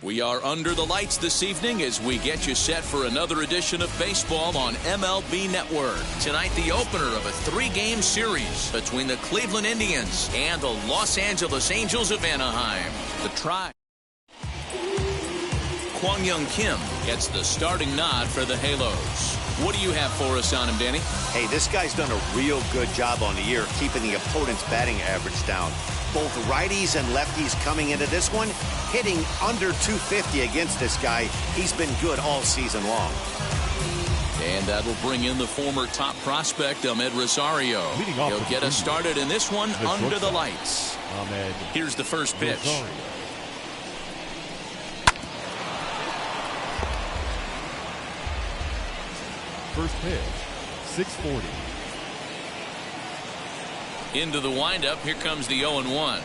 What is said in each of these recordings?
We are under the lights this evening as we get you set for another edition of baseball on MLB Network. Tonight, the opener of a three-game series between the Cleveland Indians and the Los Angeles Angels of Anaheim. The Tribe. Kwang Young Kim gets the starting nod for the Halos. What do you have for us on him, Danny? Hey, this guy's done a real good job on the year keeping the opponent's batting average down. Both righties and lefties coming into this one, hitting under 250 against this guy. He's been good all season long. And that'll bring in the former top prospect, Ahmed Rosario. He'll get us started in this one under the lights. Here's the first pitch. First pitch, 640. Into the windup. Here comes the 0-1.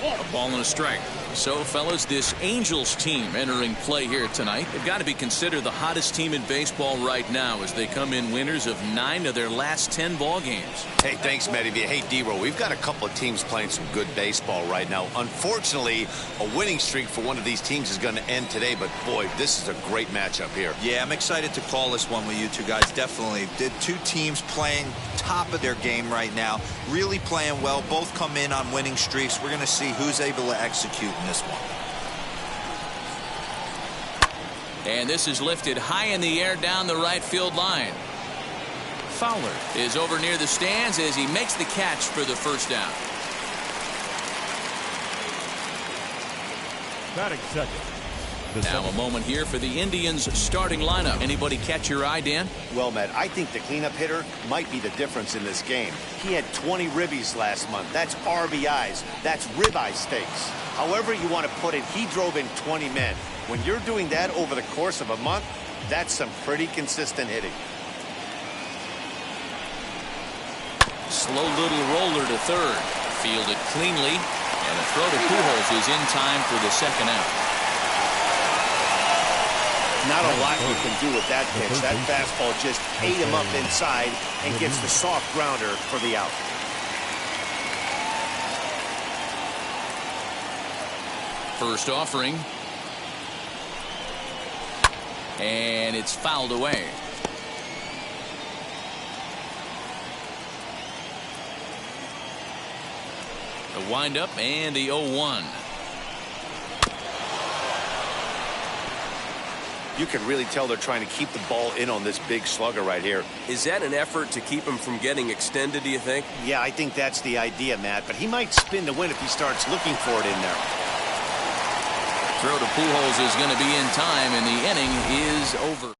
A ball and a strike. So, fellas, this Angels team entering play here tonight. They've got to be considered the hottest team in baseball right now as they come in winners of 9 of their last 10 ball games. Hey, thanks, Matty. Hey, D-Row, we've got a couple of teams playing some good baseball right now. Unfortunately, a winning streak for one of these teams is going to end today, but boy, this is a great matchup here. Yeah, I'm excited to call this one with you two guys. Definitely. The two teams playing top of their game right now, really playing well. Both come in on winning streaks. We're going to see who's able to execute in this one. And this is lifted high in the air down the right field line. Fowler is over near the stands as he makes the catch for the first down. Batting second. Now a moment here for the Indians starting lineup. Anybody catch your eye, Dan? Well, Matt, I think the cleanup hitter might be the difference in this game. He had 20 ribbies last month. That's RBIs. That's ribeye steaks. However you want to put it, he drove in 20 men. When you're doing that over the course of a month, that's some pretty consistent hitting. Slow little roller to third. Fielded cleanly. And a throw to Pujols is in time for the second out. Not a lot you can do with that pitch. That fastball just ate him up inside and gets the soft grounder for the out. First offering. And it's fouled away. The windup and the 0-1. You can really tell they're trying to keep the ball in on this big slugger right here. Is that an effort to keep him from getting extended, do you think? Yeah, I think that's the idea, Matt. But he might spin to win if he starts looking for it in there. Throw to Pujols is going to be in time, and the inning is over.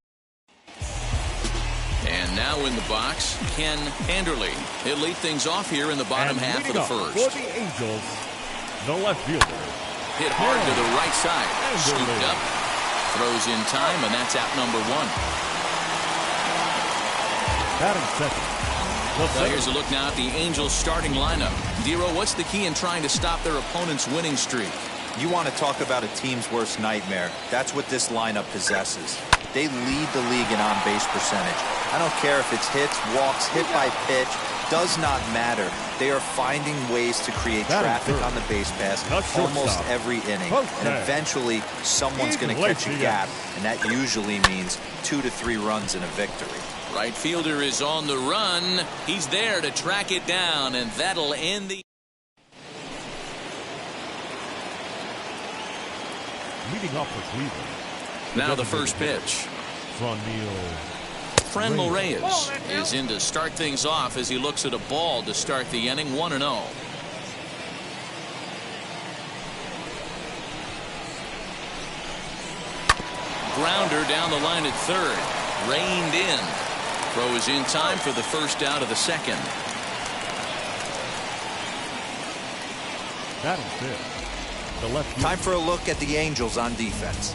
And now in the box, Ken Anderle. He'll lead things off here in the bottom half of the first. For the Angels, the left fielder. Hit hard to the right side. Scooped up. Throws in time, and that's out number 1. Batting second. Well, here's a look now at the Angels starting lineup. Dero, what's the key in trying to stop their opponent's winning streak? You want to talk about a team's worst nightmare. That's what this lineup possesses. They lead the league in on-base percentage. I don't care if it's hits, walks, hit by pitch. Does not matter. They are finding ways to create traffic on the base pass almost every inning. And eventually, someone's going to catch a gap, and that usually means 2 to 3 runs in a victory. Right fielder is on the run. He's there to track it down, and that'll end the... Leading off for Cleveland. Now the first pitch. Franmil Reyes is in to start things off as he looks at a ball to start the inning. 1-0. Grounder down the line at third. Reined in. Throw is in time for the first out of the second. Batting fifth. The left. Time for a look at the Angels on defense.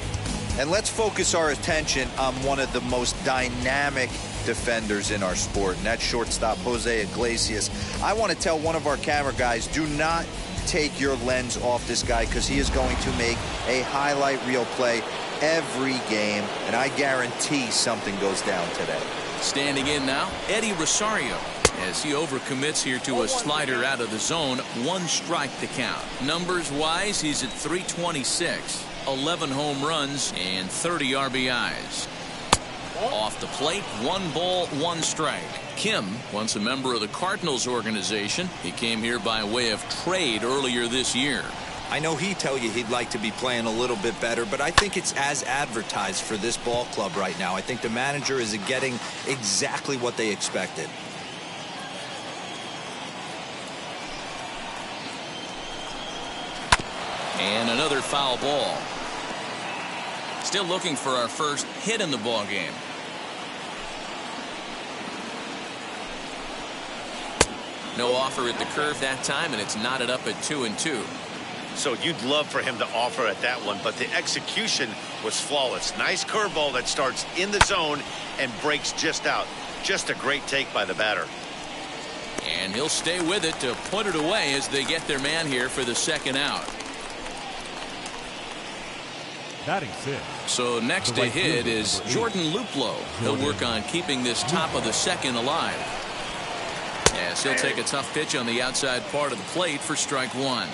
And let's focus our attention on one of the most dynamic defenders in our sport, and that's shortstop Jose Iglesias. I want to tell one of our camera guys, do not take your lens off this guy, because he is going to make a highlight reel play every game, and I guarantee something goes down today. Standing in now, Eddie Rosario. As he overcommits here to a slider out of the zone. 1 strike to count. Numbers wise, he's at 326, 11 home runs and 30 RBIs. Off the plate, 1 ball, 1 strike. Kim, once a member of the Cardinals organization, he came here by way of trade earlier this year. I know he'd tell you he'd like to be playing a little bit better, but I think it's as advertised for this ball club right now. I think the manager is getting exactly what they expected. And another foul ball. Still looking for our first hit in the ball game. No offer at the curve that time, and it's knotted up at 2-2. So you'd love for him to offer at that one, but the execution was flawless. Nice curveball that starts in the zone and breaks just out. Just a great take by the batter. And he'll stay with it to put it away as they get their man here for the second out. Batting 6. So next to hit is Jordan Luplow. He'll work on keeping this top of the second alive. Yes, he'll take a tough pitch on the outside part of the plate for strike 1.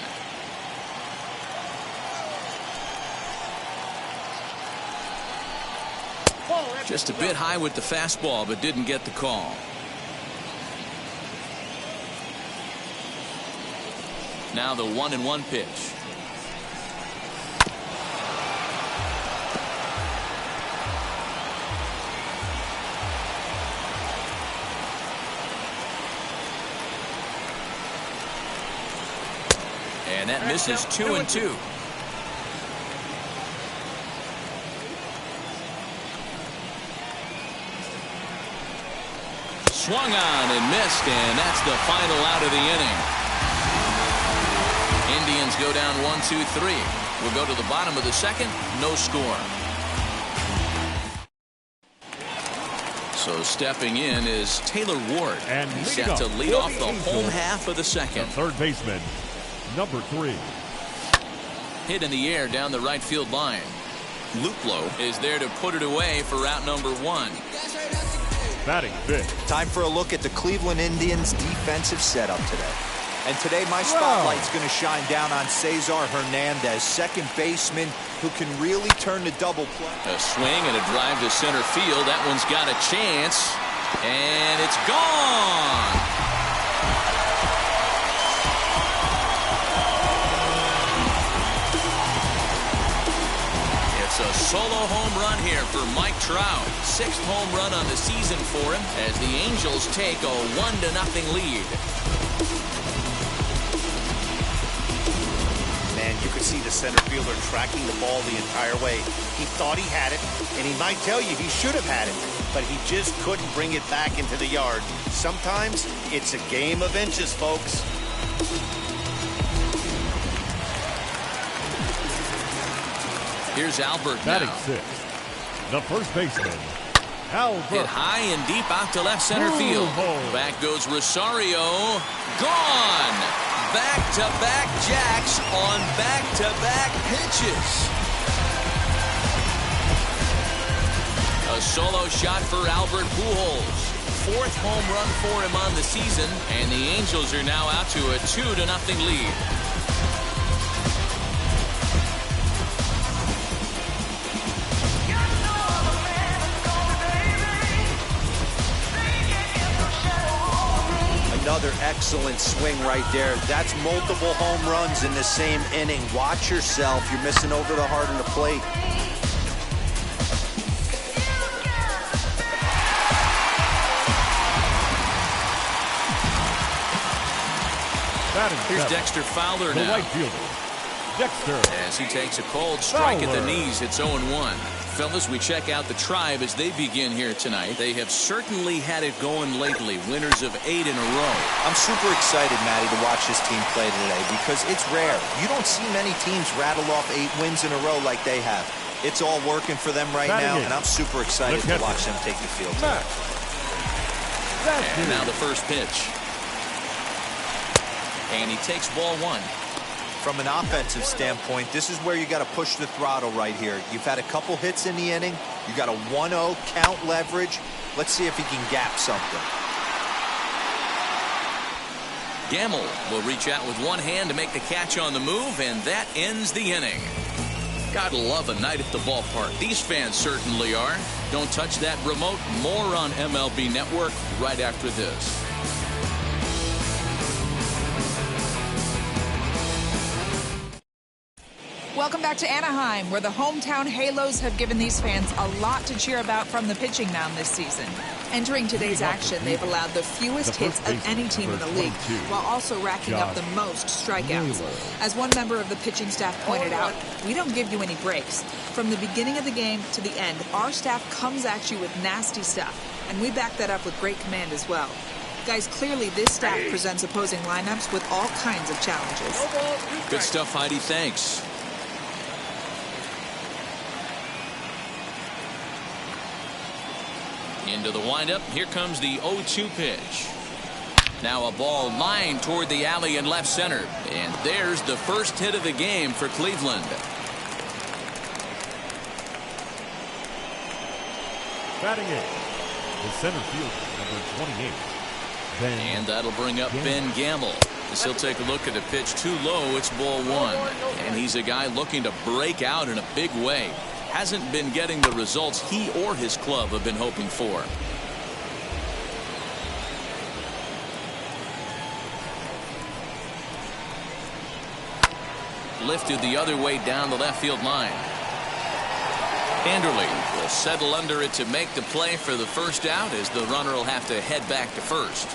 Just a bit high with the fastball, but didn't get the call. Now the 1-1 pitch. And that misses 2-2. Swung on and missed, and that's the final out of the inning. Indians go down 1-2-3. We'll go to the bottom of the second. No score. So stepping in is Taylor Ward. And he's set to lead off the home half of the second. The third baseman, number 3. Hit in the air down the right field line. Luplow is there to put it away for out number 1. Batting 5th. Time for a look at the Cleveland Indians defensive setup today. And today my spotlight's going to shine down on Cesar Hernandez, second baseman who can really turn the double play. A swing and a drive to center field. That one's got a chance. And it's gone. A solo home run here for Mike Trout. 6th home run on the season for him as the Angels take a 1-0 lead. Man, you could see the center fielder tracking the ball the entire way. He thought he had it, and he might tell you he should have had it, but he just couldn't bring it back into the yard. Sometimes it's a game of inches, folks. Here's Albert Batting now. 6th. The first baseman, Albert. Hit high and deep out to left center field. Back goes Rosario. Gone. Back-to-back jacks on back-to-back pitches. A solo shot for Albert Pujols. 4th home run for him on the season, and the Angels are now out to a 2-0 lead. Another excellent swing right there. That's multiple home runs in the same inning. Watch yourself. You're missing over the heart of the plate. Here's Dexter Fowler the now. right fielder, Dexter. As he takes a cold strike at the Fowler. knees, it's 0-1. Fellas, we check out the Tribe as they begin here tonight. They have certainly had it going lately. Winners of 8 in a row. I'm super excited, Matty, to watch this team play today because it's rare. You don't see many teams rattle off 8 wins in a row like they have. It's all working for them right now, and I'm super excited to watch them take the field today. And now the first pitch. And he takes ball 1. From an offensive standpoint, this is where you got to push the throttle right here. You've had a couple hits in the inning. You got a 1-0 count leverage. Let's see if he can gap something. Gamble will reach out with one hand to make the catch on the move, and that ends the inning. Gotta love a night at the ballpark. These fans certainly are. Don't touch that remote. More on MLB Network right after this. Welcome back to Anaheim, where the hometown Halos have given these fans a lot to cheer about from the pitching mound this season. Entering today's action, they've allowed the fewest hits of any team in the league, while also racking up the most strikeouts. As one member of the pitching staff pointed out, we don't give you any breaks. From the beginning of the game to the end, our staff comes at you with nasty stuff, and we back that up with great command as well. Guys, clearly this staff presents opposing lineups with all kinds of challenges. Good stuff, Heidi. Thanks. Into the windup. Here comes the 0-2 pitch. Now a ball lined toward the alley in left center. And there's the first hit of the game for Cleveland. Batting in, the center fielder, number 28. And that'll bring up Ben Gamble. As he'll take a look at the pitch too low. It's ball one. And he's a guy looking to break out in a big way. Hasn't been getting the results he or his club have been hoping for. Lifted the other way down the left field line. Anderle will settle under it to make the play for the first out, as the runner will have to head back to first.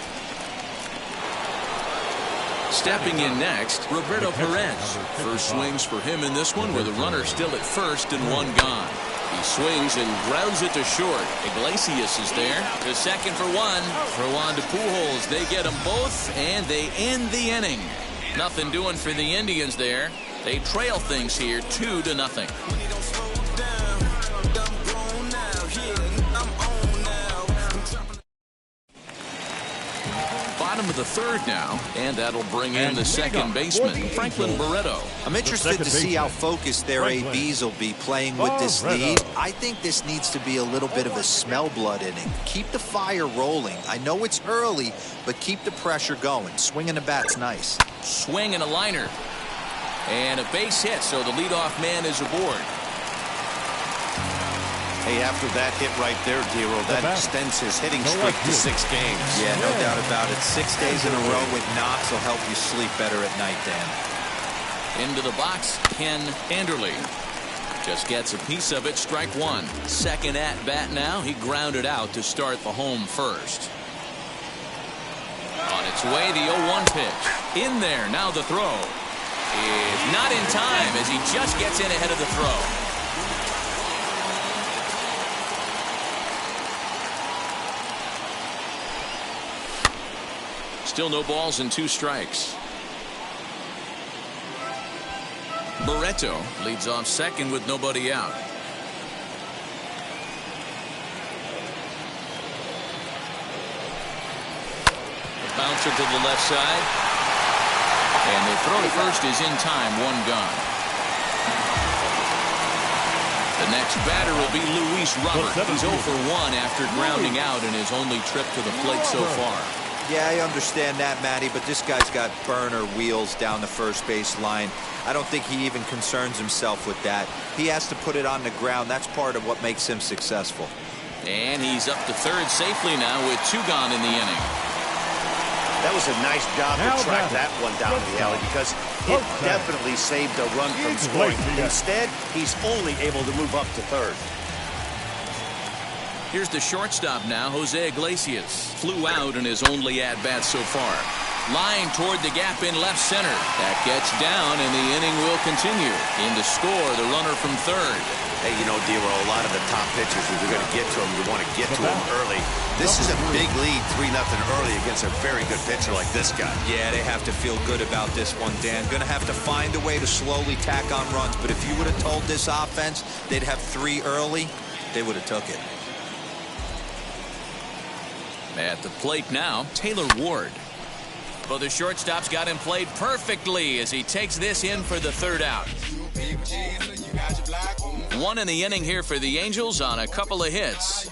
Stepping in next, Roberto Perez. First swings for him in this one, with a runner still at first and one gone. He swings and grounds it to short. Iglesias is there. To second for one. Throw on to Pujols. They get them both, and they end the inning. Nothing doing for the Indians there. They trail things here 2-0. Bottom of the third now, and that'll bring in the second baseman, Franklin Barreto. I'm interested to see how focused their ABs will be playing with this lead. I think this needs to be a little bit of a smell blood inning. Keep the fire rolling. I know it's early, but keep the pressure going. Swinging the bat's nice. Swing and a liner. And a base hit, so the leadoff man is aboard. Hey, after that hit right there, Dero, that extends his hitting streak to 6 games. Yeah, no doubt about it. 6 days in a row with knocks will help you sleep better at night, Dan. Into the box, Ken Anderle. Just gets a piece of it, strike one. Second at bat now. He grounded out to start the home first. On its way, the 0-1 pitch. In there, now the throw. Is not in time, as he just gets in ahead of the throw. Still no balls and 2 strikes. Barreto leads off second with nobody out. The bouncer to the left side. And the throw to first is in time, 1 gone. The next batter will be Luis Robert. He's 0 for 1 after grounding out in his only trip to the plate so far. Yeah, I understand that, Matty, but this guy's got burner wheels down the first base line. I don't think he even concerns himself with that. He has to put it on the ground. That's part of what makes him successful. And he's up to third safely now with 2 gone in the inning. That was a nice job to track that one down the alley, because it definitely saved a run from scoring. Instead, he's only able to move up to third. Here's the shortstop now, Jose Iglesias. Flew out in his only at-bat so far. Line toward the gap in left center. That gets down, and the inning will continue. In to score, the runner from third. Hey, you know, Dero, a lot of the top pitchers, if you're going to get to them, you want to get to them early. This is a big lead, 3-0 early against a very good pitcher like this guy. Yeah, they have to feel good about this one, Dan. Going to have to find a way to slowly tack on runs. But if you would have told this offense they'd have 3 early, they would have took it. At the plate now, Taylor Ward. Well, the shortstop's got him played perfectly as he takes this in for the third out. 1 in the inning here for the Angels on a couple of hits.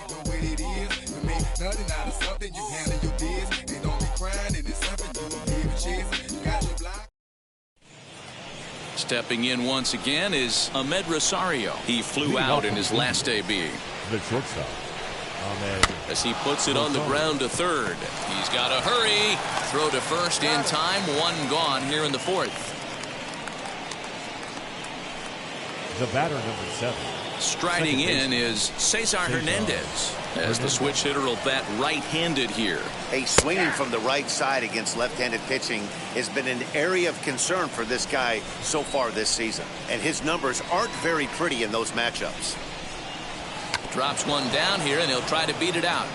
Stepping in once again is Ahmed Rosario. He flew out in his last debut. The shortstop, Ahmed. As he puts it on the ground to third. He's got to hurry. Throw to first in time. One gone here in the fourth. The batter, number 7. Striding in is Cesar Hernandez, as the switch hitter will bat right-handed here. Hey, swinging from the right side against left-handed pitching has been an area of concern for this guy so far this season. And his numbers aren't very pretty in those matchups. Drops one down here, and he'll try to beat it out.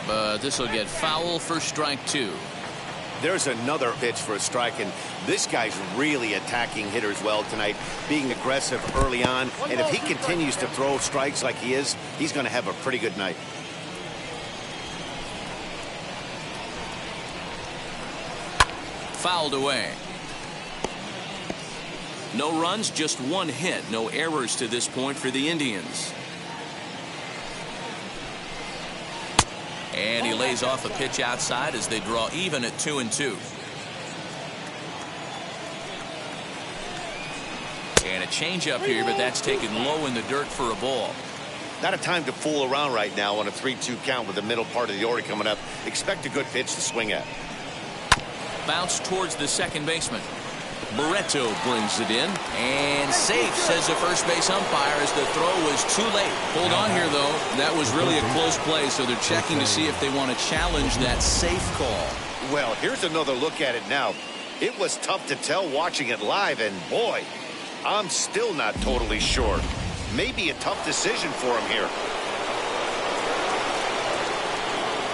But this will get foul for strike 2. There's another pitch for a strike, and this guy's really attacking hitters well tonight, being aggressive early on. And if he continues to throw strikes like he is, he's going to have a pretty good night. Fouled away. No runs, just one hit. No errors to this point for the Indians. And he lays off a pitch outside as they draw even at 2-2. And a changeup here, but that's taken low in the dirt for a ball. Not a time to fool around right now on a 3-2 count with the middle part of the order coming up. Expect a good pitch to swing at. Bounce towards the second baseman. Barreto brings it in, and safe, says the first base umpire, as the throw was too late. Hold on here, though. That was really a close play, so they're checking to see if they want to challenge that safe call. Well, here's another look at it now. It was tough to tell watching it live, and boy, I'm still not totally sure. Maybe a tough decision for him here.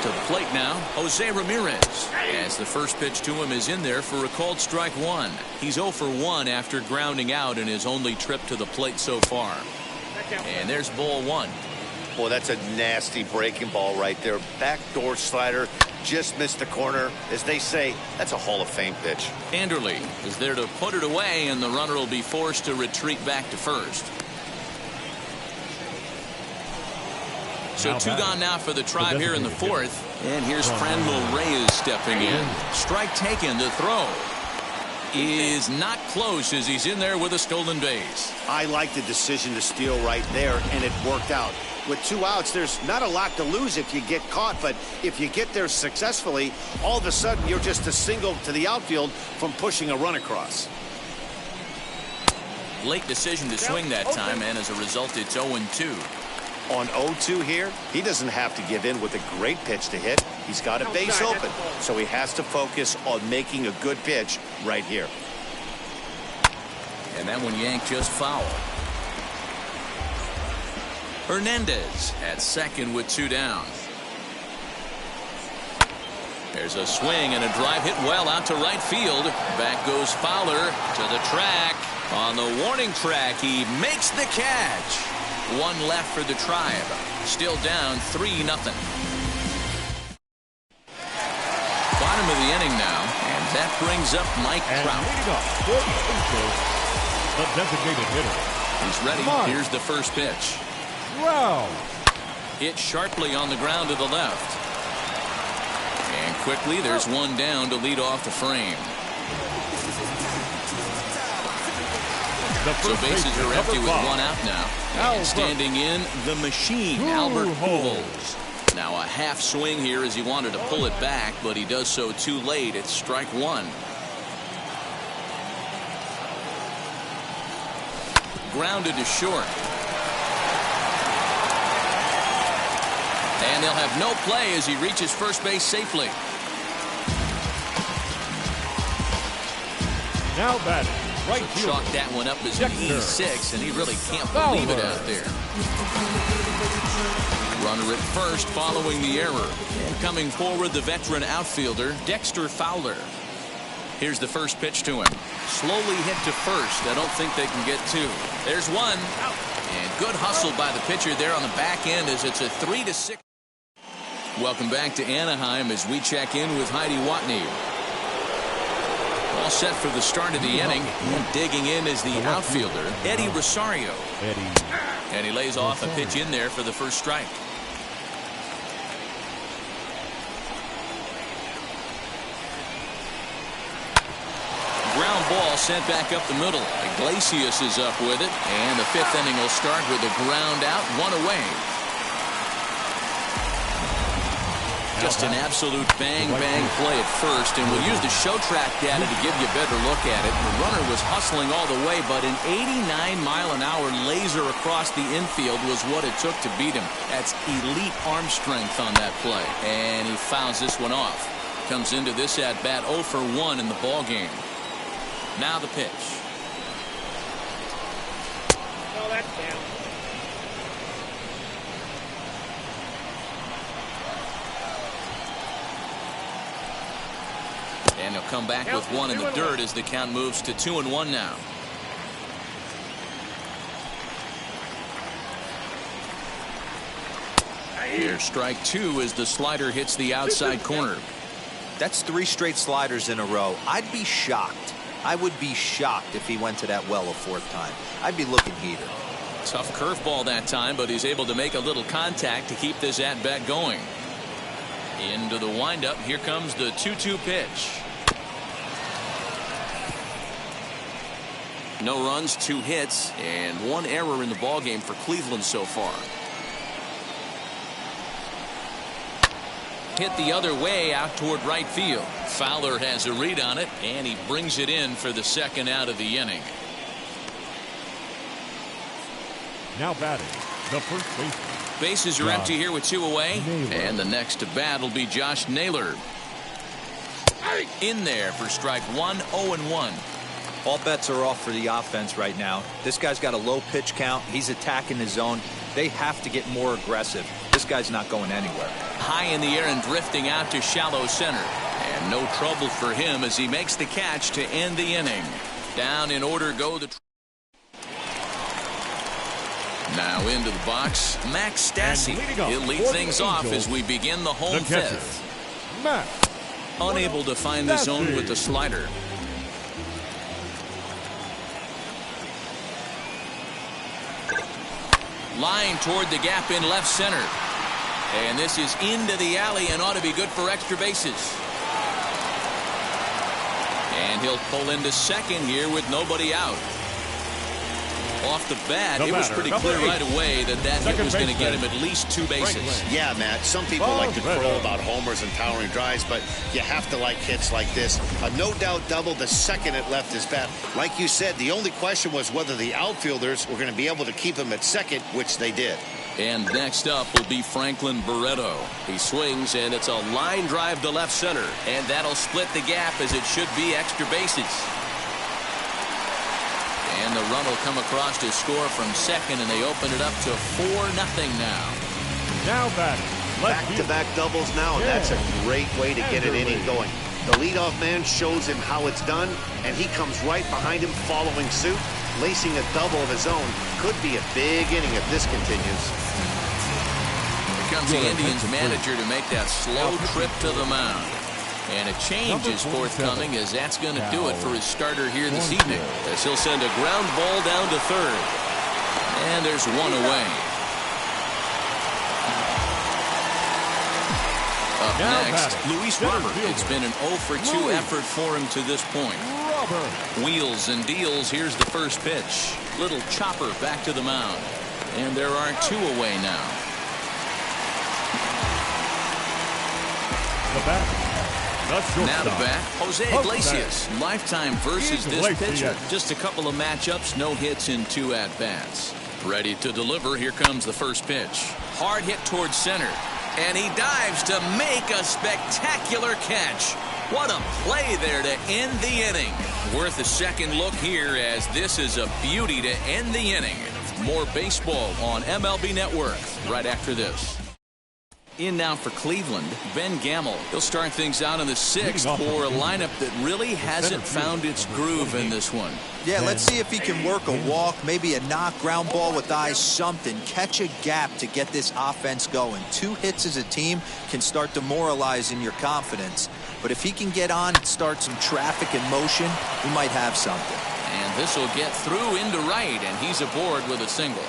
To the plate now, Jose Ramirez, as the first pitch to him is in there for a called strike 1. He's 0 for 1 after grounding out in his only trip to the plate so far. And there's ball 1. Boy, that's a nasty breaking ball right there. Backdoor slider, just missed the corner. As they say, that's a Hall of Fame pitch. Anderle is there to put it away, and the runner will be forced to retreat back to first. So 2 gone now for the Tribe here in the fourth. And here's Franmil Reyes stepping in. Strike taken. The throw is not close as he's in there with a stolen base. I like the decision to steal right there, and it worked out. With 2 outs, there's not a lot to lose if you get caught, but if you get there successfully, all of a sudden you're just a single to the outfield from pushing a run across. Late decision to swing that time, and as a result, it's 0-2. On 0-2 here, he doesn't have to give in with a great pitch to hit. He's got a base open, so he has to focus on making a good pitch right here. And that one yanked just foul. Hernandez at second with 2 down. There's a swing and a drive hit well out to right field. Back goes Fowler to the track. On the warning track, he makes the catch. 1 left for the Tribe. Still down 3-0. Bottom of the inning now, and that brings up Mike Trout. The designated hitter. He's ready. Here's the first pitch. Wow. Hit sharply on the ground to the left. And quickly, there's 1 down to lead off the frame. So bases are empty with 1 out now. And standing in, the machine, Albert Pujols. Now a half swing here as he wanted to pull it back, but he does so too late. It's strike 1. Grounded to short. And they'll have no play as he reaches first base safely. Now batting. Right field. Chalk that one up as an E6, and he really can't believe it out there. Runner at first following the error. And coming forward, the veteran outfielder, Dexter Fowler. Here's the first pitch to him. Slowly hit to first. I don't think they can get 2. There's 1. And good hustle by the pitcher there on the back end as it's a 3-6. Welcome back to Anaheim as we check in with Heidi Watney. All set for the start of the inning. And digging in is the outfielder, Eddie Rosario. And he lays off a pitch in there for the first strike. Ground ball sent back up the middle. Iglesias is up with it, and the 5th inning will start with a ground out, 1 away. Just an absolute bang-bang play at first, and we'll use the show track data to give you a better look at it. The runner was hustling all the way, but an 89-mile-an-hour laser across the infield was what it took to beat him. That's elite arm strength on that play, and he fouls this one off. Comes into this at-bat 0 for 1 in the ball game. Now the pitch. Oh, that's down. And he'll come back with 1 in the dirt as the count moves to 2-1 now. Here's strike 2 as the slider hits the outside corner. That's 3 straight sliders in a row. I'd be shocked. I would be shocked if he went to that well a 4th time. I'd be looking heated. Tough curveball that time, but he's able to make a little contact to keep this at-bat going. Into the windup. Here comes the 2-2 pitch. No runs, 2 hits, and 1 error in the ballgame for Cleveland so far. Hit the other way out toward right field. Fowler has a read on it, and he brings it in for the 2nd out of the inning. Now batting, the first baseman. Bases are empty here with 2 away, and the next to bat will be Josh Naylor. In there for strike 1, 0-1. All bets are off for the offense right now. This guy's got a low pitch count. He's attacking his zone. They have to get more aggressive. This guy's not going anywhere. High in the air and drifting out to shallow center. And no trouble for him as he makes the catch to end the inning. Down in order go the... Now into the box, Max Stassi. He'll lead things off as we begin the home 5th. Unable to find the zone with the slider. Line toward the gap in left center. And this is into the alley and ought to be good for extra bases. And he'll pull into second here with nobody out. Off the bat, it was pretty clear right away that hit was going to get him at least 2 bases. Yeah, Matt, some people like to crow about homers and towering drives, but you have to like hits like this. A no-doubt double the second it left his bat. Like you said, the only question was whether the outfielders were going to be able to keep him at second, which they did. And next up will be Franklin Barreto. He swings, and it's a line drive to left center. And that'll split the gap as it should be extra bases. And the run will come across to score from second, and they open it up to 4-0 now. Now batting. Back-to-back doubles now, and that's a great way to get an inning going. The leadoff man shows him how it's done, and he comes right behind him following suit, lacing a double of his own. Could be a big inning if this continues. Here comes the Indians manager to make that slow trip to the mound. And a change is forthcoming, as that's going to do it for his starter here this evening. As he'll send a ground ball down to third. And there's 1 away. Up next, Luis Robert. It's been an 0 for 2 effort for him to this point. Wheels and deals. Here's the first pitch. Little chopper back to the mound. And there are 2 away now. The bat. Now to bat, Jose Iglesias. Lifetime versus this pitcher. Just a couple of matchups, no hits in 2 at-bats. Ready to deliver. Here comes the first pitch. Hard hit towards center. And he dives to make a spectacular catch. What a play there to end the inning. Worth a second look here, as this is a beauty to end the inning. More baseball on MLB Network right after this. In now for Cleveland, Ben Gamel. He'll start things out in the 6th for a lineup that really hasn't found its groove in this one. Yeah, let's see if he can work a walk, maybe a knock, ground ball with eyes, something. Catch a gap to get this offense going. 2 hits as a team can start demoralizing your confidence. But if he can get on and start some traffic in motion, we might have something. And this will get through into right, and he's aboard with a single.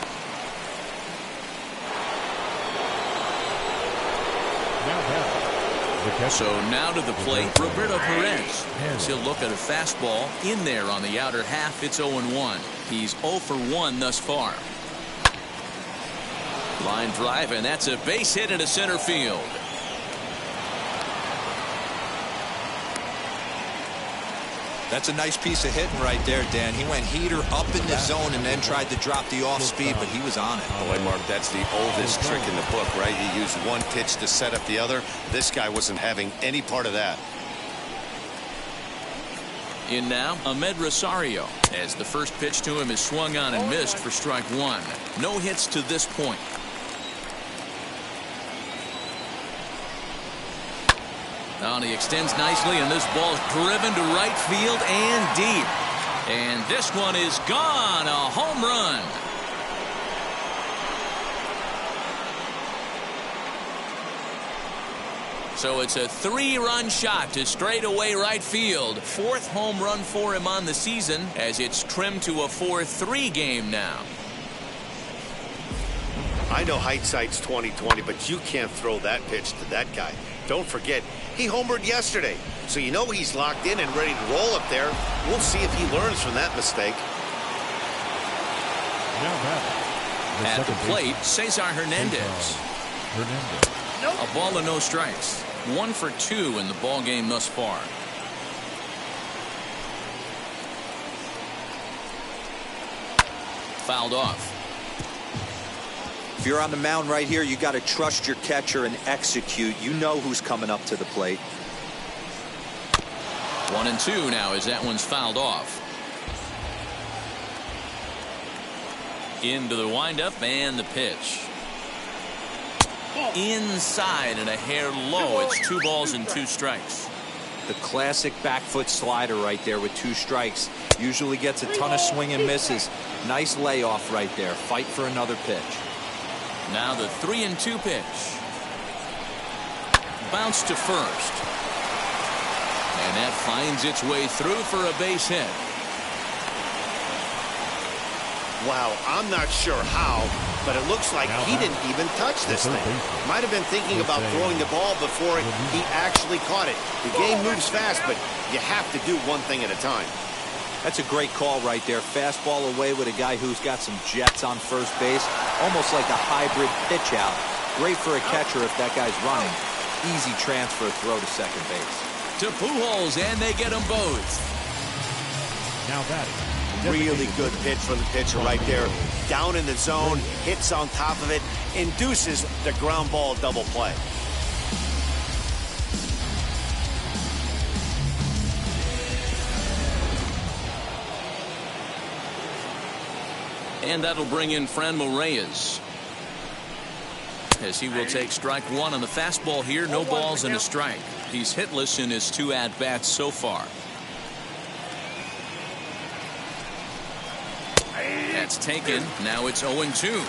So now to the plate, Roberto Perez. He'll look at a fastball in there on the outer half. It's 0-1. He's 0 for 1 thus far. Line drive, and that's a base hit into center field. That's a nice piece of hitting right there, Dan. He went heater up in the zone and then tried to drop the off speed, but he was on it. Boy, Mark, that's the oldest trick in the book, right? You use one pitch to set up the other. This guy wasn't having any part of that. In now, Ahmed Rosario, as the first pitch to him is swung on and missed for strike one. No hits to this point. Now he extends nicely, and this ball's driven to right field and deep. And this one is gone. A home run. So it's a 3-run shot to straightaway right field. 4th home run for him on the season, as it's trimmed to a 4-3 game now. I know hindsight's 20/20, but you can't throw that pitch to that guy. Don't forget, he homered yesterday, so you know he's locked in and ready to roll up there. We'll see if he learns from that mistake. At the plate, Cesar Hernandez. A ball and no strikes. 1 for 2 in the ball game thus far. Fouled off. If you're on the mound right here, you got to trust your catcher and execute. You know who's coming up to the plate. 1-2 now as that one's fouled off. Into the windup and the pitch. Inside and a hair low. It's 2 balls and 2 strikes. The classic back foot slider right there with 2 strikes. Usually gets a ton of swing and misses. Nice layoff right there. Fight for another pitch. Now the 3-2 pitch. Bounce to first. And that finds its way through for a base hit. Wow, I'm not sure how, but it looks like he didn't even touch this thing. Might have been thinking about throwing the ball before he actually caught it. The game moves fast, but you have to do one thing at a time. That's a great call right there. Fastball away with a guy who's got some jets on first base. Almost like a hybrid pitch out. Great for a catcher if that guy's running. Easy transfer throw to second base. To Pujols, and they get them both. Now batting. Really good pitch from the pitcher right there. Down in the zone, hits on top of it, induces the ground ball double play. And that'll bring in Franmil Reyes, as he will take strike 1 on the fastball here. No balls and a strike. He's hitless in his 2 at-bats so far. That's taken. Now it's 0-2.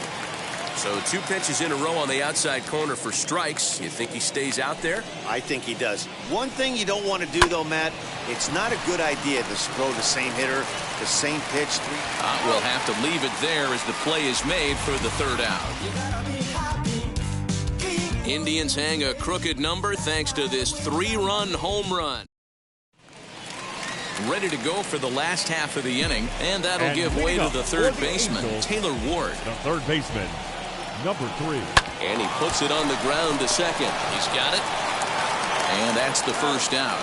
So 2 pitches in a row on the outside corner for strikes. You think he stays out there? I think he does. One thing you don't want to do, though, Matt, it's not a good idea to throw the same hitter, the same pitch. We'll have to leave it there as the play is made for the 3rd out. Indians hang a crooked number thanks to this 3-run home run. Ready to go for the last half of the inning, and that'll give way to the 3rd baseman, Taylor Ward. The 3rd baseman, number 3. And he puts it on the ground to second. He's got it. And that's the 1st out.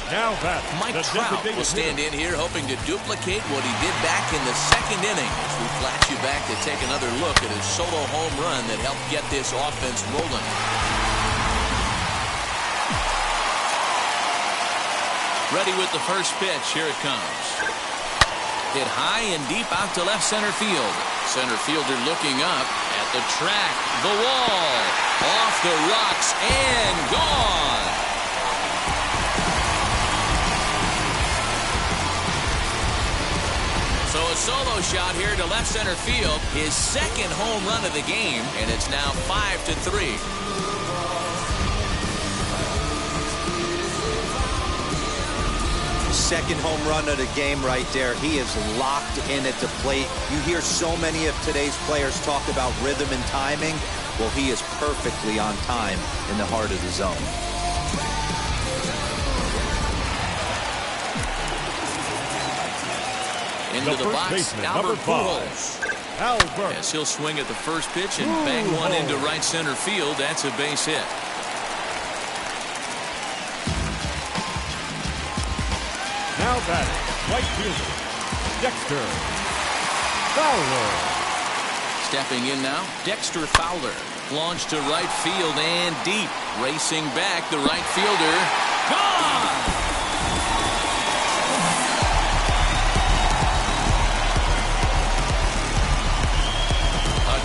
Now that Mike Trout will stand in here hoping to duplicate what he did back in the 2nd inning. As we flash you back to take another look at his solo home run that helped get this offense rolling. Ready with the first pitch. Here it comes. Hit high and deep out to left center field. Center fielder looking up at the track. The wall. Off the rocks and gone. So a solo shot here to left center field. His 2nd home run of the game, and it's now 5-3. Second home run of the game right there. He is locked in at the plate. You hear so many of today's players talk about rhythm and timing. Well, he is perfectly on time in the heart of the zone. Into the box, Albert Pujols. As he'll swing at the first pitch and bang one into right center field. That's a base hit. Now batting, right fielder, Dexter Fowler. Stepping in now, Dexter Fowler. Launched to right field and deep. Racing back, the right fielder. Gone!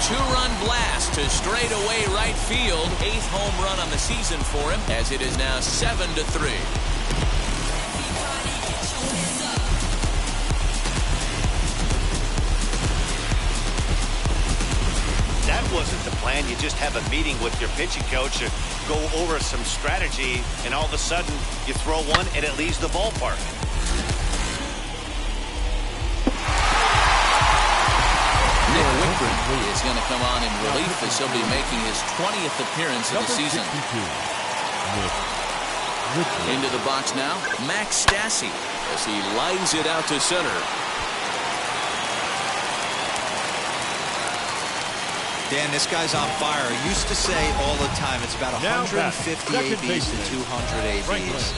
Two-run blast to straightaway right field. 8th home run on the season for him, as it is now 7-3. That wasn't the plan. You just have a meeting with your pitching coach to go over some strategy, and all of a sudden you throw one and it leaves the ballpark. Is going to come on in relief as he'll be making his 20th appearance of the season. Into the box now, Max Stassi as he lines it out to center. Dan, this guy's on fire. I used to say all the time it's about 150 ABs to 200 ABs.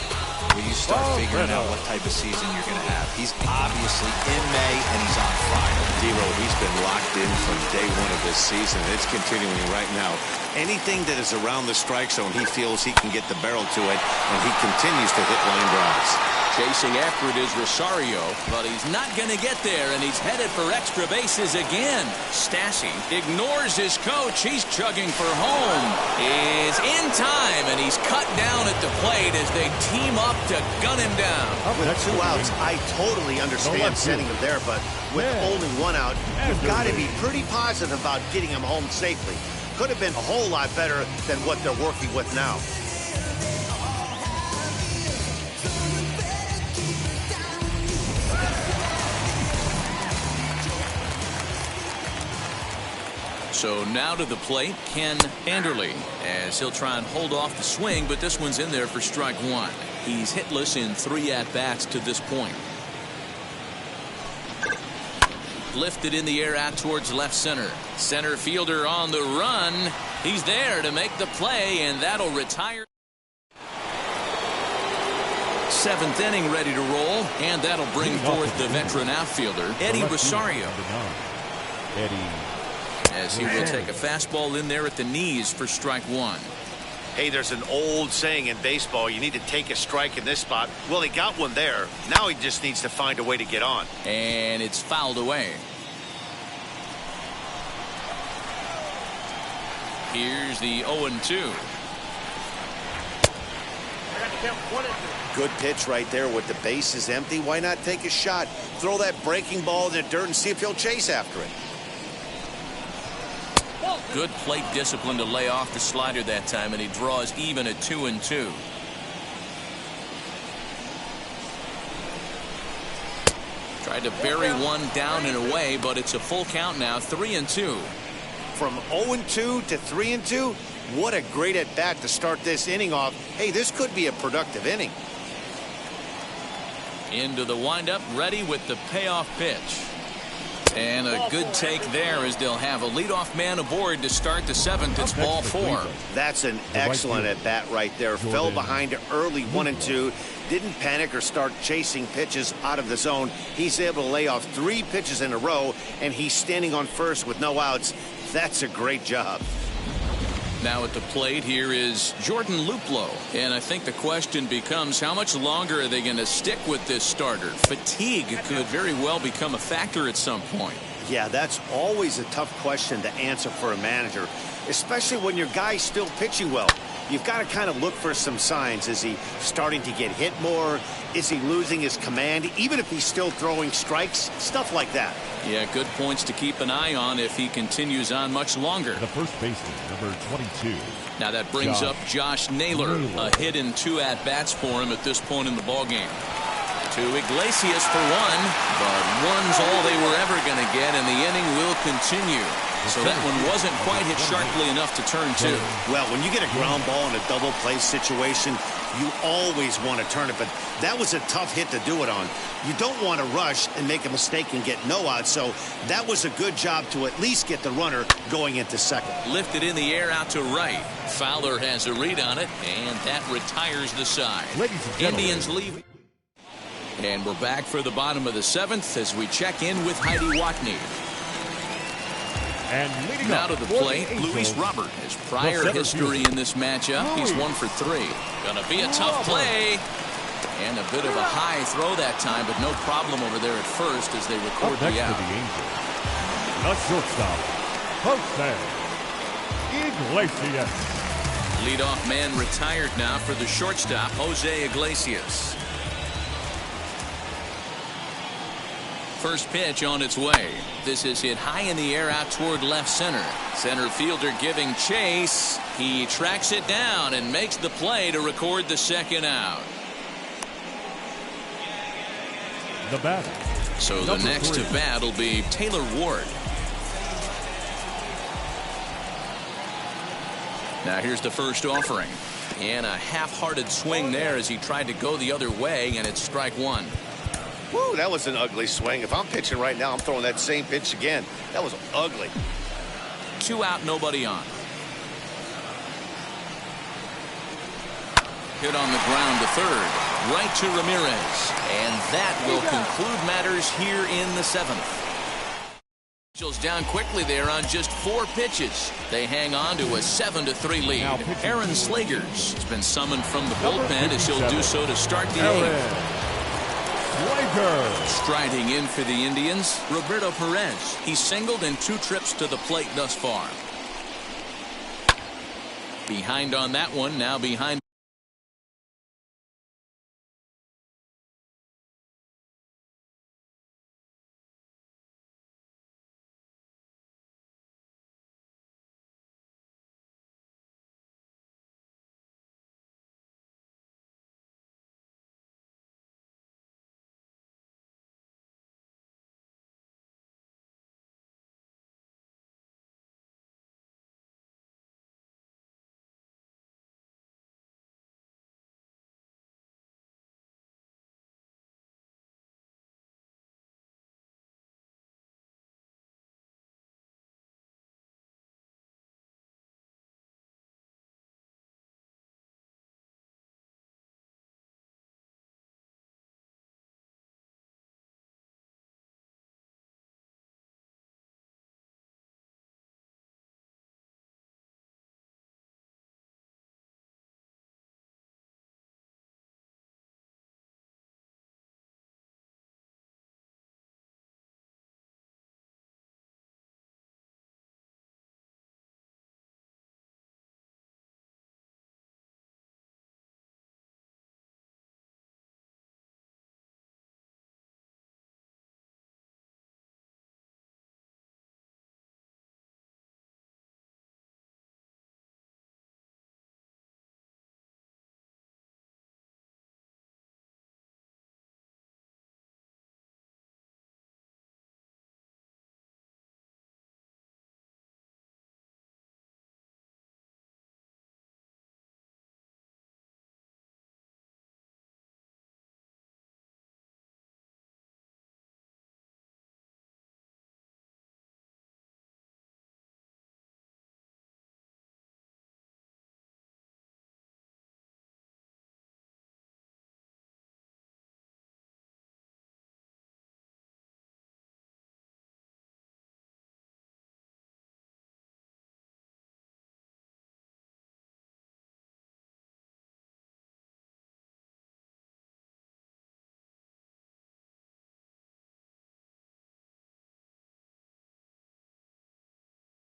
When you start figuring out what type of season you're going to have. He's obviously in May, and he's on fire. D-Ro, he's been locked in from day one of this season. It's continuing right now. Anything that is around the strike zone, he feels he can get the barrel to it, and he continues to hit line drives. Chasing after it is Rosario, but he's not going to get there, and he's headed for extra bases again. Stassi ignores his coach. He's chugging for home. Is in time, and he's cut down at the plate as they team up to gun him down. With 2 outs, I totally understand sending him there, but with only 1 out, you've got to be pretty positive about getting him home safely. Could have been a whole lot better than what they're working with now. So now to the plate, Ken Anderle, as he'll try and hold off the swing, but this one's in there for strike 1. He's hitless in 3 at-bats to this point. Lifted in the air out towards left center. Center fielder on the run. He's there to make the play, and that'll retire. 7th inning ready to roll, and that'll bring forth the veteran outfielder, Eddie Rosario. As he will take a fastball in there at the knees for strike 1. Hey, there's an old saying in baseball, you need to take a strike in this spot. Well, he got one there. Now he just needs to find a way to get on. And it's fouled away. Here's the 0-2. Good pitch right there with the bases empty. Why not take a shot? Throw that breaking ball in the dirt and see if he'll chase after it. Good plate discipline to lay off the slider that time, and he draws even at 2-2. Tried to bury one down and away, but it's a full count now, 3-2. From 0-2 to 3-2, what a great at-bat to start this inning off. Hey, this could be a productive inning. Into the windup, ready with the payoff pitch. And a good take there as they'll have a leadoff man aboard to start the 7th. It's ball 4. That's an excellent at-bat right there. Fell behind early 1-2. Didn't panic or start chasing pitches out of the zone. He's able to lay off 3 pitches in a row, and he's standing on first with no outs. That's a great job. Now at the plate here is Jordan Luplow. And I think the question becomes, how much longer are they going to stick with this starter? Fatigue could very well become a factor at some point. Yeah, that's always a tough question to answer for a manager, especially when your guy's still pitching well. You've got to kind of look for some signs. Is he starting to get hit more? Is he losing his command, even if he's still throwing strikes? Stuff like that. Yeah, good points to keep an eye on if he continues on much longer. The first baseman, number 22. Now that brings up Josh Naylor. A hit in 2 at-bats for him at this point in the ballgame. To Iglesias for 1, but 1's all they were ever going to get, and the inning will continue. So that one wasn't quite hit sharply enough to turn two. Well, when you get a ground ball in a double play situation, you always want to turn it, but that was a tough hit to do it on. You don't want to rush and make a mistake and get no out, so that was a good job to at least get the runner going into second. Lifted in the air out to right. Fowler has a read on it, and that retires the side. Indians leave. And we're back for the bottom of the seventh as we check in with Heidi Watney. And now to the plate, Luis Robert. His prior history in this matchup, he's 1 for 3. Gonna be a tough play. And a bit of a high throw that time, but no problem over there at first as they record the out. The shortstop, Jose Iglesias. Leadoff man retired now for the shortstop, Jose Iglesias. First pitch on its way. This is hit high in the air out toward left center. Center fielder giving chase. He tracks it down and makes the play to record the second out. The batter. So the next to bat will be Taylor Ward. Now here's the first offering. And a half-hearted swing there as he tried to go the other way, and it's strike one. Woo, that was an ugly swing. If I'm pitching right now, I'm throwing that same pitch again. That was ugly. 2 out, nobody on. Hit on the ground to third. Right to Ramirez. And that will conclude matters here in the seventh. Angels down quickly there on just 4 pitches. They hang on to a 7-3 lead. Aaron Slegers has been summoned from the bullpen as he'll do so to start the 8th. Striding in for the Indians, Roberto Perez. He's singled in 2 trips to the plate thus far. Behind on that one, now behind.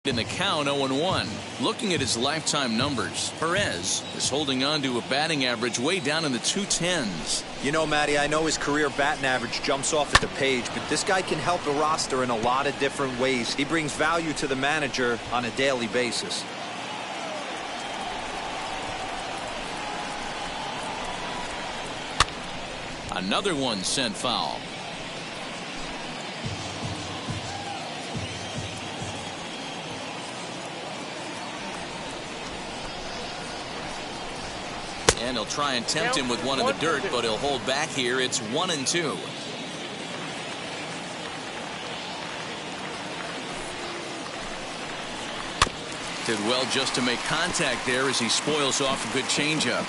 In the count, 0-1. Looking at his lifetime numbers, Perez is holding on to a batting average way down in the 210s. You know, Matty, I know his career batting average jumps off at the page, but this guy can help the roster in a lot of different ways. He brings value to the manager on a daily basis. Another one sent foul. He'll try and tempt him with one in the dirt, but he'll hold back here. It's 1-2. Did well just to make contact there as he spoils off a good changeup.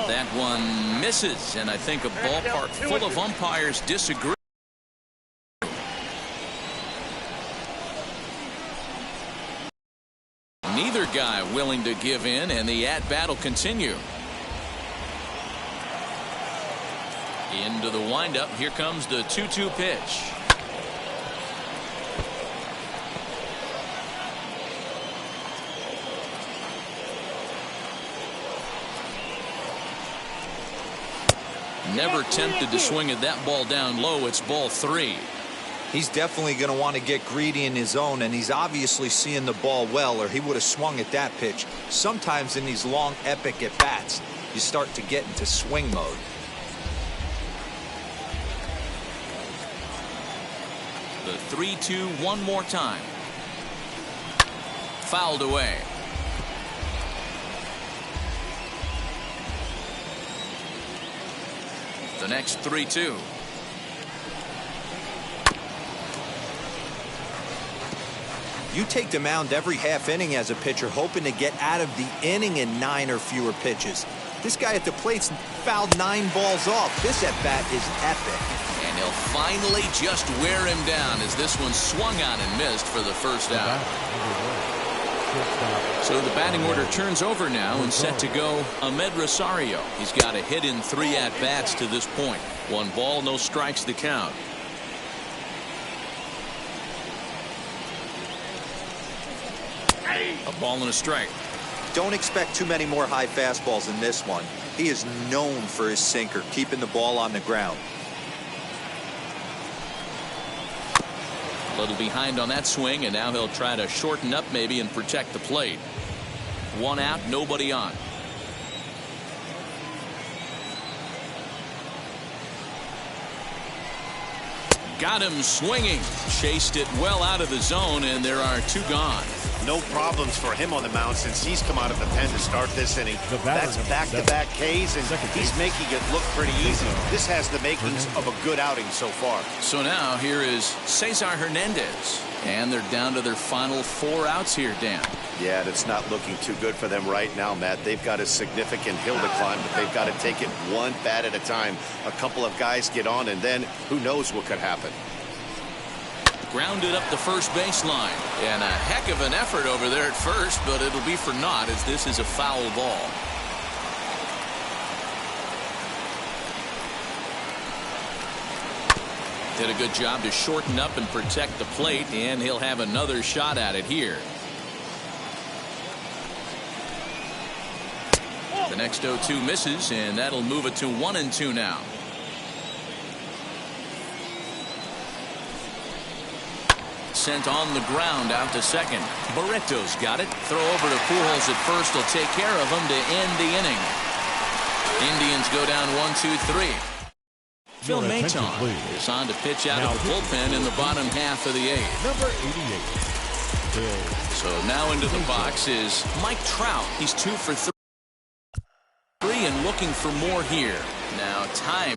That one misses, and I think a ballpark full of umpires disagree. Neither guy willing to give in, and the at-bat will continue. Into the windup. Here comes the 2-2 pitch. Never tempted to swing at that ball down low. It's ball 3. He's definitely going to want to get greedy in his zone, and he's obviously seeing the ball well, or he would have swung at that pitch. Sometimes in these long, epic at-bats, you start to get into swing mode. The 3-2 one more time. Fouled away. The next 3-2. You take the mound every half inning as a pitcher, hoping to get out of the inning in 9 or fewer pitches. This guy at the plate's fouled 9 balls off. This at-bat is epic. And he'll finally just wear him down as this one swung on and missed for the first out. So the batting order turns over now and set to go Ahmed Rosario. He's got a hit in 3 at-bats to this point. 1 ball, no strikes the count. A ball and a strike. Don't expect too many more high fastballs in this one. He is known for his sinker, keeping the ball on the ground. A little behind on that swing, and now he'll try to shorten up maybe and protect the plate. 1 out, nobody on. Got him swinging. Chased it well out of the zone, and there are 2 gone. No problems for him on the mound since he's come out of the pen to start this inning. That's back-to-back Ks, and he's making it look pretty easy. This has the makings of a good outing so far. So now here is Cesar Hernandez, and they're down to their final 4 outs here, Dan. Yeah, it's not looking too good for them right now, Matt. They've got a significant hill to climb, but they've got to take it one bat at a time. A couple of guys get on, and then who knows what could happen. Grounded up the first baseline, and a heck of an effort over there at first, but it'll be for naught as this is a foul ball. Did a good job to shorten up and protect the plate, and he'll have another shot at it here. The next 0-2 misses, and that'll move it to 1-2 now. Sent on the ground out to second. Barreto's got it. Throw over to Pujols at first. Will take care of him to end the inning. Indians go down 1-2-3. Phil Maton is on to pitch out of the bullpen in the bottom half of the 8th. Number 88. So now into the box is Mike Trout. He's 2 for 3 and looking for more here. Now time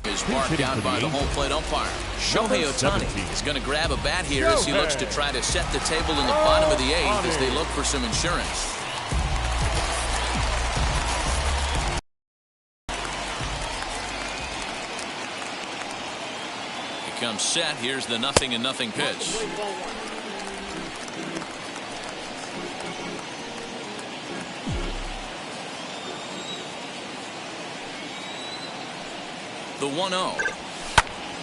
is marked out by the home plate umpire. Shohei Ohtani is going to grab a bat here as he looks to try to set the table in the bottom of the 8th as they look for some insurance. He comes set. Here's the 0-0 pitch. The 1-0.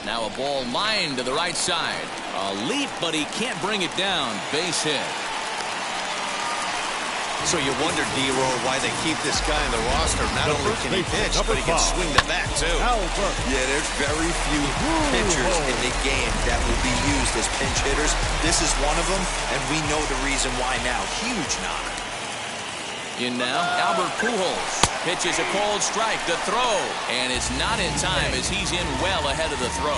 Now a ball lined to the right side. A leap, but he can't bring it down. Base hit. So you wonder, D-Roll, why they keep this guy on the roster. Not only can he pitch, but he can swing the bat, too. Yeah, there's very few pitchers in the game that will be used as pinch hitters. This is one of them, and we know the reason why now. Huge knock. In now, Albert Pujols. Pitch is a cold strike. The throw. And it's not in time as he's in well ahead of the throw.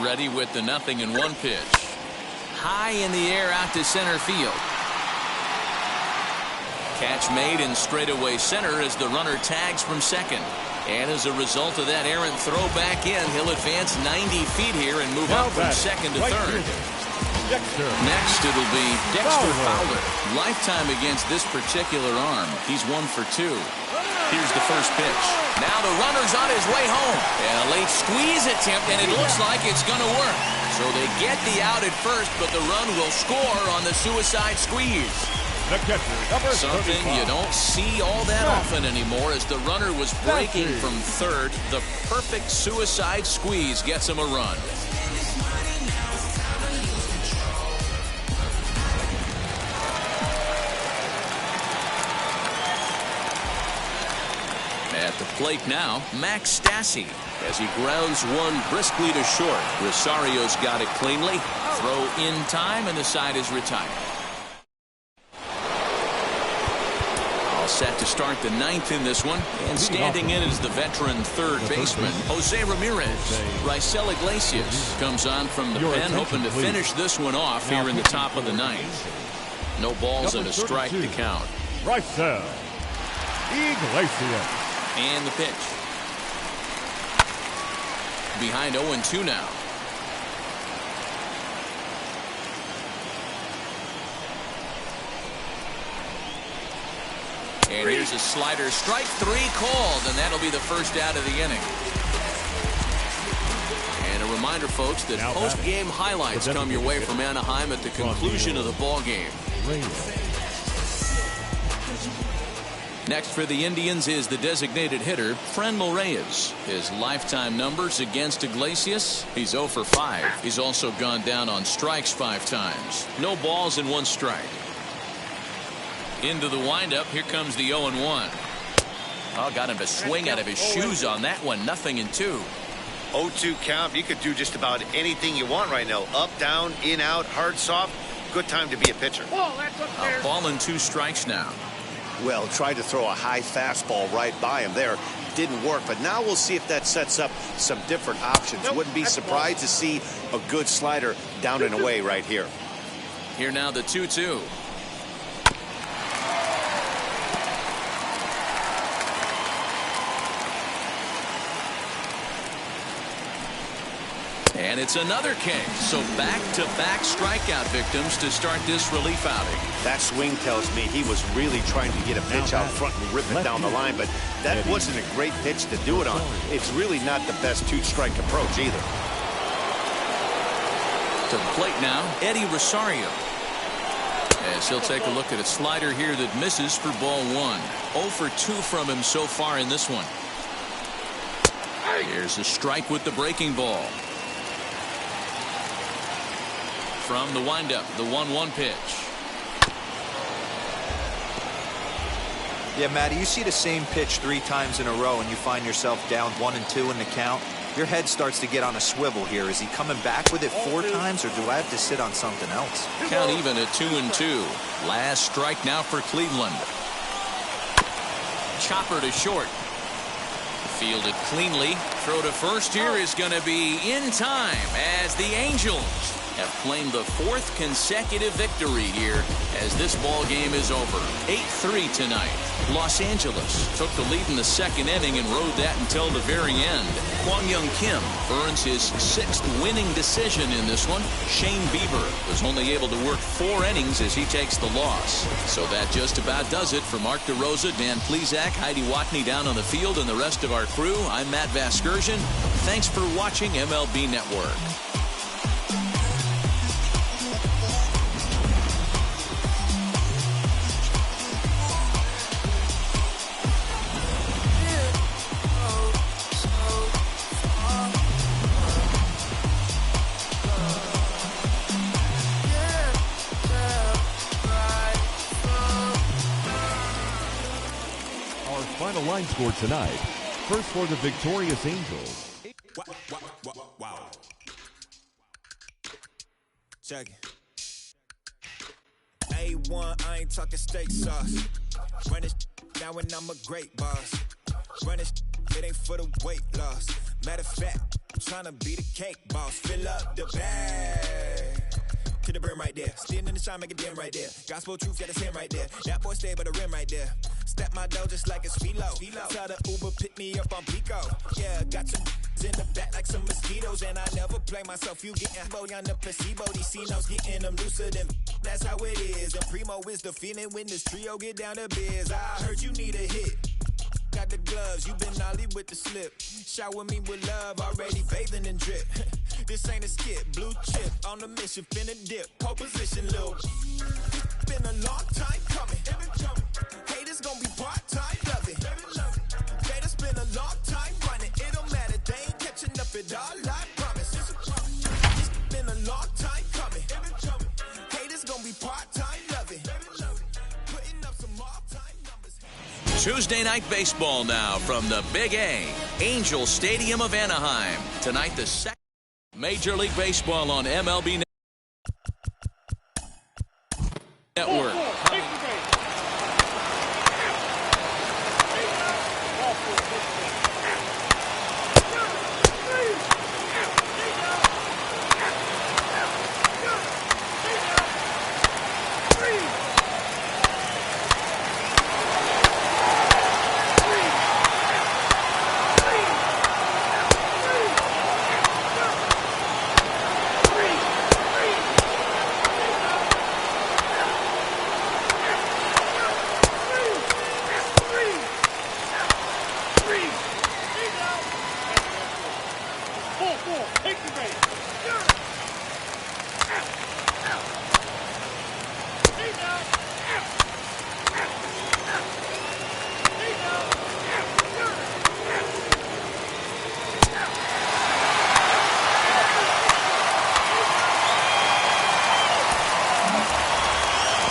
Ready with the 0-1 pitch. High in the air out to center field. Catch made in straightaway center as the runner tags from second. And as a result of that errant throw back in, he'll advance 90 feet here and move up from second to third. Next, it'll be Dexter Fowler. Lifetime against this particular arm. He's 1 for 2. Here's the first pitch. Now the runner's on his way home. And a late squeeze attempt, and it looks like it's going to work. So they get the out at first, but the run will score on the suicide squeeze. Something you don't see all that often anymore as the runner was breaking from third. The perfect suicide squeeze gets him a run. At the plate now, Max Stassi as he grounds one briskly to short. Rosario's got it cleanly. Throw in time, and the side is retired. Set to start the 9th in this one, and standing in is the veteran third baseman Jose Ramirez. Raisel Iglesias comes on from the pen, hoping to finish this one off here in the top of the 9th. No balls and a strike to count. Raisel Iglesias. And the pitch. Behind 0-2 now. And here's a slider. Strike 3 called, and that'll be the first out of the inning. And a reminder, folks, that post-game highlights come your way from Anaheim at the conclusion of the ball game. Next for the Indians is the designated hitter, Franmil Reyes. His lifetime numbers against Iglesias, he's 0 for 5. He's also gone down on strikes 5 times. No balls and 1 strike. Into the windup. Here comes the 0-1. Oh, got him to swing out of his shoes on that one. 0-2. 0-2 count. You could do just about anything you want right now. Up, down, in, out, hard, soft. Good time to be a pitcher. A ball and 2 strikes now. Well, tried to throw a high fastball right by him there. Didn't work, but now we'll see if that sets up some different options. Wouldn't be surprised to see a good slider down and away right here. Here now the 2-2. And it's another K. So back-to-back strikeout victims to start this relief outing. That swing tells me he was really trying to get a pitch out front and rip it down the line, but that wasn't a great pitch to do it on. It's really not the best 2-strike approach either. To the plate now, Eddie Rosario. As he'll take a look at a slider here that misses for ball 1. 0 for 2 from him so far in this one. Here's a strike with the breaking ball. From the windup, the 1-1 pitch. Yeah, Matty, you see the same pitch 3 times in a row and you find yourself down 1-2 in the count. Your head starts to get on a swivel here. Is he coming back with it 4 times, or do I have to sit on something else? Count even at 2-2. Last strike now for Cleveland. Chopper to short. Fielded cleanly. Throw to first here is going to be in time as the Angels have claimed the 4th consecutive victory here as this ball game is over. 8-3 tonight. Los Angeles took the lead in the 2nd inning and rode that until the very end. Kwang Young Kim earns his 6th winning decision in this one. Shane Bieber was only able to work 4 innings as he takes the loss. So that just about does it for Mark DeRosa, Dan Plesac, Heidi Watney down on the field, and the rest of our crew. I'm Matt Vasgersian. Thanks for watching MLB Network. Final line score tonight. First for the victorious Angels. Wow. Check it. A1, I ain't talking steak sauce. Run this now and I'm a great boss. Run this, it ain't for the weight loss. Matter of fact, I'm tryna be the cake boss. Fill up the bag to the brim right there. Standing in the shine, make it dim right there. Gospel truth, yeah, that's him right there. That boy stay by the rim right there. Step my dough just like it's philo. Tell the Uber pick me up on Pico. Yeah, got some in the back like some mosquitoes, and I never play myself. You getting body on the placebo. These C-notes getting them looser than that's how it is. And primo is the feeling when this trio get down to biz. I heard you need a hit. Got the gloves, you been ollie with the slip. Shower me with love, already bathing in drip. This ain't a skip, blue chip on the mission, finna dip. Pole position, Lil. Been a long time coming. Haters gonna be part-time, love it. Haters been a long time running. It don't matter, they ain't catching up at all, I promise. It's been a long time coming. Haters gonna be part-time, love it. Putting up some all-time numbers. Tuesday night baseball now from the Big A, Angel Stadium of Anaheim. Tonight, the second Major League Baseball on MLB Network.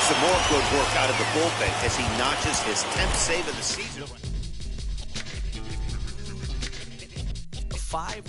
Some more good work out of the bullpen as he notches his 10th save of the season. 5.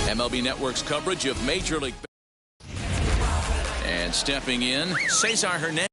MLB Network's coverage of Major League Baseball. And stepping in, Cesar Hernandez.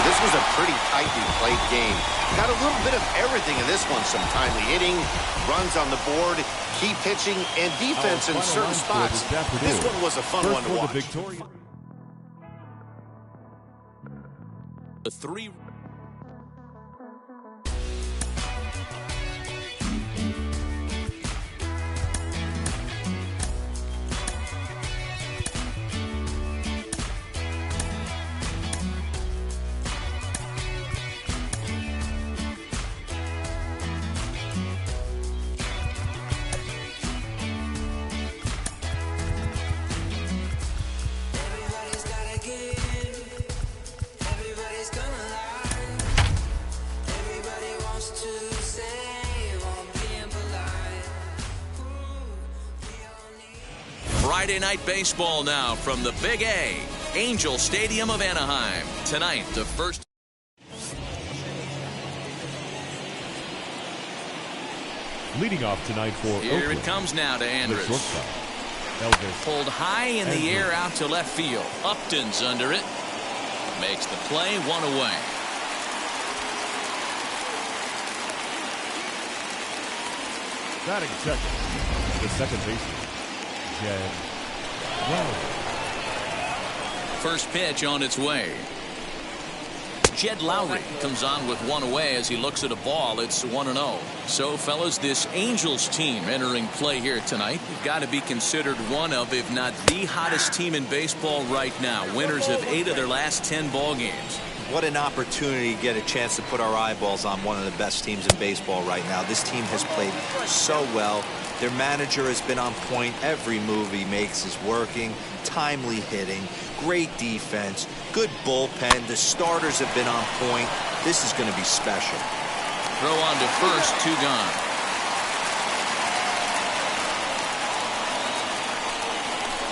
This was a pretty tightly played game. Got a little bit of everything in this one. Some timely hitting, runs on the board, key pitching, and defense in certain spots. This one was a fun one to watch. The 3. Friday Night Baseball now from the Big A, Angel Stadium of Anaheim. Tonight, the first. Leading off tonight for Here Oakland, it comes now to the Andrews. shortstop, Elvis. Pulled high in the Andrews. air out to left field. Upton's under it. Makes the play, 1 away. Batting second, the second baseman, Jed Lowry. First pitch on its way. Jed Lowry comes on with 1 away as he looks at a ball. It's 1-0. So, fellas, this Angels team entering play here tonight, you've got to be considered one of, if not the hottest team in baseball right now. Winners of 8 of their last 10 ball games. What an opportunity to get a chance to put our eyeballs on one of the best teams in baseball right now. This team has played so well. Their manager has been on point. Every move he makes is working. Timely hitting. Great defense. Good bullpen. The starters have been on point. This is going to be special. Throw on to first, 2 gone.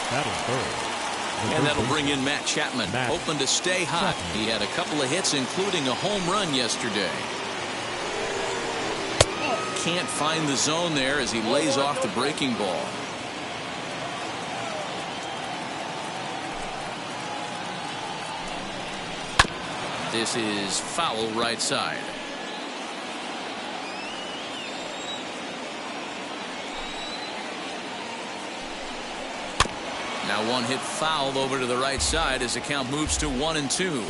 Batting third. And that'll bring in Matt Chapman. Hoping to stay hot. He had a couple of hits, including a home run yesterday. Can't find the zone there as he lays off the breaking ball. This is foul right side. Now 1 hit foul over to the right side as the count moves to 1-2.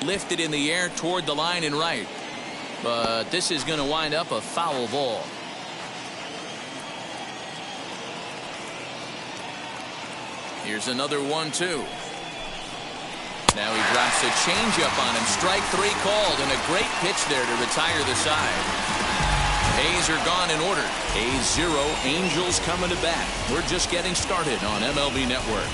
Lifted in the air toward the line and right. But this is going to wind up a foul ball. Here's another 1-2. Now he drops a changeup on him. Strike 3 called, and a great pitch there to retire the side. A's are gone in order. A's 0, Angels coming to bat. We're just getting started on MLB Network.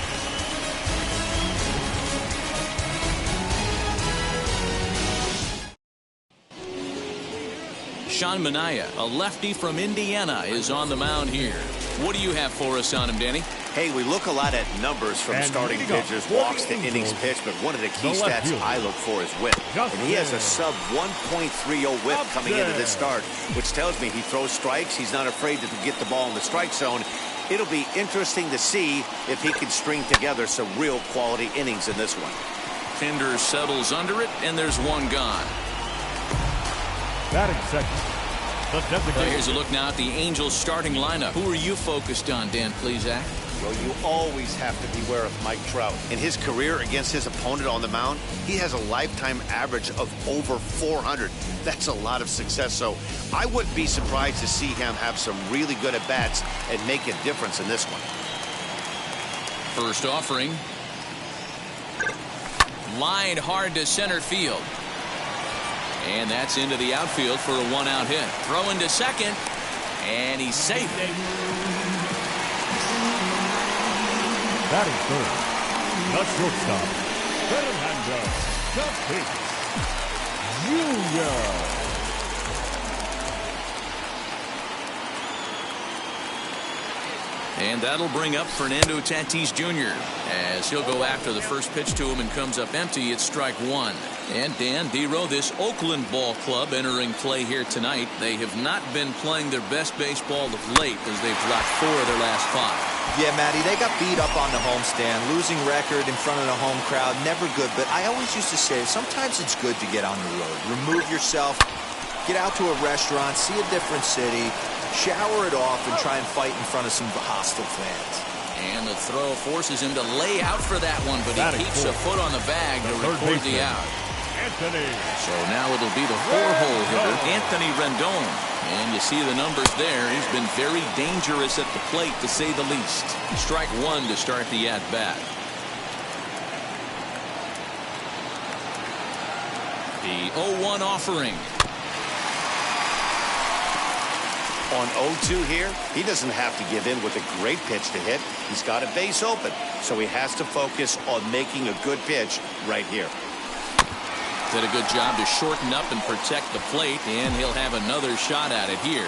Sean Manaea, a lefty from Indiana, is on the mound here. What do you have for us on him, Danny? Hey, we look a lot at numbers from starting pitchers, walks to innings pitched, but one of the key stats I look for is whip. And he has a sub 1.30 whip coming into this start, which tells me he throws strikes. He's not afraid to get the ball in the strike zone. It'll be interesting to see if he can string together some real quality innings in this one. Pinder settles under it, and there's 1 gone. Batting second. Well, here's a look now at the Angels starting lineup. Who are you focused on, Dan Plesac? Well, you always have to beware of Mike Trout. In his career against his opponent on the mound, he has a lifetime average of over 400. That's a lot of success, so I wouldn't be surprised to see him have some really good at-bats and make a difference in this one. First offering. Lined hard to center field. And that's into the outfield for a 1-out hit. Throwing to second, and he's safe. Batting third, the shortstop, Fernando Tatis Jr. And that'll bring up Fernando Tatis Jr. as he'll go after the first pitch to him and comes up empty. It's strike 1. And Dan Dero, this Oakland ball club entering play here tonight. They have not been playing their best baseball of late as they've dropped 4 of their last 5. Yeah, Matty, they got beat up on the homestand. Losing record in front of the home crowd, never good. But I always used to say, sometimes it's good to get on the road. Remove yourself, get out to a restaurant, see a different city, shower it off, and try and fight in front of some hostile fans. And the throw forces him to lay out for that one, but he keeps a foot on the bag to record the out. Anthony. So now it'll be the 4-hole hitter, Anthony Rendon. And you see the numbers there. He's been very dangerous at the plate, to say the least. Strike 1 to start the at-bat. The 0-1 offering. On 0-2 here, he doesn't have to give in with a great pitch to hit. He's got a base open, so he has to focus on making a good pitch right here. Did a good job to shorten up and protect the plate, and he'll have another shot at it here.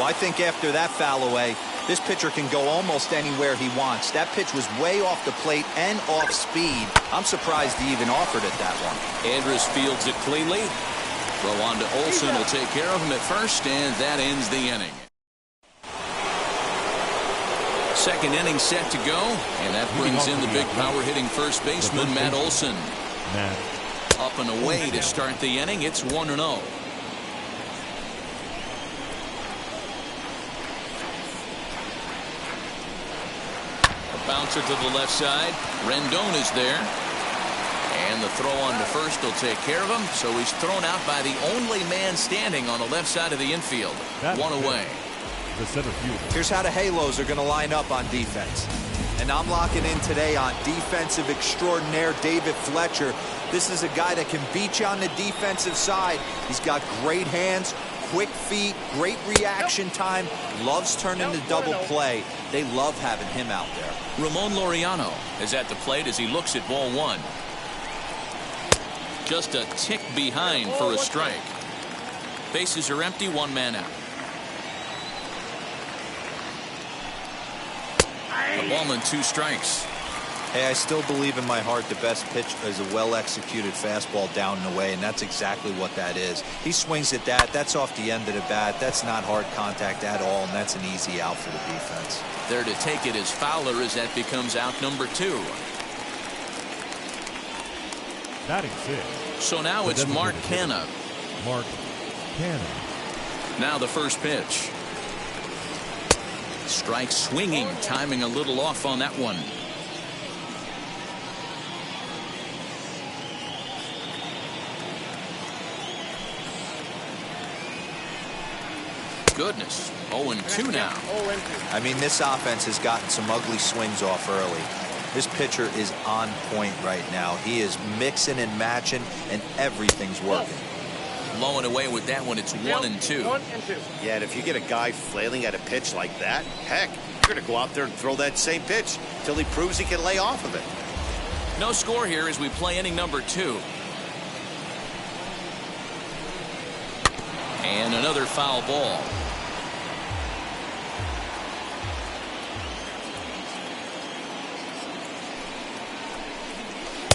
Well, I think after that foul away, this pitcher can go almost anywhere he wants. That pitch was way off the plate and off speed. I'm surprised he even offered it that one. Andrus fields it cleanly. Throw on to Olsen will take care of him at first, and that ends the inning. Second inning set to go, and that brings in the big power hitting first baseman, Matt Olsen. Up and away to start the inning. It's 1-0. Bouncer to the left side. Rendon is there. And the throw on to first will take care of him. So he's thrown out by the only man standing on the left side of the infield. One away. The center field. Here's how the Halos are going to line up on defense. And I'm locking in today on defensive extraordinaire David Fletcher. This is a guy that can beat you on the defensive side. He's got great hands, quick feet, great reaction time, loves turning the double play. They love having him out there. Ramon Laureano is at the plate as he looks at ball one. Just a tick behind for a strike. Bases are empty, one man out. The ballman, 2 strikes. Hey, I still believe in my heart the best pitch is a well-executed fastball down and away, and that's exactly what that is. He swings at that. That's off the end of the bat. That's not hard contact at all, and that's an easy out for the defense. There to take it is Fowler as that becomes out number 2. Batting 6. So now it's Mark Canha. Mark Canha. Now the first pitch. Strike swinging, timing a little off on that one. Goodness, 0-2 now. I mean, this offense has gotten some ugly swings off early. This pitcher is on point right now. He is mixing and matching, and everything's working. Low and away with that one. It's 1-2. Yeah, and if you get a guy flailing at a pitch like that, heck, you're going to go out there and throw that same pitch till he proves he can lay off of it. No score here as we play inning number 2. And another foul ball.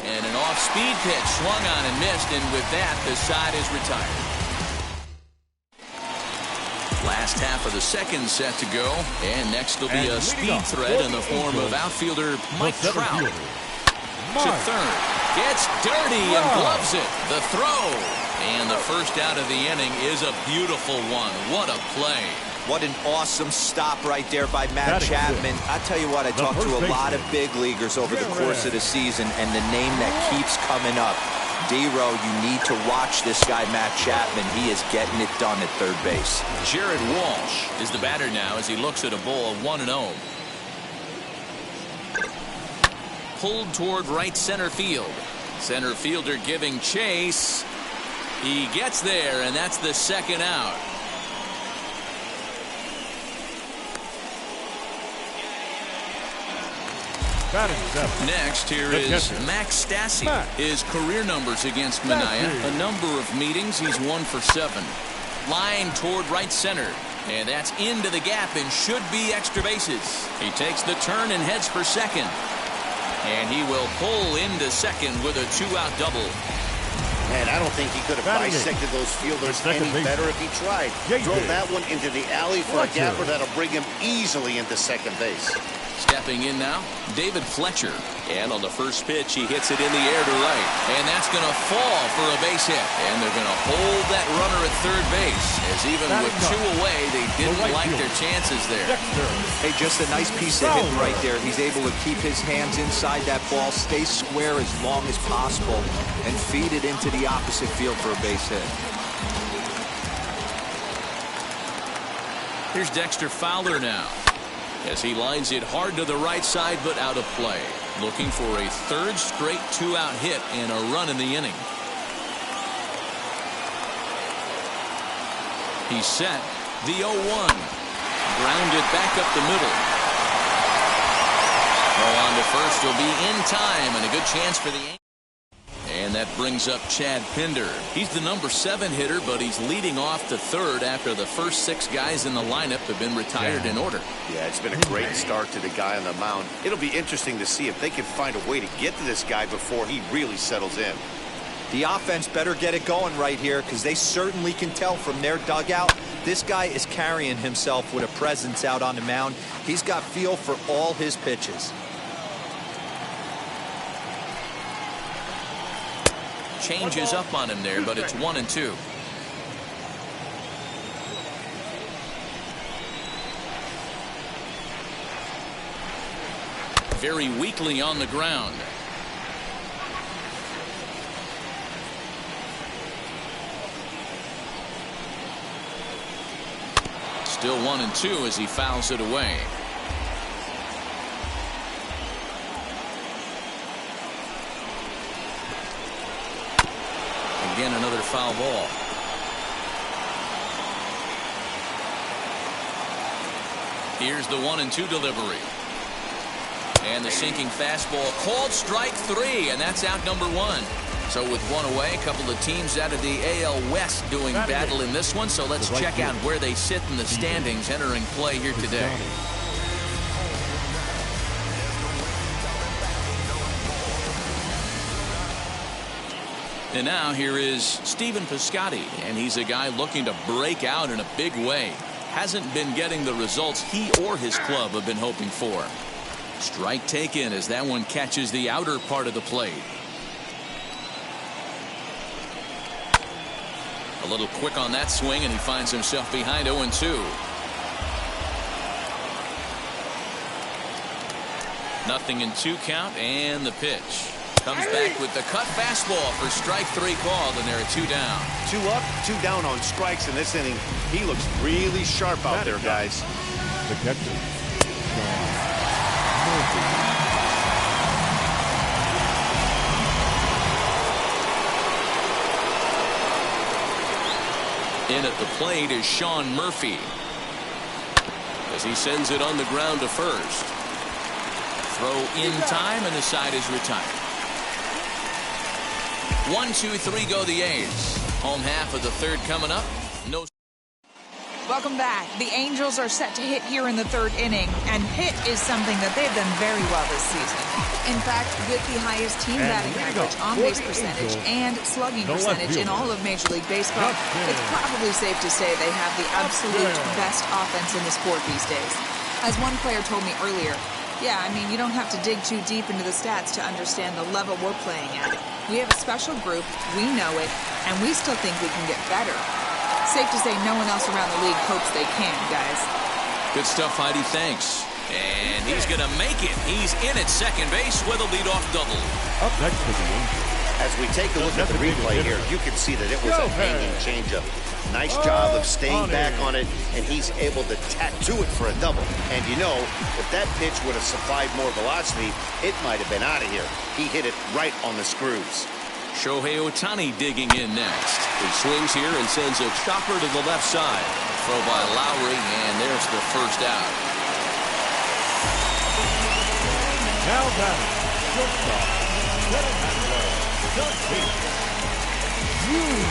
And an off-speed pitch swung on and missed, and with that, the side is retired. Last half of the second set to go, and next will be a speed threat in the form of outfielder Mike Trout. To third, gets dirty and gloves it. The throw, and the first out of the inning is a beautiful one. What a play. What an awesome stop right there by Matt Chapman. I tell you what, I talked to a lot of big leaguers over the course of the season, and the name that keeps coming up, D-Row, you need to watch this guy, Matt Chapman. He is getting it done at third base. Jared Walsh is the batter now as he looks at a ball of 1-0. Pulled toward right center field. Center fielder giving chase. He gets there, and that's the second out. Next, here is Max Stassi. His career numbers against Minaya. A number of meetings. He's 1 for 7. Line toward right center. And that's into the gap and should be extra bases. He takes the turn and heads for second. And he will pull into second with a 2-out double. Man, I don't think he could have bisected those fielders any better if he tried. Throw that one into the alley for a gapper that'll bring him easily into second base. Stepping in now, David Fletcher. And on the first pitch, he hits it in the air to right. And that's going to fall for a base hit. And they're going to hold that runner at third base, as even with 2 away, they didn't like their chances there. Hey, just a nice piece of hitting right there. He's able to keep his hands inside that ball, stay square as long as possible, and feed it into the opposite field for a base hit. Here's Dexter Fowler now, as he lines it hard to the right side, but out of play. Looking for a third straight 2-out hit and a run in the inning. He's set. The 0-1. Grounded back up the middle. Throw on to first will be in time, and a good chance for the Yankees. And that brings up Chad Pinder. He's the number 7 hitter, but he's leading off to third after the first 6 guys in the lineup have been retired in order. Yeah, it's been a great start to the guy on the mound. It'll be interesting to see if they can find a way to get to this guy before he really settles in. The offense better get it going right here, because they certainly can tell from their dugout this guy is carrying himself with a presence out on the mound. He's got feel for all his pitches. Changes up on him there, but it's 1-2. Very weakly on the ground. Still 1-2 as he fouls it away. Again, another foul ball. Here's the 1-2 delivery. And the sinking fastball called strike 3, and that's out number 1. So with 1 away, a couple of teams out of the AL West doing battle in this one. So let's check out where they sit in the standings entering play here today. And now here is Stephen Piscotty, and he's a guy looking to break out in a big way. Hasn't been getting the results he or his club have been hoping for. Strike taken as that one catches the outer part of the plate. A little quick on that swing, and he finds himself behind 0-2. Nothing in 2 count, and the pitch. Comes back with the cut fastball for strike 3 called, and they're at 2 down. 2 up, 2 down on strikes in this inning. He looks really sharp out there, guys. The catcher. In at the plate is Sean Murphy as he sends it on the ground to first. Throw in time, and the side is retired. 1, 2, 3 go the A's. Home half of the 3rd coming up. No. Welcome back. The Angels are set to hit here in the 3rd inning, and hit is something that they've done very well this season. In fact, with the highest team batting average, on-base percentage, and slugging percentage in all of Major League Baseball, it's probably safe to say they have the absolute best offense in the sport these days. As one player told me earlier, yeah, I mean, you don't have to dig too deep into the stats to understand the level we're playing at. We have a special group, we know it, and we still think we can get better. Safe to say no one else around the league hopes they can, guys. Good stuff, Heidi. Thanks. And he's going to make it. He's in at second base with a leadoff double. Up next for the Angels. As we take a look at the replay here, you can see that it was a hanging changeup. Nice job of staying back on it, and he's able to tattoo it for a double. And you know, if that pitch would have supplied more velocity, it might have been out of here. He hit it right on the screws. Shohei Ohtani digging in next. He swings here and sends a chopper to the left side. Throw by Lowry, and there's the first out. Now batting, shortstop,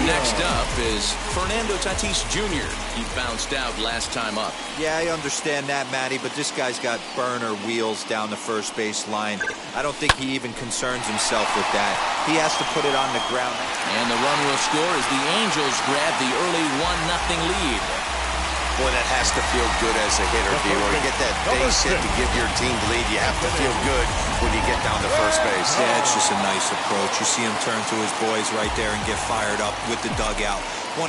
Next up is Fernando Tatis Jr. He bounced out last time up. Yeah, I understand that, Matty, but this guy's got burner wheels down the first base line. I don't think he even concerns himself with that. He has to put it on the ground. And the run will score as the Angels grab the early 1-0 lead. Boy, that has to feel good as a hitter, D-Roy. You get that base hit to give your team the lead. You have to feel good when you get down to first base. Yeah, it's just a nice approach. You see him turn to his boys right there and get fired up with the dugout. 100%,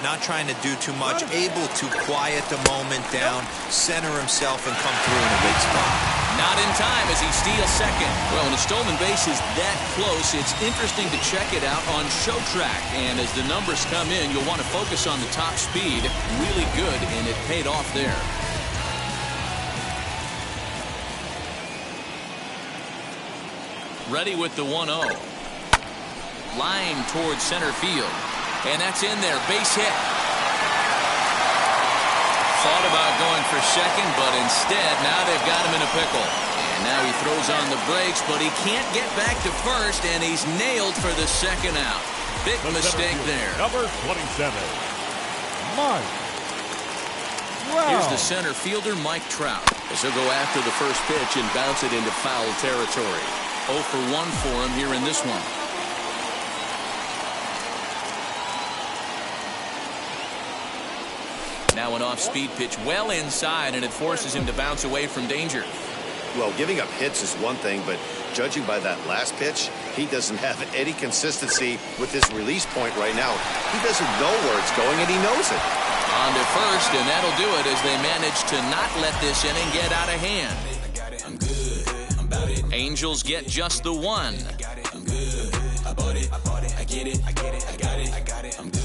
not trying to do too much, able to quiet the moment down, center himself, and come through in a big spot. Not in time as he steals second. Well, when a stolen base is that close, it's interesting to check it out on Show Track. And as the numbers come in, you'll want to focus on the top speed. Really good, and it paid off there. Ready with the 1-0. Line towards center field. And that's in there. Base hit. Thought about going for second, but instead, now they've got him in a pickle. And Now he throws on the brakes, but he can't get back to first, and he's nailed for the second out. Big mistake there. Number 27, Mike Trout. Here's the center fielder, Mike Trout, as he'll go after the first pitch and bounce it into foul territory. 0 for 1 for him here in this one. Now an off-speed pitch well inside, and it forces him to bounce away from danger. Well, giving up hits is one thing, but judging by that last pitch, he doesn't have any consistency with his release point right now. He doesn't know where it's going, and he knows it. On to first, and that'll do it as they manage to not let this inning get out of hand. I'm good. I'm about it. Angels get just the one. I'm good. I bought it. I get it. I got it. I'm good.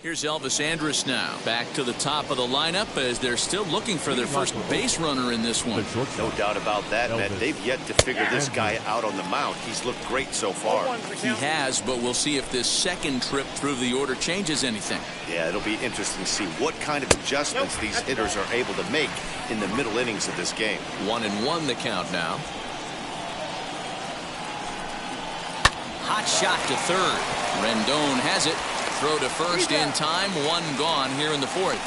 Here's Elvis Andrus now. Back to the top of the lineup as they're still looking for their first base runner in this one. No doubt about that, man. They've yet to figure this guy out on the mound. He's looked great so far. He has, but we'll see if this second trip through the order changes anything. Yeah, it'll be interesting to see what kind of adjustments these hitters are able to make in the middle innings of this game. 1-1 the count now. Hot shot to third. Rendon has it. Throw to first in time. One gone here in the fourth.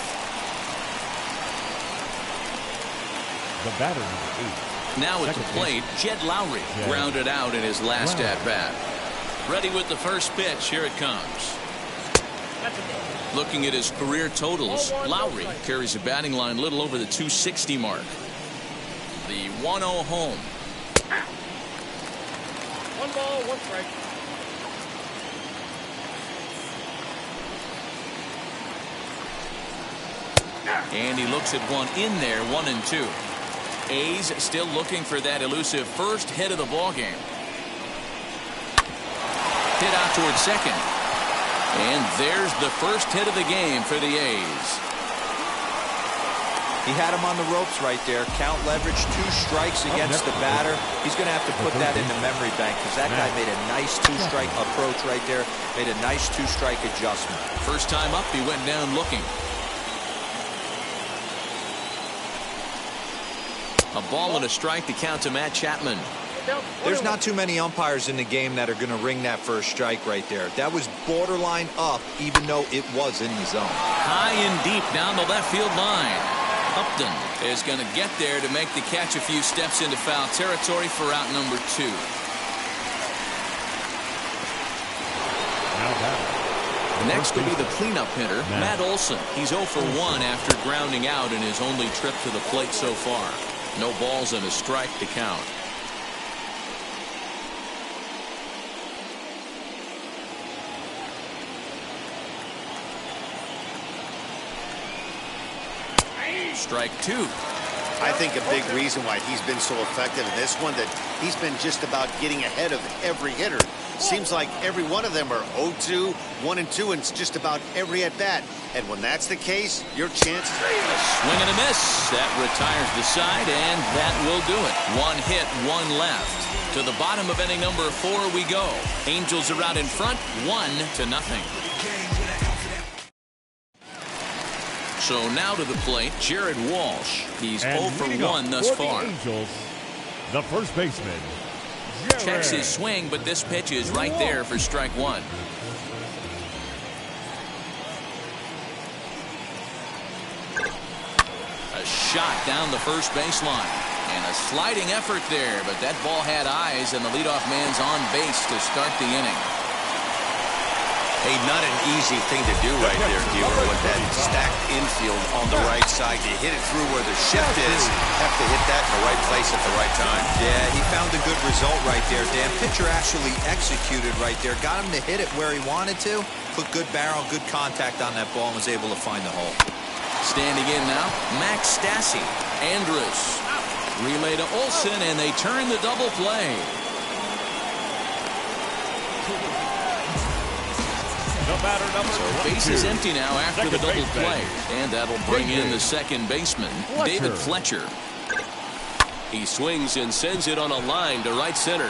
The batter, number 8. Now at the plate, Jed Lowry grounded out in his last at-bat. Ready with the first pitch. Here it comes. Looking at his career totals, Lowry carries a batting line a little over the 260 mark. The 1-0 home. 1 ball, 1 strike. And he looks at one in there, 1-2. A's still looking for that elusive first hit of the ballgame. Hit out towards second. And there's the first hit of the game for the A's. He had him on the ropes right there. Count leverage, 2 strikes against the batter. He's going to have to put that in the memory bank because that guy made a nice 2-strike approach right there. Made a nice 2-strike adjustment. First time up, he went down looking. A ball and a strike to count to Matt Chapman. There's not too many umpires in the game that are going to ring that first strike right there. That was borderline up, even though it was in the zone. High and deep down the left field line. Upton is going to get there to make the catch a few steps into foul territory for out number 2. Next will be the cleanup hitter, Matt Olson. He's 0 for 1 after grounding out in his only trip to the plate so far. No balls and a strike to count. Strike 2. I think a big reason why he's been so effective in this one that he's been just about getting ahead of every hitter. Seems like every one of them are 0-2, 1-2, and it's just about every at-bat. And when that's the case, your chances... A swing and a miss. That retires the side, and that will do it. 1 hit, 1 left. To the bottom of inning number 4 we go. Angels are out in front, 1-0. So now to the plate, Jared Walsh. He's 0 for 1 thus far. Angels, the first baseman, Checks his swing, but this pitch is right there for strike 1. A shot down the first baseline. And a sliding effort there, but that ball had eyes, and the leadoff man's on base to start the inning. Hey, not an easy thing to do right there, Dealer, with that stacked infield on the right side. You hit it through where the shift is. Have to hit that in the right place at the right time. Yeah, he found a good result right there, Dan. Pitcher actually executed right there. Got him to hit it where he wanted to. Put good barrel, good contact on that ball, and was able to find the hole. Standing in now, Max Stassi. Andrus. Relay to Olson, and they turn the double play. So base is empty now after the double play. And that'll bring in the second baseman, David Fletcher. He swings and sends it on a line to right center.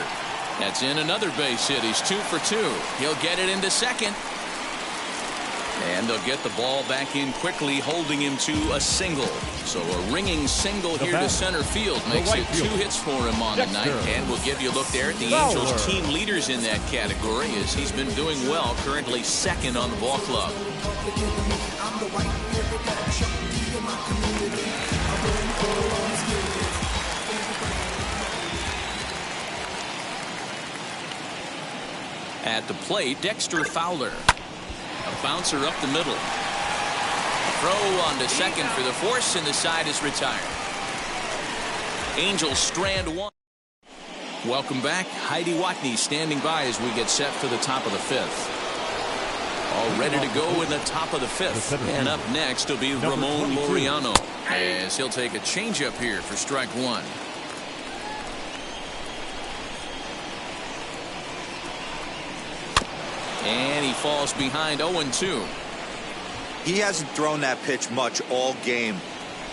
That's in another base hit. He's 2 for 2. He'll get it into second. And they'll get the ball back in quickly, holding him to a single. So a ringing single here to center field makes it 2 hits for him on the night. And we'll give you a look there at the Angels team leaders in that category, as he's been doing well, currently second on the ball club. At the plate, Dexter Fowler. A bouncer up the middle. Throw on to second for the force, and the side is retired. Angels strand one. Welcome back. Heidi Watney standing by as we get set for the top of the 5th. All ready to go in the top of the 5th. And up next will be Ramon Laureano, as he'll take a changeup here for strike 1. And he falls behind 0-2. He hasn't thrown that pitch much all game.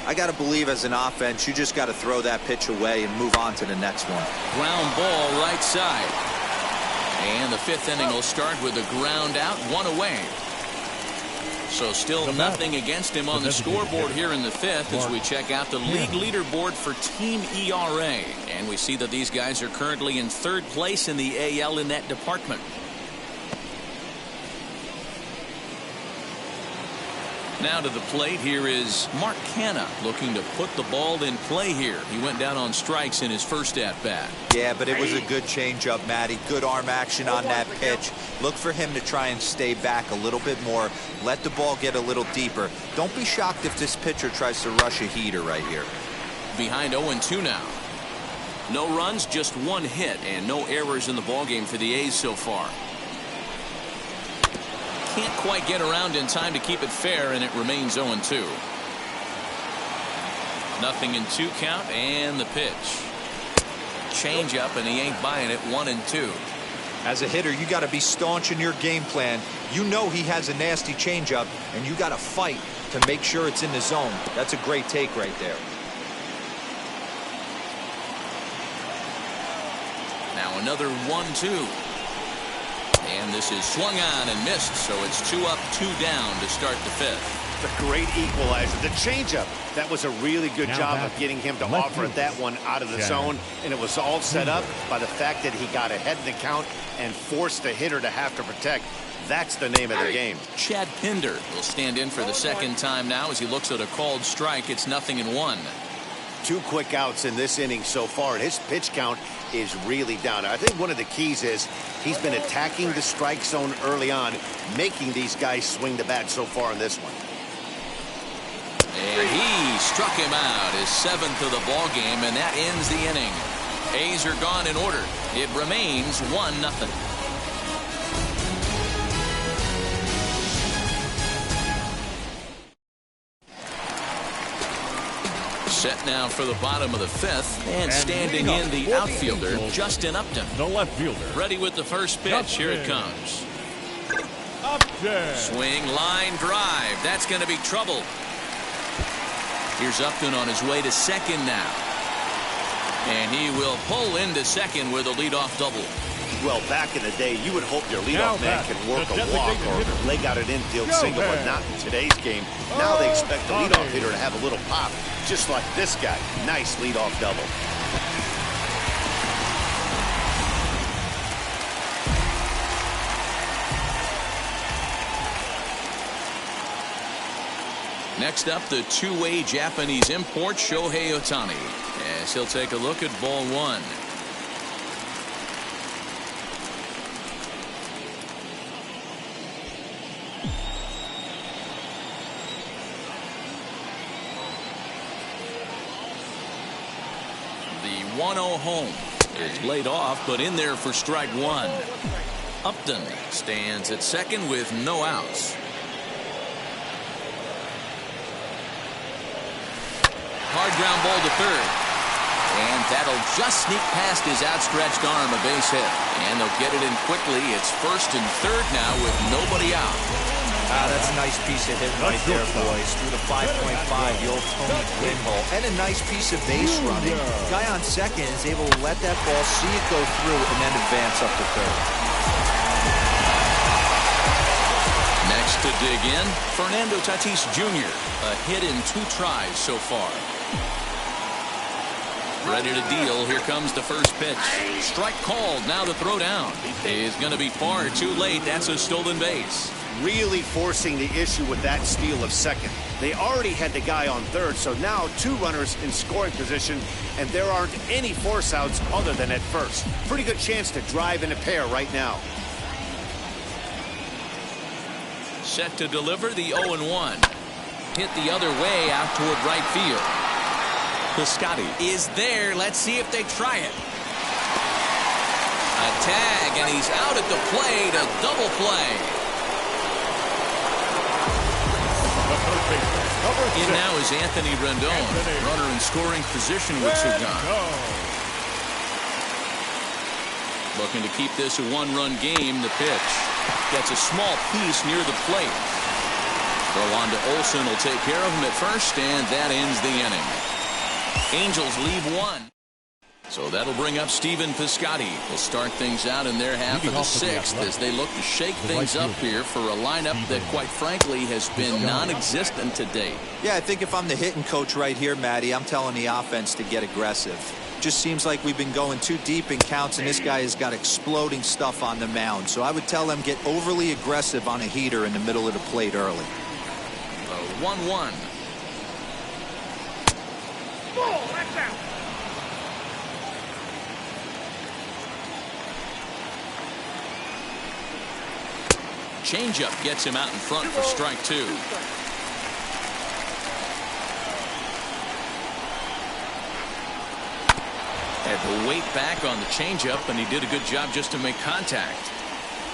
I got to believe as an offense, you just got to throw that pitch away and move on to the next one. Ground ball right side. And the 5th inning will start with a ground out, 1 away. So still nothing against him on the scoreboard here in the 5th as we check out the league leaderboard for team ERA. And we see that these guys are currently in 3rd place in the AL in that department. Now to the plate, here is Mark Canha looking to put the ball in play here. He went down on strikes in his first at-bat. Yeah, but it was a good changeup, Matty. Good arm action on that pitch. Look for him to try and stay back a little bit more. Let the ball get a little deeper. Don't be shocked if this pitcher tries to rush a heater right here. Behind 0-2 now. No runs, just 1 hit, and no errors in the ballgame for the A's so far. Can't quite get around in time to keep it fair, and it remains 0-2. Nothing in 2 count, and the pitch. Change up, and he ain't buying it. 1-2. As a hitter, you got to be staunch in your game plan. You know he has a nasty changeup, and you got to fight to make sure it's in the zone. That's a great take right there. Now another 1-2. And this is swung on and missed, so it's 2 up, 2 down to start the 5th. The great equalizer, the changeup. That was a really good job of getting him to offer that one out of the zone, and it was all set up by the fact that he got ahead in the count and forced the hitter to have to protect. That's the name of the game. Chad Pinder will stand in for the 2nd time now as he looks at a called strike. It's 0-1. 2 quick outs in this inning so far, and his pitch count is really down. I think one of the keys is he's been attacking the strike zone early on, making these guys swing the bat so far in this one. And he struck him out, his 7th of the ball game, and that ends the inning. A's are gone in order. It remains 1-0. Set now for the bottom of the 5th, and standing in the outfielder, Justin Upton. The left fielder. Ready with the first pitch. Here it comes. Upton. Swing, line, drive. That's going to be trouble. Here's Upton on his way to second now. And he will pull into second with a leadoff double. Well, back in the day, you would hope your leadoff man could work a walk or leg out an infield single, but not in today's game. Now they expect the leadoff hitter to have a little pop, just like this guy. Nice leadoff double. Next up, the 2-way Japanese import, Shohei Ohtani, as he'll take a look at ball 1. The 1-0 home is laid off, but in there for strike 1. Upton stands at second with no outs. Hard ground ball to third. And that'll just sneak past his outstretched arm, a base hit. And they'll get it in quickly. It's 1st and 3rd now with nobody out. That's a nice piece of hitting right there, boys. Through the 5.5, the old Tony Gwynn hole. And a nice piece of base running. Guy on second is able to let that ball, see it go through, and then advance up to 3rd. Next to dig in, Fernando Tatis Jr. A hit in 2 tries so far. Ready to deal. Here comes the first pitch. Strike called. Now the throw down is going to be far too late. That's a stolen base. Really forcing the issue with that steal of second. They already had the guy on third, so now 2 runners in scoring position, and there aren't any force outs other than at first. Pretty good chance to drive in a pair right now. Set to deliver the 0-1. Hit the other way out toward right field. Piscotty is there. Let's see if they try it. A tag, and he's out at the plate. A double play. In now is Anthony Rendon, runner in scoring position with 2 gone. Looking to keep this a 1-run game. The pitch gets a small piece near the plate. Throw on to Olsen will take care of him at first, and that ends the inning. Angels leave 1. So that'll bring up Stephen Piscotty. We'll start things out in their half of the 6th as they look to shake things up here for a lineup that, quite frankly, has been non-existent to date. Yeah, I think if I'm the hitting coach right here, Matty, I'm telling the offense to get aggressive. Just seems like we've been going too deep in counts, and this guy has got exploding stuff on the mound. So I would tell them get overly aggressive on a heater in the middle of the plate early. 1-1. Changeup gets him out in front for strike 2. Had to wait back on the changeup, and he did a good job just to make contact.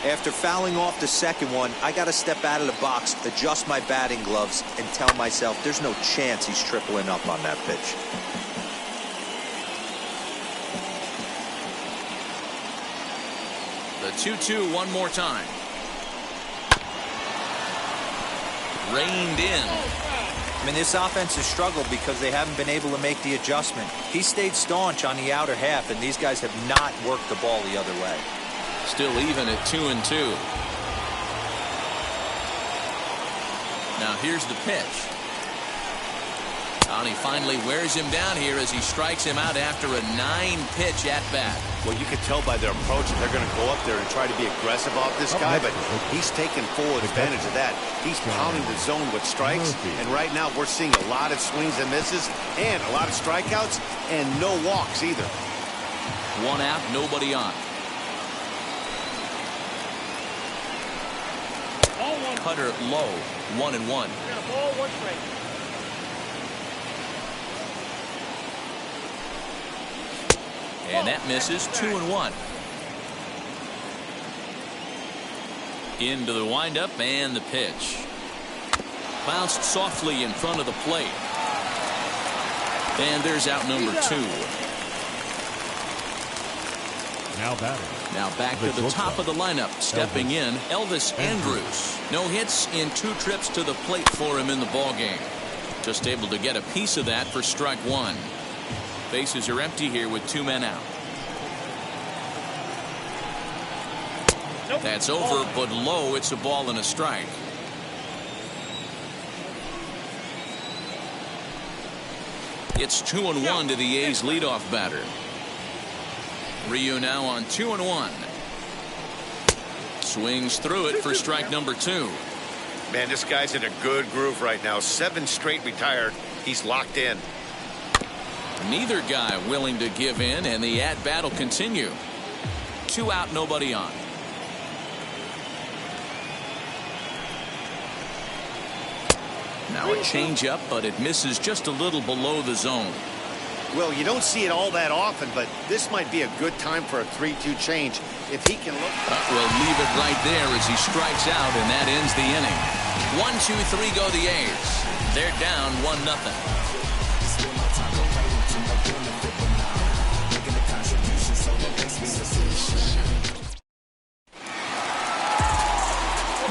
After fouling off the second one, I got to step out of the box, adjust my batting gloves, and tell myself there's no chance he's tripling up on that pitch. The 2-2 one more time. Reined in. I mean, this offense has struggled because they haven't been able to make the adjustment. He stayed staunch on the outer half, and these guys have not worked the ball the other way. Still even at 2-2. Now here's the pitch. And he finally wears him down here as he strikes him out after a 9-pitch at-bat. Well, you can tell by their approach that they're going to go up there and try to be aggressive off this guy, but he's taking full advantage of that. He's pounding the zone with strikes, and right now we're seeing a lot of swings and misses and a lot of strikeouts and no walks either. 1 out, nobody on. Cutter low, 1-1. Ball, 1 strike. And that misses. 2-1. Into the windup and the pitch. Bounced softly in front of the plate. And there's out number 2. Now batting. Now back to the top of the lineup. Stepping in, Elvis Andrus. No hits in 2 trips to the plate for him in the ballgame. Just able to get a piece of that for strike 1. Bases are empty here with 2 men out. That's over, but low. It's a ball and a strike. It's 2-1 to the A's leadoff batter. Ryu now on 2-1. Swings through it for strike number 2. Man, this guy's in a good groove right now. 7 straight retired. He's locked in. Neither guy willing to give in, and the at-bat will continue. 2 out, nobody on. Now a changeup, but it misses just a little below the zone. Well, you don't see it all that often, but this might be a good time for a 3-2 change if he can look. We'll leave it right there as he strikes out, and that ends the inning. 1-2-3 go the A's. They're down 1-0.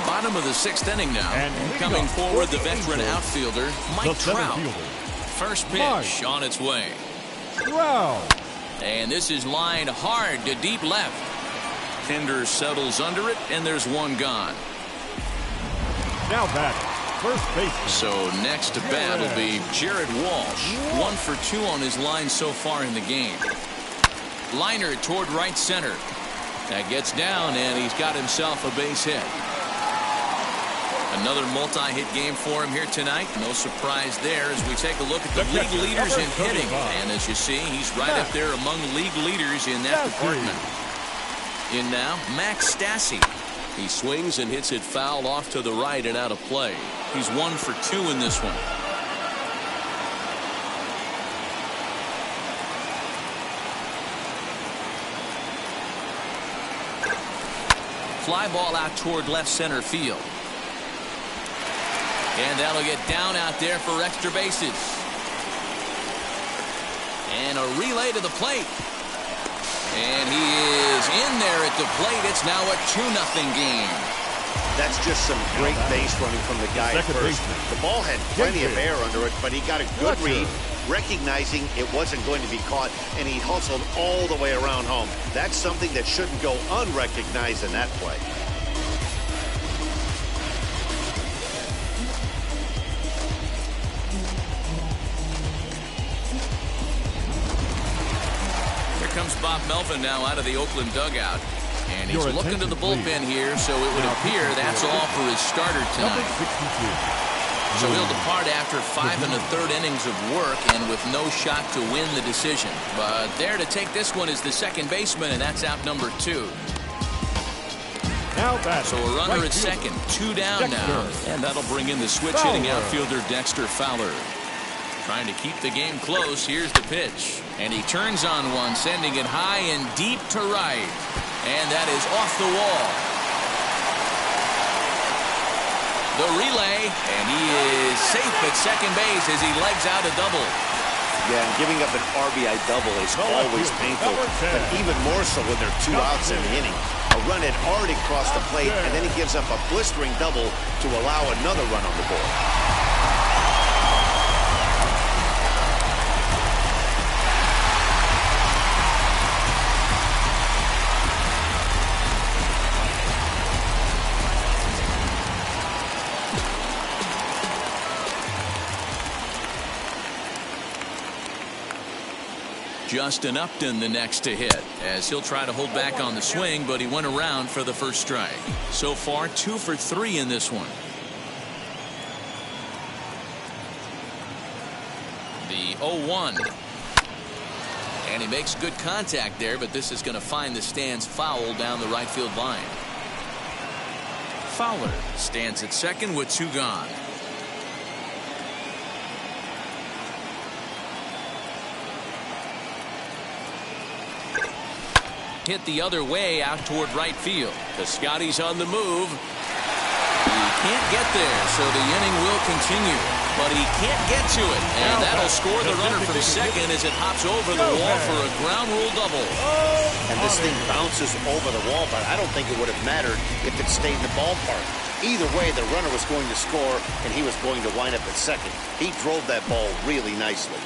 Bottom of the 6th inning now. And coming forward, the veteran outfielder, Mike Trout. First pitch on its way. And this is lined hard to deep left. Tender settles under it, and there's 1 gone. Now batting, first baseman. So next to bat will be Jared Walsh. 1 for 2 on his line so far in the game. Liner toward right center. That gets down, and he's got himself a base hit. Another multi-hit game for him here tonight. No surprise there as we take a look at the league leaders in hitting. And as you see, he's right up there among league leaders in that department. In now, Max Stassi. He swings and hits it foul off to the right and out of play. He's 1 for 2 in this one. Fly ball out toward left center field. And that'll get down out there for extra bases. And a relay to the plate. And he is in there at the plate. It's now a 2-0 game. That's just some great base running from the guy at first. The ball had plenty of air under it, but he got a good read, recognizing it wasn't going to be caught, and he hustled all the way around home. That's something that shouldn't go unrecognized in that play. Comes Bob Melvin now out of the Oakland dugout, and he's looking to the bullpen here, so it would appear that's all for his starter tonight. So he'll depart after 5 1/3 innings of work and with no shot to win the decision. But there to take this one is the second baseman, and that's out number 2. So a runner at second, 2 down now, and that'll bring in the switch hitting outfielder Dexter Fowler. Trying to keep the game close. Here's the pitch. And he turns on one, sending it high and deep to right. And that is off the wall. The relay, and he is safe at second base as he legs out a double. Yeah, and giving up an RBI double is always painful, but even more so when there are 2 outs in the inning. A run had already crossed the plate, and then he gives up a blistering double to allow another run on the board. Justin Upton the next to hit, as he'll try to hold back on the swing, but he went around for the first strike. So far 2 for 3 in this one. The 0-1. And he makes good contact there, but this is going to find the stands foul down the right field line. Fowler stands at second with 2 gone. Hit the other way out toward right field. Piscotty's on the move. He can't get there, so the inning will continue. But he can't get to it. And that'll score the runner from second as it hops over the wall for a ground rule double. And this thing bounces over the wall, but I don't think it would have mattered if it stayed in the ballpark. Either way, the runner was going to score, and he was going to wind up at second. He drove that ball really nicely.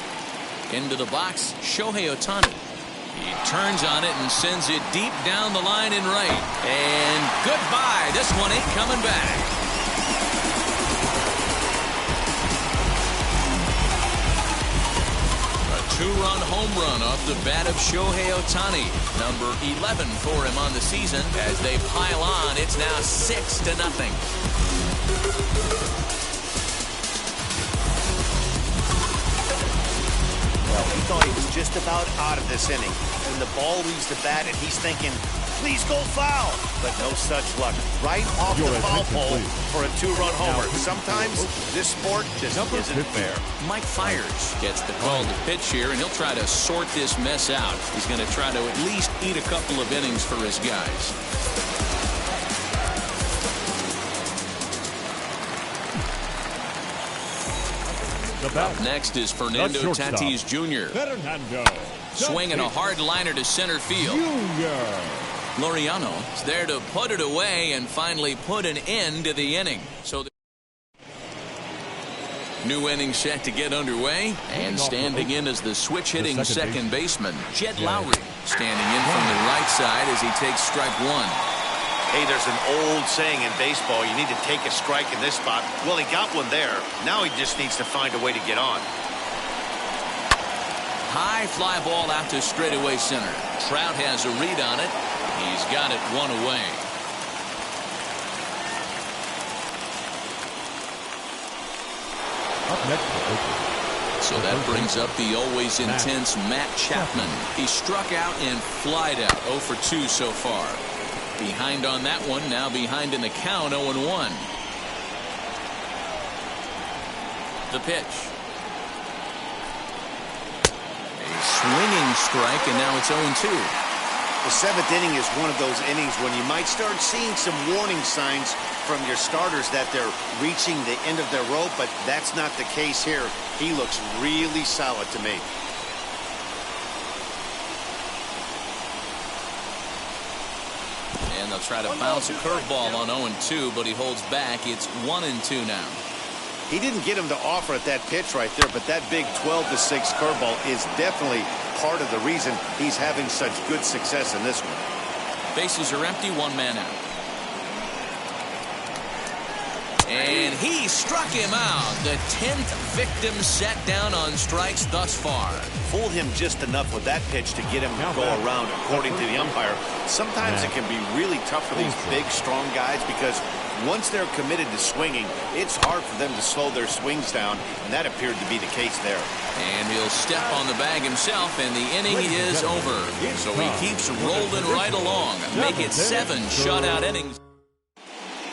Into the box, Shohei Ohtani. He turns on it and sends it deep down the line in right. And goodbye. This one ain't coming back. A 2-run home run off the bat of Shohei Ohtani. Number 11 for him on the season. As they pile on, it's now 6-0. He thought he was just about out of this inning. And the ball leaves the bat, and he's thinking, please go foul. But no such luck. Right off the foul pole for a 2-run homer. Sometimes this sport just isn't fair. Mike Fiers gets the call to pitch here, and he'll try to sort this mess out. He's going to try to at least eat a couple of innings for his guys. Up next is Fernando Tatis Jr. Swinging a hard liner to center field. Laureano is there to put it away and finally put an end to the inning. So the new inning set to get underway, and standing in as the switch hitting second baseman, Jed Lowry, standing in from the right side as he takes strike 1. Hey, there's an old saying in baseball, you need to take a strike in this spot. Well, he got one there. Now he just needs to find a way to get on. High fly ball out to straightaway center. Trout has a read on it. He's got it one away. Up next, so that brings up the always intense Matt Chapman. He struck out and flied out. 0 for 2 so far. Behind on that one. Now behind in the count. 0-1. The pitch. A swinging strike, and now it's 0-2. The 7th inning is one of those innings when you might start seeing some warning signs from your starters that they're reaching the end of their rope, but that's not the case here. He looks really solid to me. And they'll try to bounce a curveball on 0-2, but he holds back. It's 1-2 now. He didn't get him to offer at that pitch right there, but that big 12-6 curveball is definitely part of the reason he's having such good success in this one. Bases are empty, 1 man out. And he struck him out. The 10th victim set down on strikes thus far. Fooled him just enough with that pitch to get him to go around, according to the umpire. Sometimes it can be really tough for these big, strong guys because once they're committed to swinging, it's hard for them to slow their swings down, and that appeared to be the case there. And he'll step on the bag himself, and the inning is over. So he keeps rolling right along. Make it 7 shutout innings.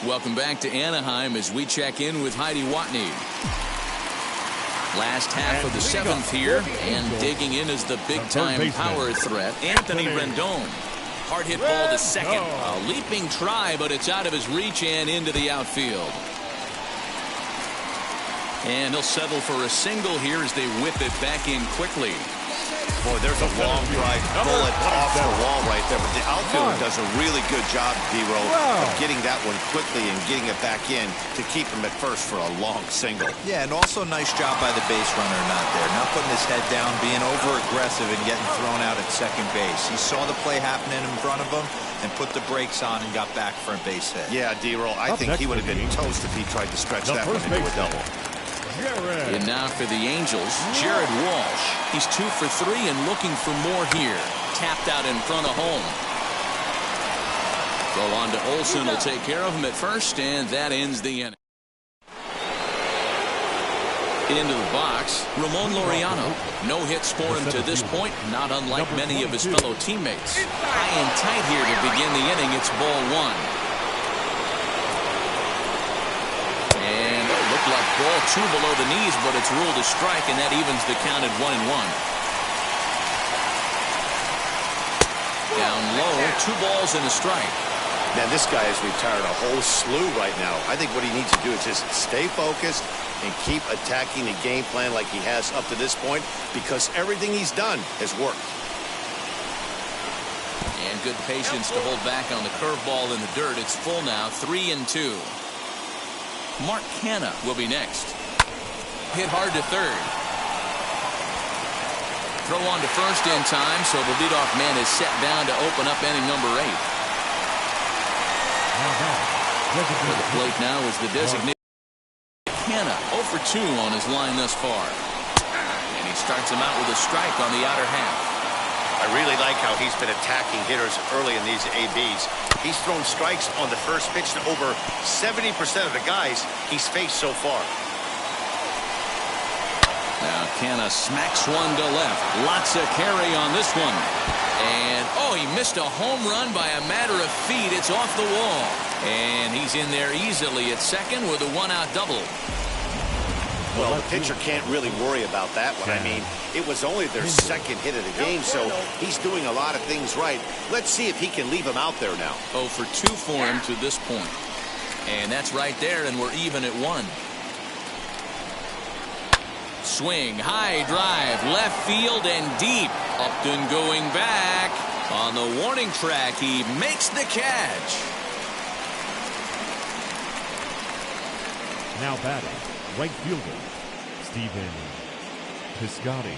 Welcome back to Anaheim as we check in with Heidi Watney. Last half of the 7th here, and digging in is the big-time power threat, Anthony Rendon. Hard hit ball to second. A leaping try, but it's out of his reach and into the outfield. And he'll settle for a single here as they whip it back in quickly. Boy, there's a long drive bullet off the wall right there. But the outfielder does a really good job, D-Roll, of getting that one quickly and getting it back in to keep him at first for a long single. Yeah, and also nice job by the base runner not there. Not putting his head down, being over-aggressive and getting thrown out at second base. He saw the play happening in front of him and put the brakes on and got back for a base hit. Yeah, D-Roll, I think he would have been toast if he tried to stretch that one into a double. And now for the Angels, Jared Walsh. He's 2 for 3 and looking for more here. Tapped out in front of home. Go on to Olsen. Will take care of him at first, and that ends the inning. Into the box, Ramon Laureano. No hits for him to this point, not unlike many of his fellow teammates. High and tight here to begin the inning. It's ball 1. Like ball 2 below the knees, but it's ruled a strike, and that evens the count at 1-1. Down low, 2 balls and a strike. Man, this guy has retired a whole slew right now. I think what he needs to do is just stay focused and keep attacking the game plan like he has up to this point, because everything he's done has worked. And good patience to hold back on the curveball in the dirt. It's full now, 3-2. Mark Canha will be next. Hit hard to third. Throw on to first in time, so the leadoff man is set down to open up inning number 8. For the plate now is the designated Canha, 0 for 2 on his line thus far. And he starts him out with a strike on the outer half. I really like how he's been attacking hitters early in these ABs. He's thrown strikes on the first pitch to over 70% of the guys he's faced so far. Now Canha smacks one to left. Lots of carry on this one. And, oh, he missed a home run by a matter of feet. It's off the wall. And he's in there easily at second with a 1-out double. Well, the pitcher can't really worry about that one. I mean, it was only their second hit of the game, so he's doing a lot of things right. Let's see if he can leave him out there now. 0 for 2 for him to this point. And that's right there, and we're even at 1. Swing, high drive, left field and deep. Upton going back. On the warning track, he makes the catch. Now batting, right fielder, Stephen Piscotty.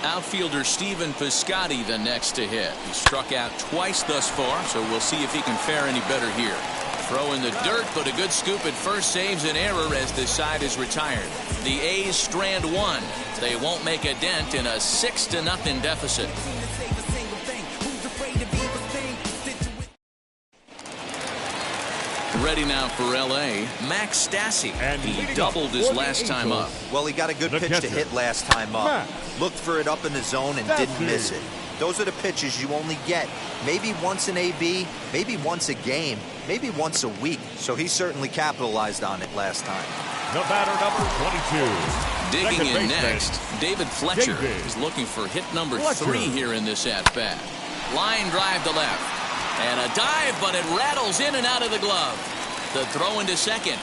Outfielder Steven Piscotty the next to hit. He struck out twice thus far, so we'll see if he can fare any better here. Throw in the dirt, but a good scoop at first saves an error as this side is retired. The A's strand one. They won't make a dent in a 6-0 deficit. Ready now for L.A., Max Stassi. And he doubled his last time up. Well, he got a good pitch to hit last time up. Looked for it up in the zone and didn't miss it. Those are the pitches you only get maybe once in AB, maybe once a game, maybe once a week. So he certainly capitalized on it last time. The batter, number 22. Digging in next, David Fletcher is looking for hit number 3 here in this at-bat. Line drive to left. And a dive, but it rattles in and out of the glove. The throw into second.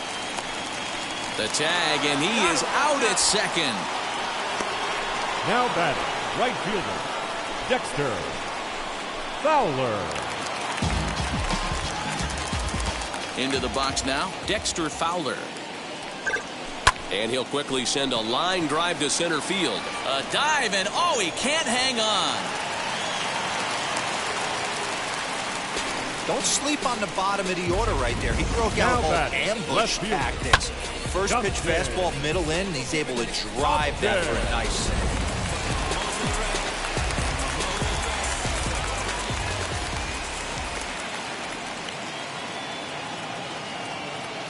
The tag, and he is out at second. Now batting, right fielder, Dexter Fowler. Into the box now, Dexter Fowler. And he'll quickly send a line drive to center field. A dive, and oh, he can't hang on. Don't sleep on the bottom of the order right there. He broke out all ambush tactics. First pitch fastball middle in, and he's able to drive that for a nice single.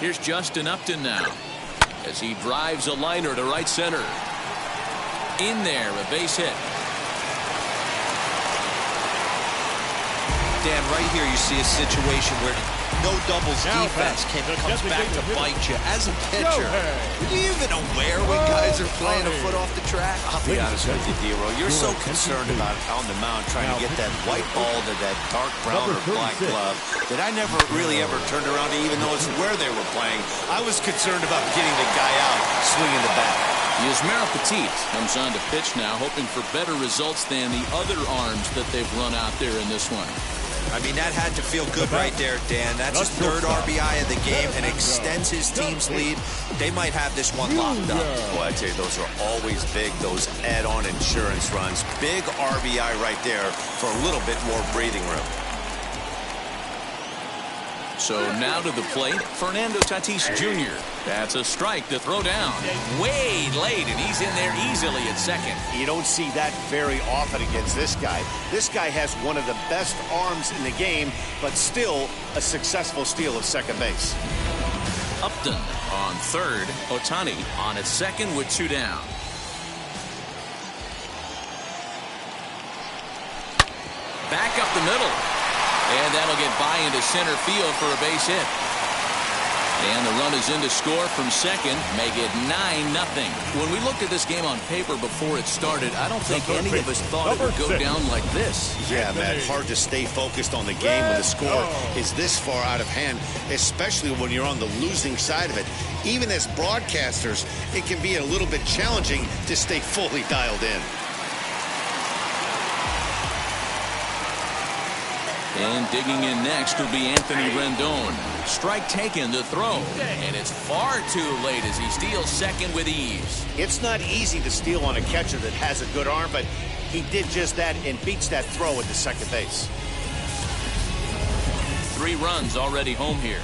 Here's Justin Upton now as he drives a liner to right center. In there, a base hit. Dan, right here you see a situation where no doubles defense comes back to bite you. As a pitcher, are you even aware when guys are playing a foot off the track? I'll be honest with you, D-Roll. You're so concerned about on the mound trying to get that white ball to that dark brown or black glove that I never really ever turned around to even notice where they were playing. I was concerned about getting the guy out swinging the bat. Yasmero Petit comes on to pitch now, hoping for better results than the other arms that they've run out there in this one. I mean, that had to feel good right there, Dan. That's his third RBI of the game and extends his team's lead. They might have this one locked up. Boy, I tell you, those are always big, those add-on insurance runs. Big RBI right there for a little bit more breathing room. So now to the plate, Fernando Tatis Jr. That's a strike to throw down. Way late, and he's in there easily at second. You don't see that very often against this guy. This guy has one of the best arms in the game, but still a successful steal of second base. Upton on third, Ohtani on at second with 2 down. Back up the middle. And that'll get by into center field for a base hit. And the run is in to score from second, make it 9-0. When we looked at this game on paper before it started, I don't think any of us thought it would go down like this. Yeah, man, hard to stay focused on the game when the score is this far out of hand, especially when you're on the losing side of it. Even as broadcasters, it can be a little bit challenging to stay fully dialed in. And digging in next will be Anthony Rendon. Strike taken to throw. And it's far too late as he steals second with ease. It's not easy to steal on a catcher that has a good arm, but he did just that and beats that throw at the second base. 3 runs already home here.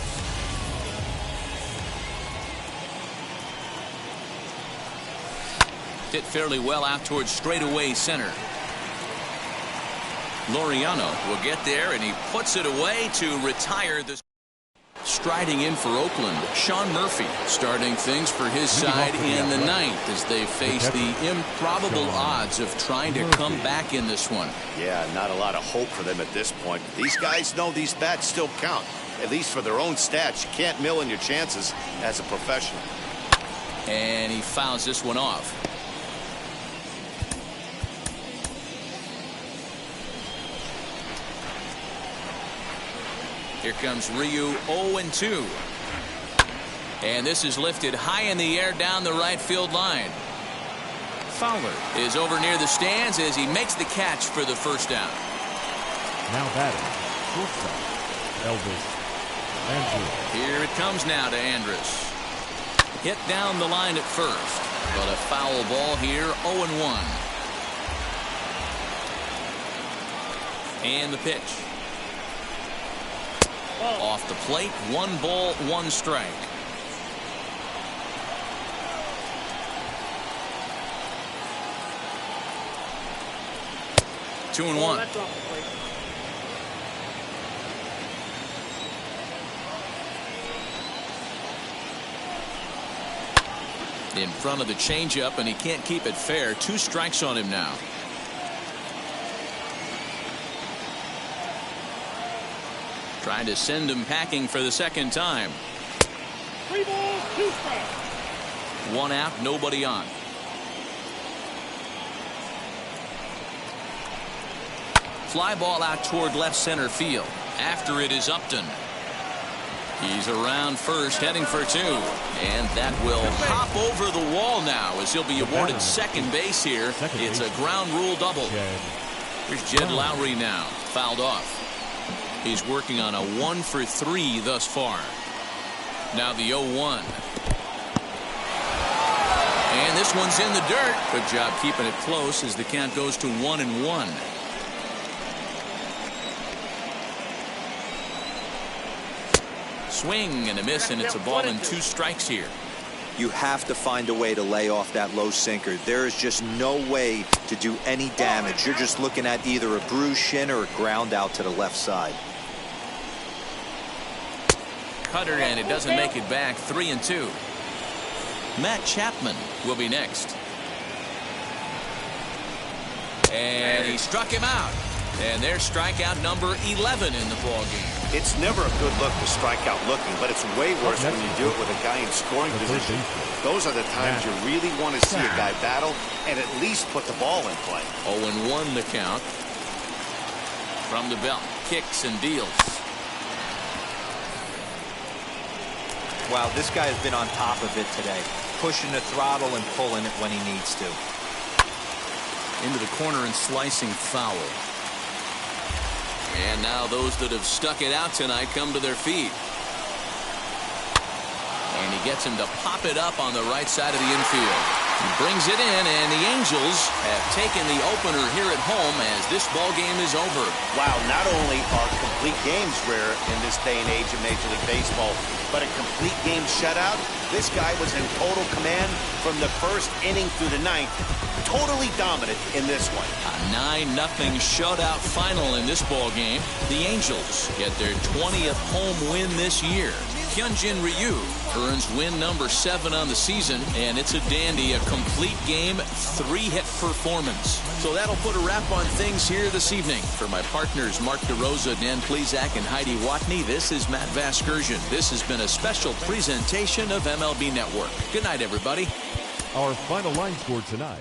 Hit fairly well out towards straightaway center. Laureano will get there, and he puts it away to retire the. Striding in for Oakland, Sean Murphy starting things for his side in the ninth as they face the improbable odds of trying to come back in this one. Yeah, not a lot of hope for them at this point. These guys know these bats still count, at least for their own stats. You can't mill in your chances as a professional. And he fouls this one off. Here comes Ryu 0-2. And this is lifted high in the air down the right field line. Fowler is over near the stands as he makes the catch for the first down. Now batting, shortstop, Elvis Andrus. Here it comes now to Andrus. Hit down the line at first, but a foul ball here, 0-1. And the pitch. Off the plate, 1 ball, 1 strike. Two and one. In front of the changeup, and he can't keep it fair. 2 strikes on him now. Trying to send him packing for the second time. 3 balls, 2 strikes. 1 out, nobody on. Fly ball out toward left center field. After it is Upton. He's around first, heading for 2. And that will hop over the wall now as he'll be awarded second base here. It's a ground rule double. Here's Jed Lowry now, fouled off. He's working on a 1 for 3 thus far. Now the 0-1. And this one's in the dirt. Good job keeping it close as the count goes to 1-1. Swing and a miss, and it's a ball and 2 strikes here. You have to find a way to lay off that low sinker. There is just no way to do any damage. You're just looking at either a bruised shin or a ground out to the left side. Cutter, and it doesn't make it back. 3-2. Matt Chapman will be next. And he struck him out. And there's strikeout number 11 in the ballgame. It's never a good look to strike out looking, but it's way worse when you do it with a guy in scoring position. Those are the times you really want to see a guy battle and at least put the ball in play. 0-1 the count. From the belt, kicks and deals. Wow, this guy has been on top of it today, pushing the throttle and pulling it when he needs to. Into the corner and slicing foul. And now those that have stuck it out tonight come to their feet. And he gets him to pop it up on the right side of the infield. He brings it in, and the Angels have taken the opener here at home as this ball game is over. Wow, not only are complete games rare in this day and age of Major League Baseball, but a complete game shutout. This guy was in total command from the first inning through the 9th. Totally dominant in this one. A 9-0 shutout final in this ball game. The Angels get their 20th home win this year. Hyunjin Ryu earns win number 7 on the season, and it's a dandy, a complete game, 3-hit performance. So that'll put a wrap on things here this evening. For my partners Mark DeRosa, Dan Plezak, and Heidi Watney, this is Matt Vasgersian. This has been a special presentation of MLB Network. Good night, everybody. Our final line score tonight.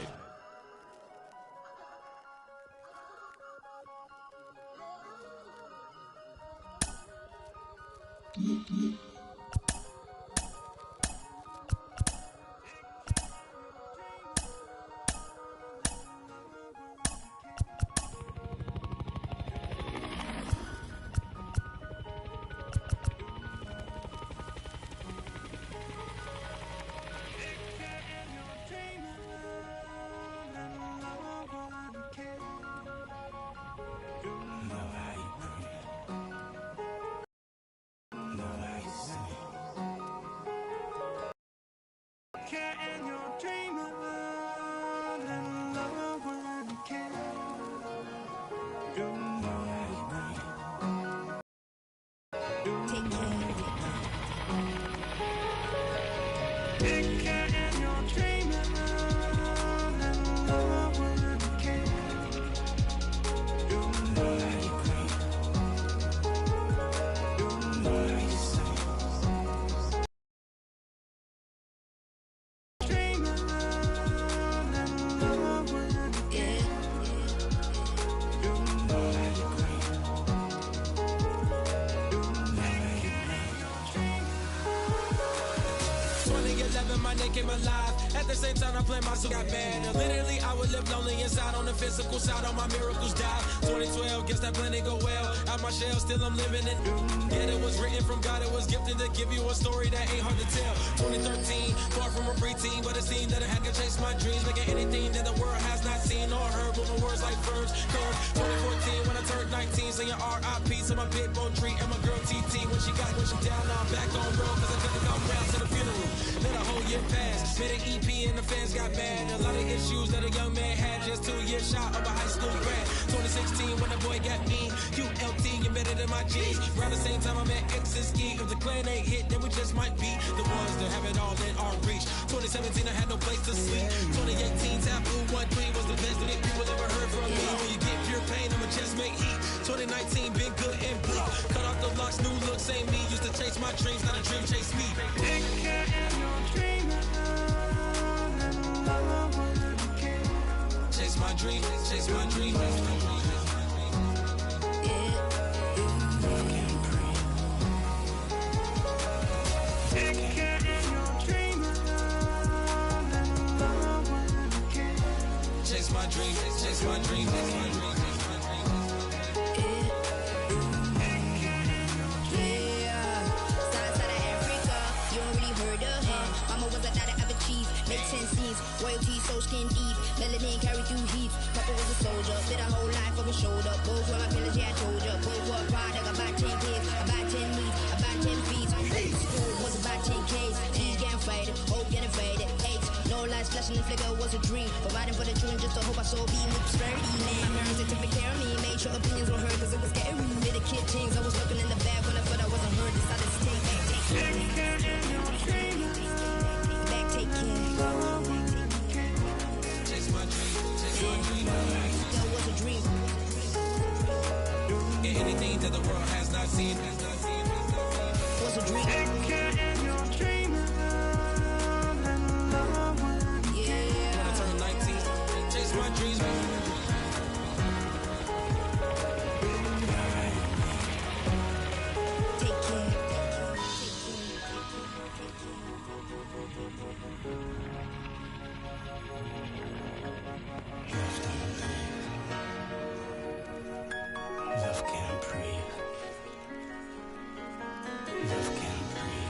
Came alive. At the same time, I play my suit got bad. Literally, I would live lonely inside. On the physical side, all my miracles died. 2012, guess that plan didn't go well. Out my shell, still I'm living it. Yeah, it was written from God. It was gifted to give you a story that ain't hard to tell. 2013, far from a preteen, but it seemed that I had to chase my dreams, making anything that the world has not seen or heard. Moving words like verbs. 2014, when I turned 19. saying R.I.P. to my pit bull tree and my girl TT. When she down, I'm back on road, cause I couldn't come round to the funeral. Let a whole year pass, made an EP and the fans got mad. A lot of issues that a young man had, just 2 years shot of a high school grad. 2016 when the boy got me, QLT, you better than my G's. Around the same time I met X and Ski. If the clan ain't hit, then we just might be the ones that have it all in our reach. 2017 I had no place to sleep. 2018 Taboo 1-3 was the best that people ever heard from me. When you get pure pain, I'ma just make heat. 2019 been good and bleak. Cut off the locks, new look, same me. Used to chase my dreams, not a dream chase me. Chase my dream, chase my dream. Chase my dream, chase my dream, chase my dream. Royalty so skin deep, melanin carry through heat. Papa was a soldier, did a whole life on his shoulder. Both were my pillars, yeah I told ya. Both were a product, about 10 kids, about 10 weeks, about 10 feet. School was about 10 Ks, T's getting faded, hope getting faded. Eights, no lights flashing, the flicker was a dream. Providing for the children just to hope I saw being with prosperity. Man, my parents they took care of me, made sure opinions were heard cause it was scary. Did the kid things, I was looking in the back when I thought I wasn't heard. Decided to take back, take care. Back, take care. That was a dream. Yeah, anything that the world has not seen was a dream. Yeah. When I turn 19, chase my dreams. Take care. Love can't breathe. Love can't breathe.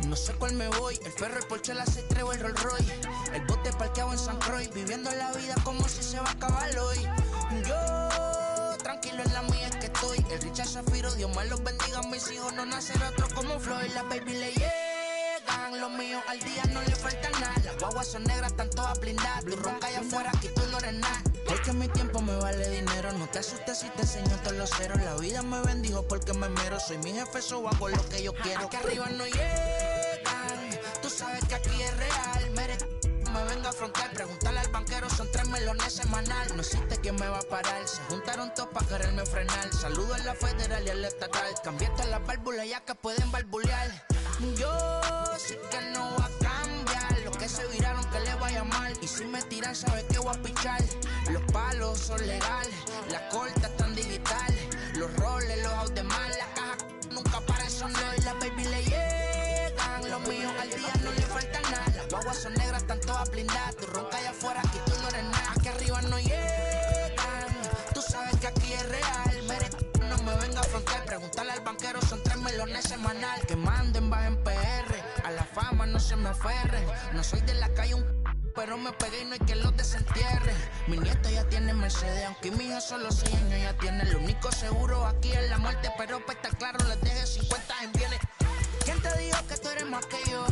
No sé cuál me voy, el ferro, el Porsche, la C3 o el Rolls Royce. El bote parqueado en San Croix, viviendo la vida como si se va a acabar hoy. Yo, tranquilo en la mía es que estoy. El Richard Zafiro, Dios más los bendiga, mis hijos no nacerán otro como Floyd. Las baby le llegan, los míos al día no le falta nada. Las guaguas son negras, están todas blindadas. Tu ronca allá afuera, aquí tú no eres nada. Es que mi tiempo me vale dinero, no te asustes si te enseño todos los ceros. La vida me bendijo porque me mero, soy mi jefe, so hago lo que yo quiero. Aquí arriba no llegan, tú sabes que aquí es real. Me venga a frontear, preguntarle al banquero, son 3 melones semanal. No existe quien me va a parar, se juntaron todos para quererme frenar. Saludo a la federal y al estatal, cambié todas las válvulas ya que pueden barbulear. Yo sé que no va a cambiar, los que se viraron que le vaya mal. Y si me tiran sabes que voy a pichar. Los palos son legales, las cortas están digitales. Los roles, los out de mal, la caja nunca para eso no. Y las baby le llegan, los míos al día no le falta nada. Las guaguas son negras, están todas blindadas. Tu ronca allá afuera, aquí tú no eres nada. Aquí arriba no llegan, tú sabes que aquí es real. No me venga a frontear, preguntarle al banquero, son 3 melones semanal. Que manden, bajen PR, a la fama no se me aferren. No soy de la calle pero me pegué y no hay que los desentierre. Mi nieto ya tiene Mercedes, aunque mi hijo solo 6 años ya tiene. Lo único seguro aquí es la muerte, pero para estar claro les deje 50 en bienes. ¿Quién te digo que tú eres más que yo.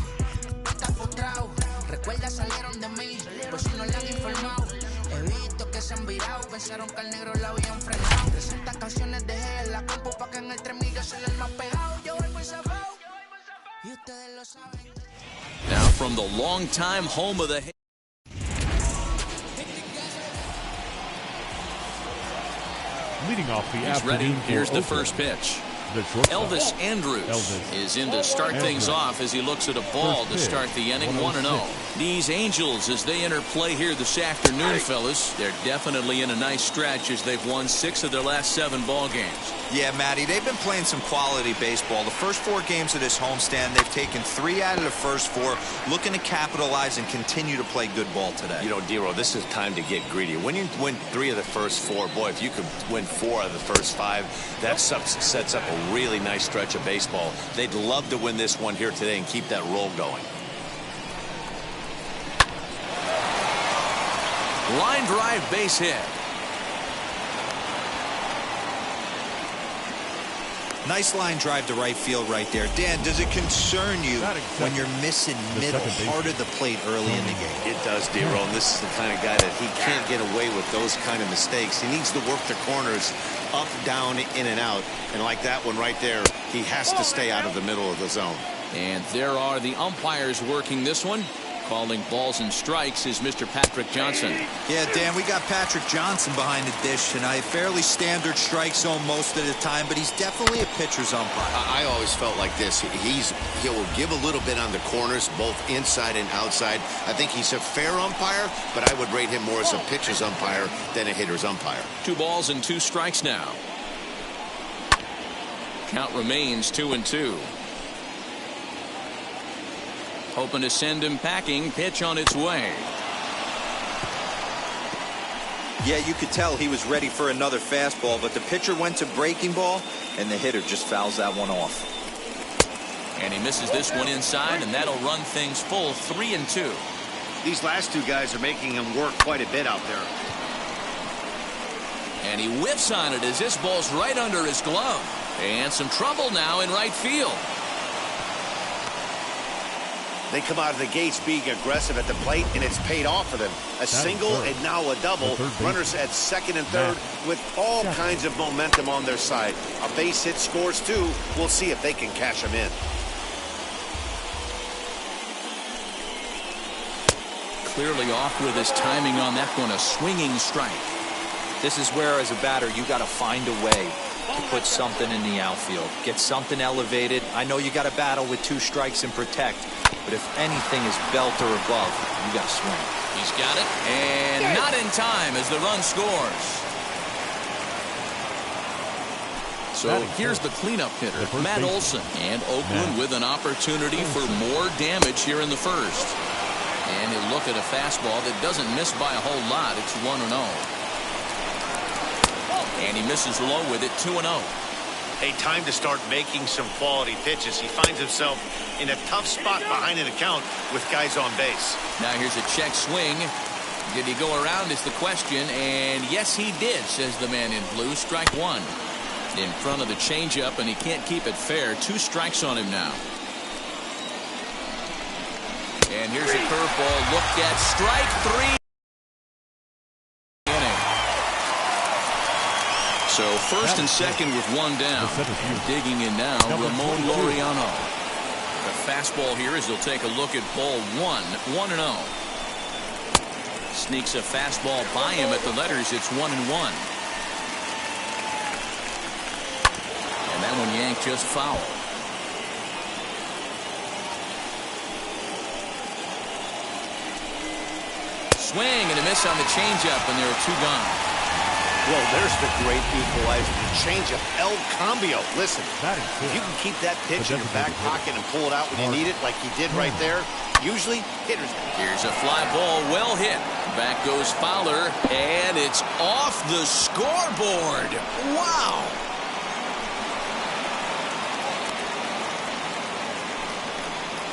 Estás frustrado, recuerda salieron de mí, por si no le han informado. He visto que se han virado, pensaron que al negro la habían frenado. 300 canciones dejé en la compu pa' que en el 3000 yo soy el más pegado. Yo voy muy zafado, y ustedes lo saben. Now from the longtime home of the... Leading off the He's ready. afternoon for Here's the Oakland, first pitch. the shortstop. Elvis Andrews is in to start things off as he looks at a ball to start the inning 1-0. These Angels, as they enter play here this afternoon, fellas, they're definitely in a nice stretch as they've won 6 of their last 7 ball games. Yeah, Matty, they've been playing some quality baseball. The first 4 games of this homestand, they've taken 3 out of the first 4, looking to capitalize and continue to play good ball today. You know, Dero, this is time to get greedy. When you win 3 of the first 4, boy, if you could win 4 out of the first 5, that sets up a really nice stretch of baseball. They'd love to win this one here today and keep that roll going. Line drive base hit. Nice line drive to right field right there. Dan, does it concern you when you're missing middle, hard at the plate early in the game? It does, Dero, and this is the kind of guy that he can't get away with those kind of mistakes. He needs to work the corners up, down, in, and out. And like that one right there, he has to stay out of the middle of the zone. And there are the umpires working this one. Calling balls and strikes is Mr. Patrick Johnson. Yeah, Dan, we got Patrick Johnson behind the dish tonight. Fairly standard strike zone most of the time, but he's definitely a pitcher's umpire. I always felt like this. He'll give a little bit on the corners, both inside and outside. I think he's a fair umpire, but I would rate him more as a pitcher's umpire than a hitter's umpire. 2 balls and 2 strikes now. Count remains 2-2. Hoping to send him packing. Pitch on its way. Yeah, you could tell he was ready for another fastball, but the pitcher went to breaking ball, and the hitter just fouls that one off. And he misses this one inside, and that'll run things full 3-2. These last 2 guys are making him work quite a bit out there. And he whiffs on it as this ball's right under his glove. And some trouble now in right field. They come out of the gates being aggressive at the plate, and it's paid off for them. A single and now a double. Runners at second and third with all kinds of momentum on their side. A base hit scores 2. We'll see if they can cash them in. Clearly off with his timing on that one. A swinging strike. This is where, as a batter, you got to find a way to put something in the outfield. Get something elevated. I know you got to battle with 2 strikes and protect, but if anything is belt or above, you got to swing. He's got it, and not in time as the run scores. So here's the cleanup hitter, Matt Olson, and Oakland with an opportunity for more damage here in the first. And he'll look at a fastball that doesn't miss by a whole lot. It's 1-0. And he misses low with it, 2-0. Hey, time to start making some quality pitches. He finds himself in a tough spot behind an account with guys on base. Now here's a check swing. Did he go around is the question, and yes, he did, says the man in blue. Strike 1. In front of the changeup, and he can't keep it fair. 2 strikes on him now. And here's a curveball. Look at strike 3. So first and second with 1 down. Digging in now, Ramon Laureano. The fastball here as he'll take a look at ball 1. 1-0. Sneaks a fastball by him at the letters. It's 1-1. And that one yanked just foul. Swing and a miss on the changeup, and there are 2 gone. Well, there's the great equalizer. The changeup, El Cambio. Listen, if you can keep that pitch in your back pocket and pull it out when you need it, like he did right there, usually hitters. Here's a fly ball, well hit. Back goes Fowler, and it's off the scoreboard. Wow.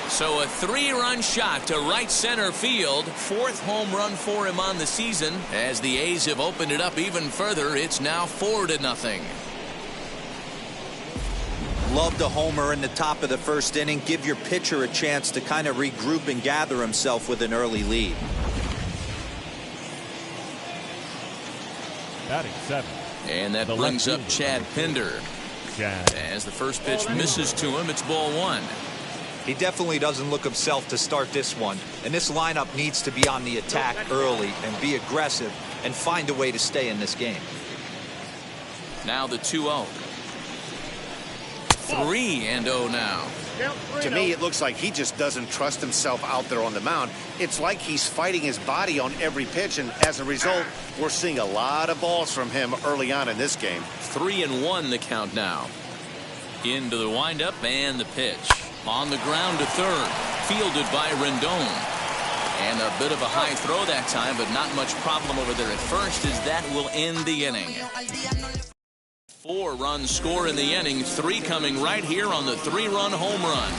So a 3-run shot to right center field. 4th home run for him on the season. As the A's have opened it up even further, it's now 4-0. Love the homer in the top of the first inning. Give your pitcher a chance to kind of regroup and gather himself with an early lead. Batting 7. And that brings up Chad Pinder. As the first pitch misses to him, it's ball 1. He definitely doesn't look himself to start this one. And this lineup needs to be on the attack early and be aggressive and find a way to stay in this game. Now the 2-0. 3-0 now. To me, it looks like he just doesn't trust himself out there on the mound. It's like he's fighting his body on every pitch, and as a result, we're seeing a lot of balls from him early on in this game. 3-1 the count now. Into the windup and the pitch. On the ground to third. Fielded by Rendon. And a bit of a high throw that time, but not much problem over there at first, as that will end the inning. 4 runs score in the inning, 3 coming right here on the 3-run home run.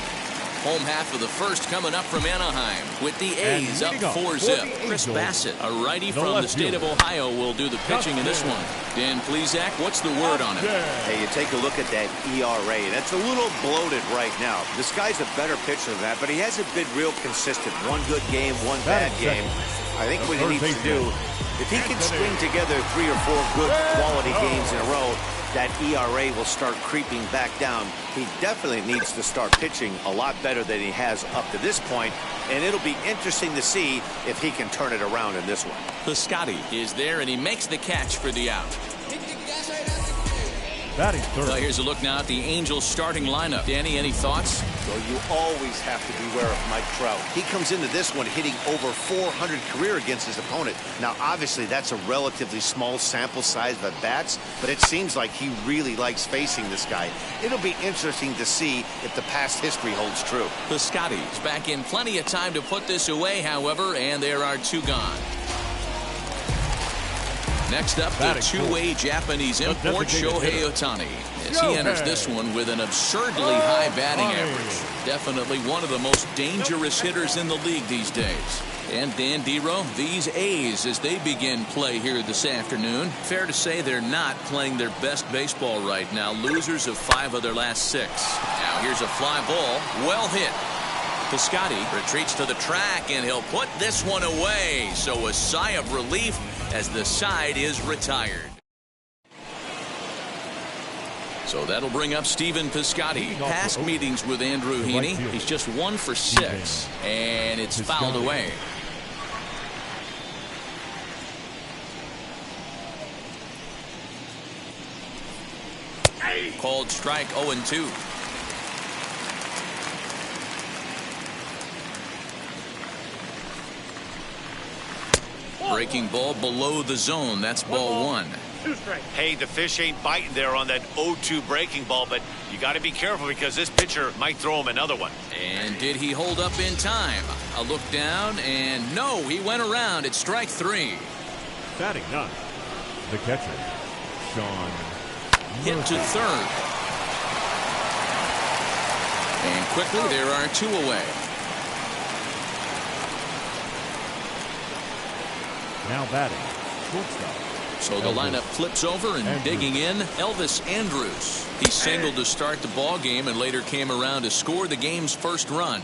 Home half of the first coming up from Anaheim with the A's up 4-zip. Chris Bassett, a righty from the state of Ohio, will do the pitching in this one. Dan Plesac, what's the word on it? Hey, you take a look at that ERA, and it's a little bloated right now. This guy's a better pitcher than that, but he hasn't been real consistent. One good game, one bad game. I think what he needs to do, if he can string together 3 or 4 good quality games in a row, that ERA will start creeping back down. He definitely needs to start pitching a lot better than he has up to this point, and it'll be interesting to see if he can turn it around in this one. Piscotty is there, and he makes the catch for the out. Batting 3rd. Well, here's a look now at the Angels starting lineup. Danny, any thoughts? Well, you always have to beware of Mike Trout. He comes into this one hitting over 400 career against his opponent. Now, obviously, that's a relatively small sample size of at-bats, but it seems like he really likes facing this guy. It'll be interesting to see if the past history holds true. Piscotty's back in plenty of time to put this away, however, and there are 2 gone. Next up, the 2-way Japanese import, Shohei Ohtani, as he enters this one with an absurdly high batting average. Definitely one of the most dangerous hitters in the league these days. And Dan Dero, these A's, as they begin play here this afternoon, fair to say they're not playing their best baseball right now. Losers of 5 of their last 6. Now here's a fly ball, well hit. Piscotty retreats to the track, and he'll put this one away. So a sigh of relief as the side is retired. So that'll bring up Stephen Piscotty. Past meetings with Andrew Heaney, he's just 1 for 6, and it's fouled away. Called strike 0-2. Breaking ball below the zone. That's ball 1. Hey, the fish ain't biting there on that 0-2 breaking ball, but you got to be careful because this pitcher might throw him another one. And did he hold up in time? A look down, and no, he went around. It's strike 3. Batting 9. The catcher, Sean. Hit to third. And quickly, there are 2 away. Now batting, shortstop. So the lineup flips over, and digging in, Elvis Andrus. He singled to start the ball game and later came around to score the game's first run.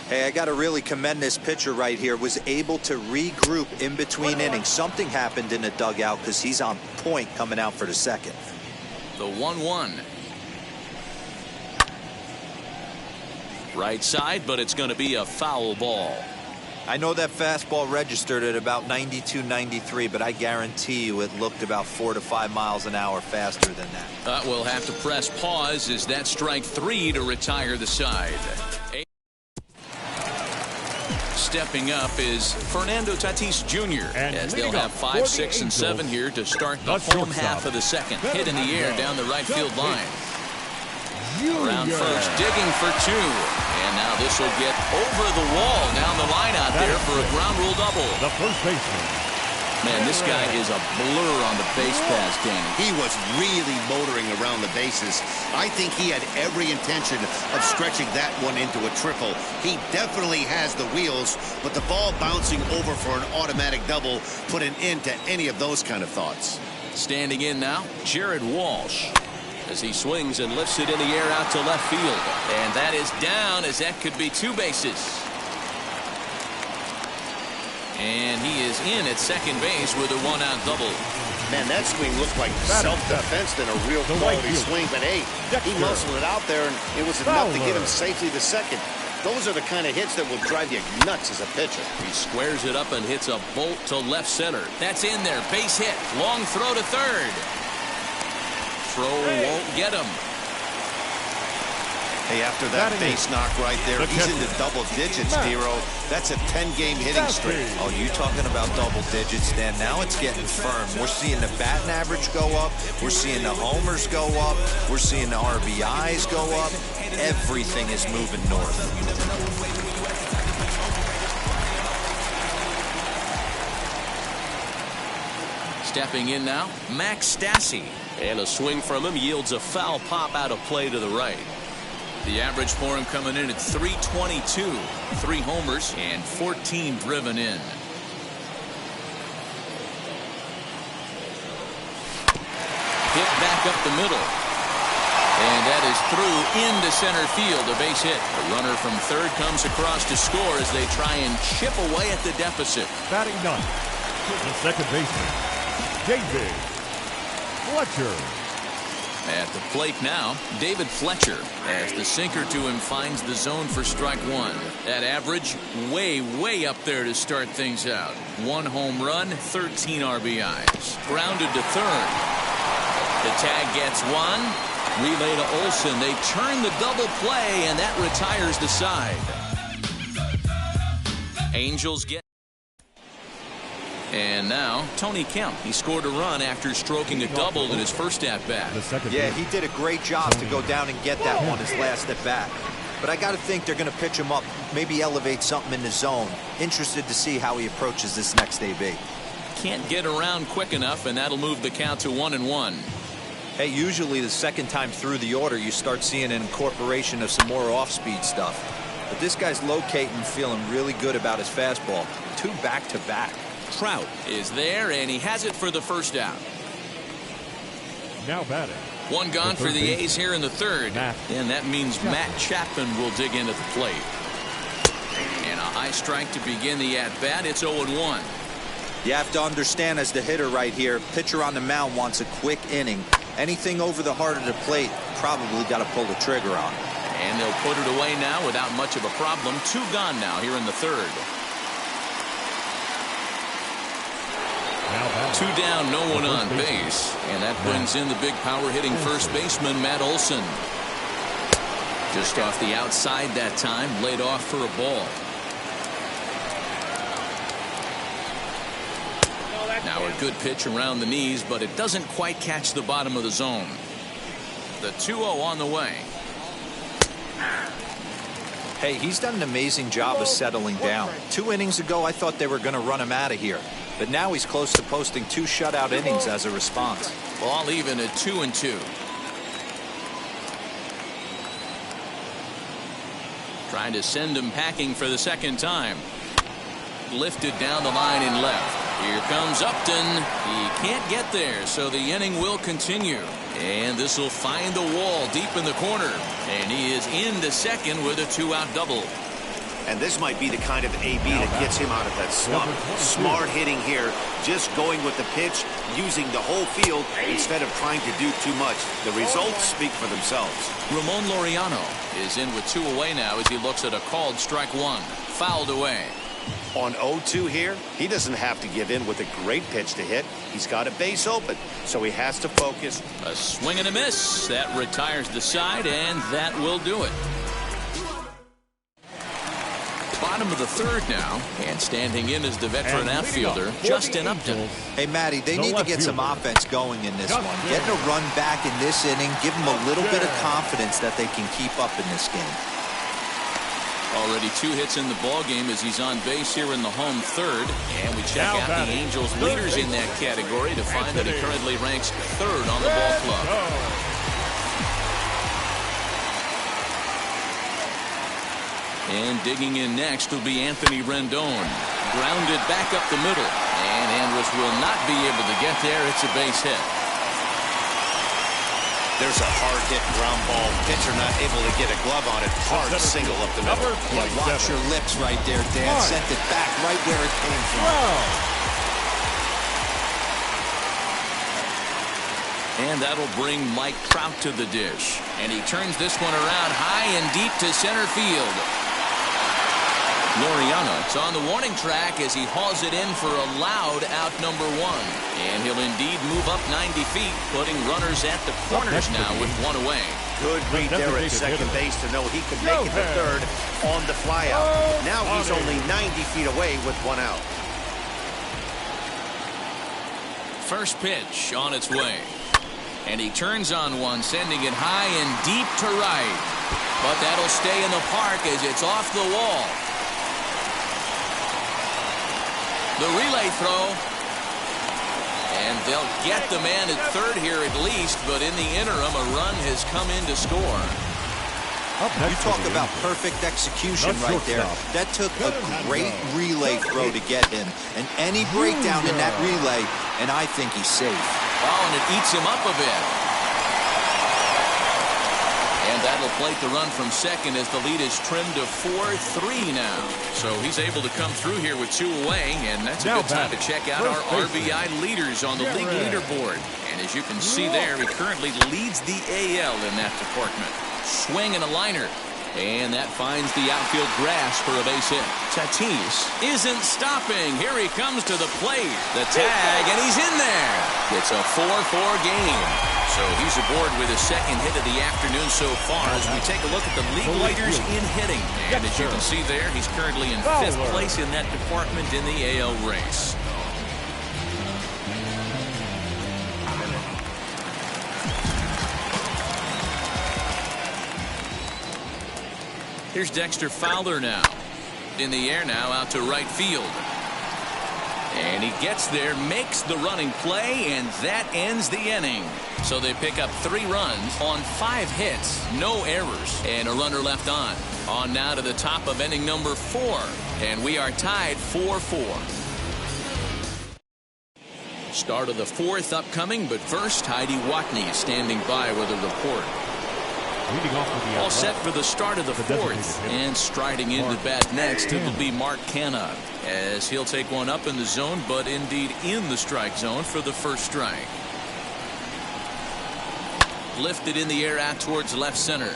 Hey, I got to really commend this pitcher right here. Was able to regroup in between innings. Something happened in the dugout because he's on point coming out for the second. The 1-1. Right side, but it's going to be a foul ball. I know that fastball registered at about 92, 93, but I guarantee you it looked about 4 to 5 miles an hour faster than that. We'll have to press pause as that strike 3 to retire the side. Stepping up is Fernando Tatis Jr. as they'll have 5, 6, and 7 here to start the home half of the second. Hit in the air down the right field line. Around first, digging for 2. And now this will get over the wall down the line out there for a ground rule double. The first baseman. Man, this guy is a blur on the base pass, Danny. He was really motoring around the bases. I think he had every intention of stretching that one into a triple. He definitely has the wheels, but the ball bouncing over for an automatic double put an end to any of those kind of thoughts. Standing in now, Jared Walsh. as he swings and lifts it in the air out to left field. And that is down, as that could be 2 bases. And he is in at second base with a 1-out double. Man, that swing looked like self-defense than a real quality swing. But hey, he muscled it out there, and it was enough to get him safely to second. Those are the kind of hits that will drive you nuts as a pitcher. He squares it up and hits a bolt to left center. That's in there. Base hit. Long throw to third. Throw won't get him. Hey, after that base knock right there, he's into double digits, Dero. That's a 10-game hitting streak. Oh, you talking about double digits, Dan? Now it's getting firm. We're seeing the batting average go up. We're seeing the homers go up. We're seeing the RBIs go up. Everything is moving north. Stepping in now, Max Stassi. And a swing from him yields a foul pop out of play to the right. The average for him coming in at 322. 3 homers and 14 driven in. Hit back up the middle. And that is through into center field. A base hit. A runner from third comes across to score as they try and chip away at the deficit. Batting ninth, the second baseman, David Fletcher. At the plate now, David Fletcher, as the sinker to him finds the zone for strike 1. That average way up there to start things out. 1 home run, 13 RBIs. Grounded to third. The tag gets 1. Relay to Olsen. They turn the double play, and that retires the side. Angels get. And now, Tony Kemp. He scored a run after stroking a double in his first at-bat. Yeah, he did a great job to go down and get that one his last at-bat. But I got to think they're going to pitch him up, maybe elevate something in the zone. Interested to see how he approaches this next AB. Can't get around quick enough, and that'll move the count to 1-1. Hey, usually the second time through the order, you start seeing an incorporation of some more off-speed stuff. But this guy's locating, feeling really good about his fastball. 2 back-to-back. Trout is there, and he has it for the first out. Now batting. 1 gone for the A's here in the third. And that means Matt Chapman will dig in at the plate. And a high strike to begin the at-bat. It's 0-1. You have to understand, as the hitter right here, pitcher on the mound wants a quick inning. Anything over the heart of the plate, probably got to pull the trigger on. And they'll put it away now without much of a problem. 2 gone now here in the third. 2 down, no one on base. And that brings in the big power hitting first baseman, Matt Olson. Just off the outside that time, laid off for a ball. Now a good pitch around the knees, but it doesn't quite catch the bottom of the zone. The 2-0 on the way. Hey, he's done an amazing job of settling down. 2 innings ago, I thought they were going to run him out of here. But now he's close to posting 2 shutout innings as a response. Ball even at 2-2. Trying to send him packing for the second time. Lifted down the line in left. Here comes Upton. He can't get there, so the inning will continue. And this will find the wall deep in the corner. And he is into second with a 2-out double. And this might be the kind of AB that gets him out of that slump. Smart hitting here, just going with the pitch, using the whole field instead of trying to do too much. The results speak for themselves. Ramon Laureano is in with 2 away now as he looks at a called strike 1. Fouled away. On 0-2 here, he doesn't have to give in with a great pitch to hit. He's got a base open, so he has to focus. A swing and a miss. That retires the side, and that will do it. Bottom of the third now, and standing in is the veteran outfielder, Justin Upton. Hey, Matty, they need to get some offense going in this one. Getting a run back in this inning, give them a little bit of confidence that they can keep up in this game. Already 2 hits in the ball game as he's on base here in the home third. And we check out the Angels leaders in that category to find that he currently ranks 3rd on the ball club. And digging in next will be Anthony Rendon. Grounded back up the middle. And Andrus will not be able to get there. It's a base hit. There's a hard-hit ground ball. Pitcher not able to get a glove on it. Hard single up the middle. Yeah, watch your lips right there, Dan. Sent it back right where it came from. And that'll bring Mike Trout to the dish. And he turns this one around high and deep to center field. Laureano's on the warning track as he hauls it in for a loud out number 1. And he'll indeed move up 90 feet, putting runners at the corners now with 1 away. Good read there at second base to know he could make it to third on the flyout. Now he's only 90 feet away with 1 out. First pitch on its way. And he turns on one, sending it high and deep to right. But that'll stay in the park as it's off the wall. The relay throw. And they'll get the man at third here at least, but in the interim, a run has come in to score. You talk about perfect execution right there. That took a great relay throw to get him. And any breakdown in that relay, and I think he's safe. Oh, and it eats him up a bit. And that'll plate the run from second as the lead is trimmed to 4-3 now. So he's able to come through here with 2 away, and that's a good time to check out our RBI leaders on the league leaderboard. And as you can see there, he currently leads the AL in that department. Swing and a liner. And that finds the outfield grass for a base hit. Tatis isn't stopping. Here he comes to the plate. The tag, and he's in there. It's a 4-4 game. So he's aboard with his second hit of the afternoon so far as we take a look at the league leaders in hitting. And as you can see there, he's currently in 5th place in that department in the AL race. Here's Dexter Fowler now. In the air now out to right field. And he gets there, makes the running play, and that ends the inning. So they pick up 3 runs on 5 hits, no errors, and a runner left on. On now to the top of inning number 4, and we are tied 4-4. Start of the 4th upcoming, but first Heidi Watney standing by with a report. All set for the start of the 4th, and striding into bat next, it will be Mark Canha, as he'll take one up in the zone, but indeed in the strike zone for the first strike. Lifted in the air out towards left center.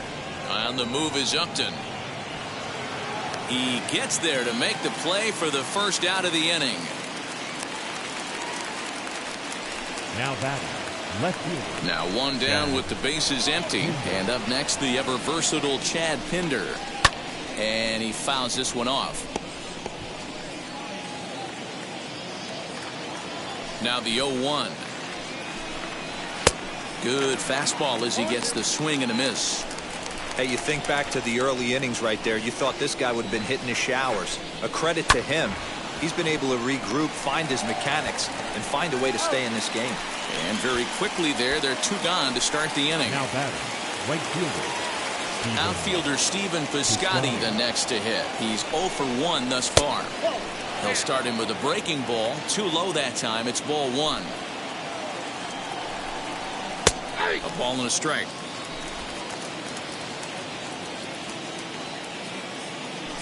On the move is Upton. He gets there to make the play for the first out of the inning. Now batting. Left fielder. Now 1 down with the bases empty. And up next, the ever versatile Chad Pinder. And he fouls this one off. Now the 0-1. Good fastball as he gets the swing and a miss. Hey, you think back to the early innings right there. You thought this guy would have been hitting his showers. A credit to him. He's been able to regroup, find his mechanics, and find a way to stay in this game. And very quickly there, they're 2 gone to start the inning. Now batting. Right fielder. Outfielder Stephen Piscotty the next to hit. He's 0 for 1 thus far. They'll start him with a breaking ball. Too low that time. It's ball 1. A ball and a strike.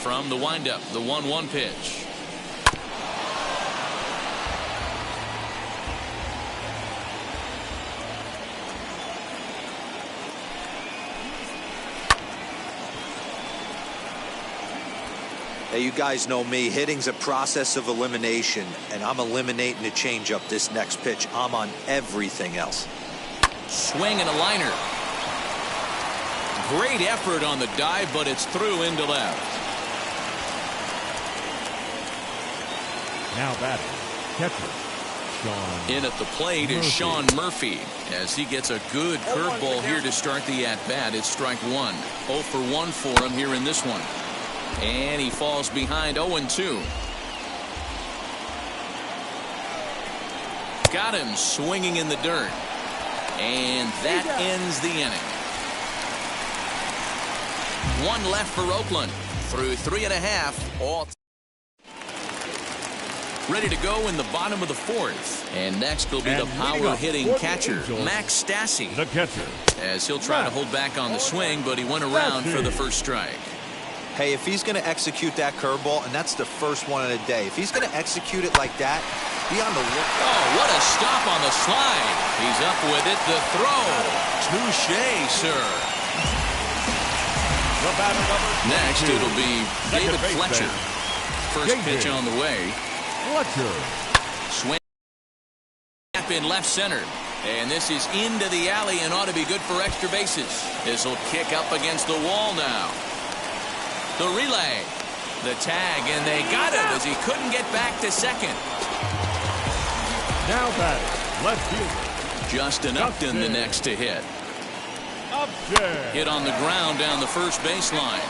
From the windup, the 1-1 pitch. Hey, you guys know me. Hitting's a process of elimination, and I'm eliminating the changeup this next pitch. I'm on everything else. Swing and a liner. Great effort on the dive, but it's through into left. Now batting. Catcher. Sean. In at the plate is Sean Murphy as he gets a good curveball here to start the at-bat. It's strike 1. 0 for 1 for him here in this one. And he falls behind 0-2. Got him swinging in the dirt. And that ends the inning. 1 left for Oakland. Through 3 1/2. All Ready to go in the bottom of the fourth. And next will be the power-hitting catcher, Max Stassi. The catcher. As he'll try to hold back on the swing, but he went around for the first strike. Hey, if he's going to execute that curveball, and that's the first one of the day, if he's going to execute it like that, be on the look. Oh, what a stop on the slide. He's up with it. The throw. Touché, sir. Next, it'll be David Fletcher. First pitch on the way. Fletcher. Swing up in left center. And this is into the alley and ought to be good for extra bases. This will kick up against the wall now. The relay. The tag, and they got him as he couldn't get back to second. Now batting, left fielder. Justin Upton the next to hit. Upton. Hit on the ground down the first baseline.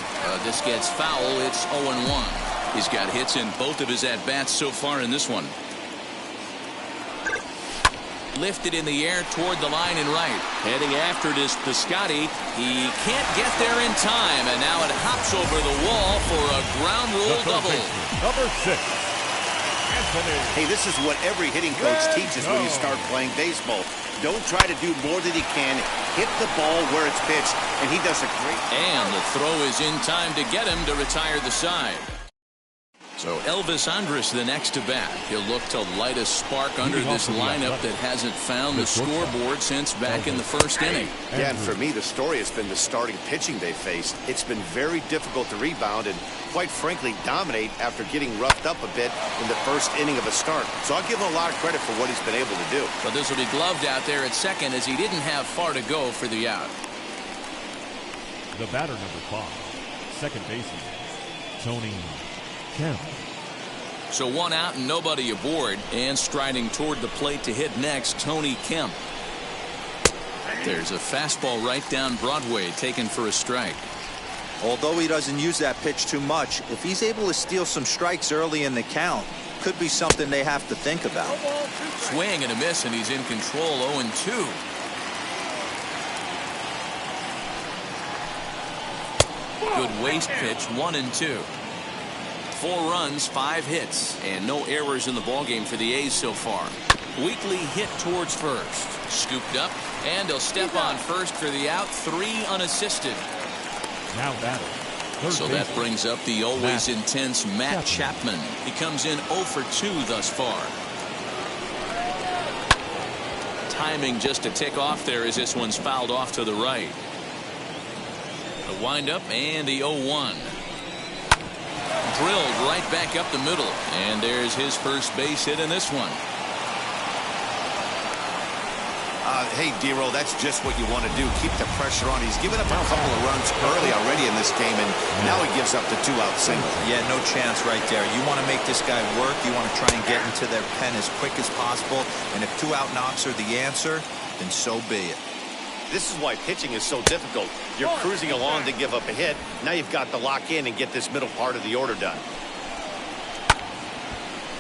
This gets foul. It's 0-1. He's got hits in both of his at-bats so far in this one. Lifted in the air toward the line and right. Heading after it is Piscotty. He can't get there in time, and now it hops over the wall for a ground rule double. Number 6. Anthony. Hey, this is what every hitting coach teaches when you start playing baseball. Don't try to do more than you can. Hit the ball where it's pitched, and he does a great job. And the throw is in time to get him to retire the side. So Elvis Andrus the next to bat. He'll look to light a spark under this lineup that hasn't found the scoreboard since back in the first inning. Yeah, and for me, the story has been the starting pitching they faced. It's been very difficult to rebound and, quite frankly, dominate after getting roughed up a bit in the first inning of a start. So I'll give him a lot of credit for what he's been able to do. But this will be gloved out there at second as he didn't have far to go for the out. The batter, number 5. Second baseman, Tony Kemp. So one out and nobody aboard, and striding toward the plate to hit next, Tony Kemp. There's a fastball right down Broadway taken for a strike. Although he doesn't use that pitch too much, if he's able to steal some strikes early in the count, could be something they have to think about. Swing and a miss, and he's in control. 0-2. Good waste pitch. 1-2. 4 runs, 5 hits, and no errors in the ballgame for the A's so far. Weekly hit towards first. Scooped up, and he'll step on first for the out. 3 unassisted. Now batting. So that brings up the always intense Matt Chapman. He comes in 0 for 2 thus far. Timing just a tick off there as this one's fouled off to the right. The windup and the 0-1. Drilled right back up the middle, and there's his first base hit in this one. Hey, D-Roll, that's just what you want to do. Keep the pressure on. He's given up a couple of runs early already in this game, and now he gives up the 2-out single. Yeah, no chance right there. You want to make this guy work. You want to try and get into their pen as quick as possible, and if 2-out knocks are the answer, then so be it. This is why pitching is so difficult. You're cruising along to give up a hit. Now you've got to lock in and get this middle part of the order done.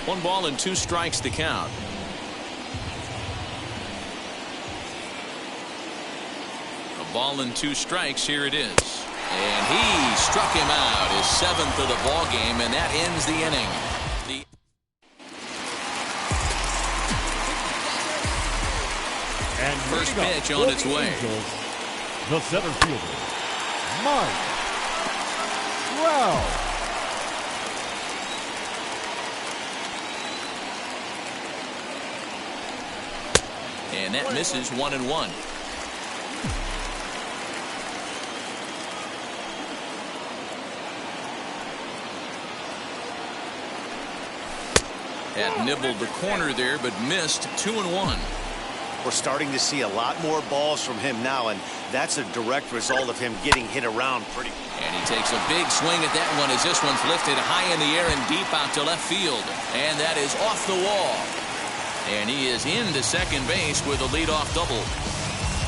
1 ball and 2 strikes to count. A ball and 2 strikes. Here it is. And he struck him out, his 7th of the ball game, and that ends the inning. And first pitch on its way. Angels, the center fielder, Mike Trout. And that misses. 1-1. Had nibbled the corner there, but missed. 2-1. We're starting to see a lot more balls from him now, and that's a direct result of him getting hit around pretty. And he takes a big swing at that one as this one's lifted high in the air and deep out to left field. And that is off the wall. And he is into second base with a leadoff double.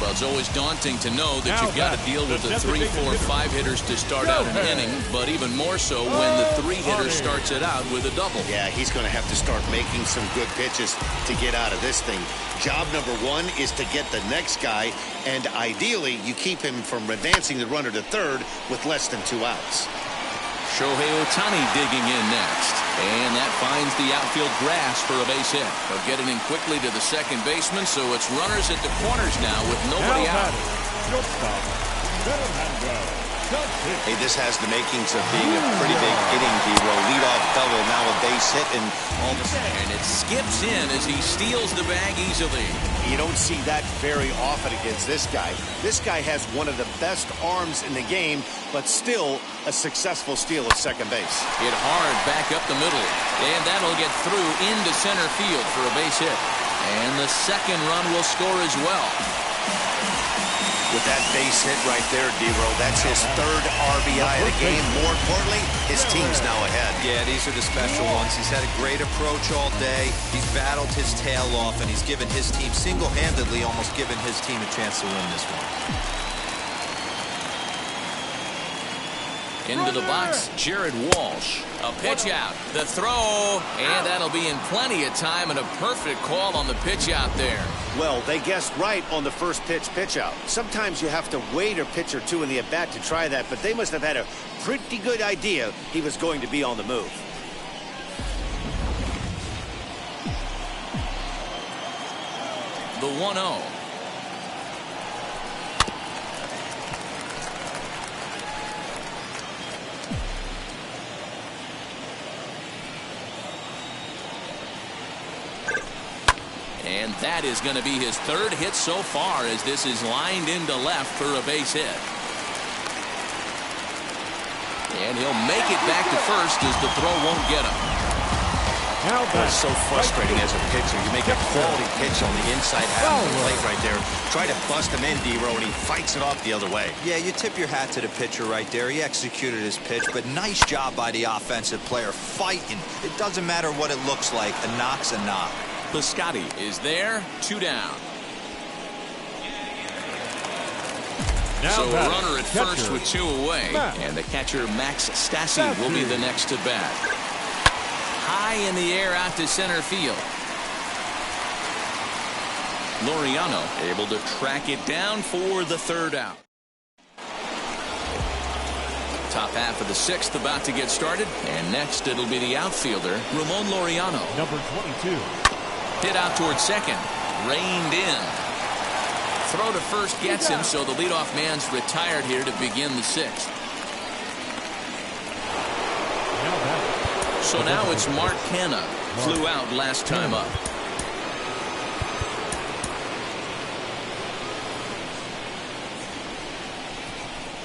Well, it's always daunting to know that you've got to deal with the 3, 4, 5 hitters to start out an inning, but even more so when the 3-hitter starts it out with a double. Yeah, he's going to have to start making some good pitches to get out of this thing. Job number 1 is to get the next guy, and ideally you keep him from advancing the runner to third with less than 2 outs. Shohei Ohtani digging in next. And that finds the outfield grass for a base hit. They'll get it in quickly to the second baseman, so it's runners at the corners now with nobody out. Shortstop, Hey, this has the makings of being a pretty big inning, D-Row. Leadoff double, now a base hit, and all of a sudden. And it skips in as he steals the bag easily. You don't see that very often against this guy. This guy has one of the best arms in the game, but still a successful steal at second base. Hit hard back up the middle, and that'll get through into center field for a base hit. And the second run will score as well. With that base hit right there, D-Row, that's his third RBI of the game. More importantly, his team's now ahead. Yeah, these are the special ones. He's had a great approach all day. He's battled his tail off, and he's given his team single-handedly, almost given his team a chance to win this one. Into the box, Jared Walsh. A pitch out, the throw, and that'll be in plenty of time, and a perfect call on the pitch out there. Well, they guessed right on the first pitch out. Sometimes you have to wait a pitch or two in the at-bat to try that, but they must have had a pretty good idea he was going to be on the move. The 1-0. And that is going to be his third hit so far, as this is lined into left for a base hit. And he'll make it back to first as the throw won't get him. It's so frustrating as a pitcher. You make a quality pitch on the inside half of the plate right there. Try to bust him in, D-Row, and he fights it off the other way. Yeah, you tip your hat to the pitcher right there. He executed his pitch, but nice job by the offensive player fighting. It doesn't matter what it looks like. A knock's a knock. Piscotty is there, 2 down. So a runner at first with 2 away, and the catcher Max Stassi will be the next to bat. High in the air out to center field. Laureano able to track it down for the 3rd out. Top half of the 6th about to get started, and next it'll be the outfielder Ramon Laureano. Number 22. Hit out towards second. Reined in. Throw to first gets him, so the leadoff man's retired here to begin the 6th. So now it's Mark Canha. Flew out last time up.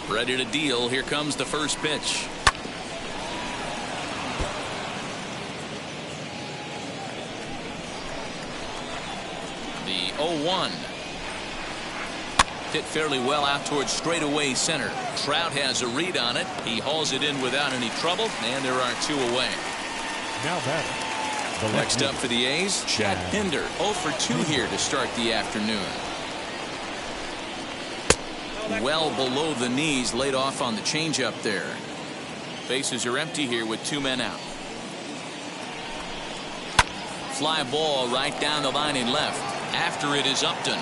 Ready to deal. Here comes the first pitch. The 0-1. Hit fairly well out towards straightaway center. Trout has a read on it. He hauls it in without any trouble, and there are 2 away. Now batting. Next up for the A's, Chad Pinder. 0 for 2 here to start the afternoon. Well below the knees, laid off on the changeup there. Bases are empty here with 2 men out. Fly ball right down the line in left. After it is Upton.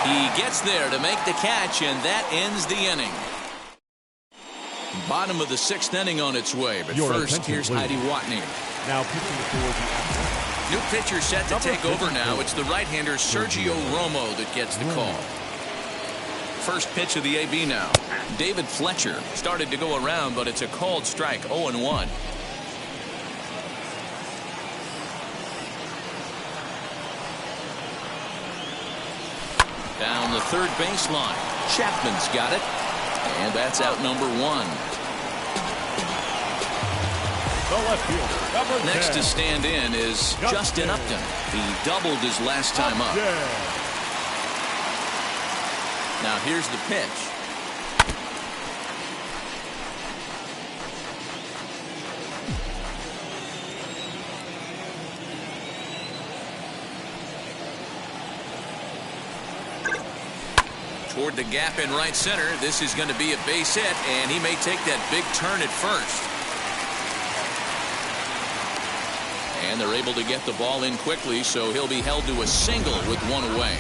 He gets there to make the catch, and that ends the inning. Bottom of the 6th inning on its way, but first here's Heidi Watney. Now pitching for the afternoon. New pitcher set to take over now. It's the right-hander Sergio Romo that gets the call. First pitch of the AB now. David Fletcher started to go around, but it's a called strike. 0-1. Down the third baseline. Chapman's got it. And that's out number 1. The left fielder, number Next 10. to stand in is Justin Upton. He doubled his last time up. Now here's the pitch. Toward the gap in right center. This is going to be a base hit, and he may take that big turn at first. And they're able to get the ball in quickly, so he'll be held to a single with 1 away.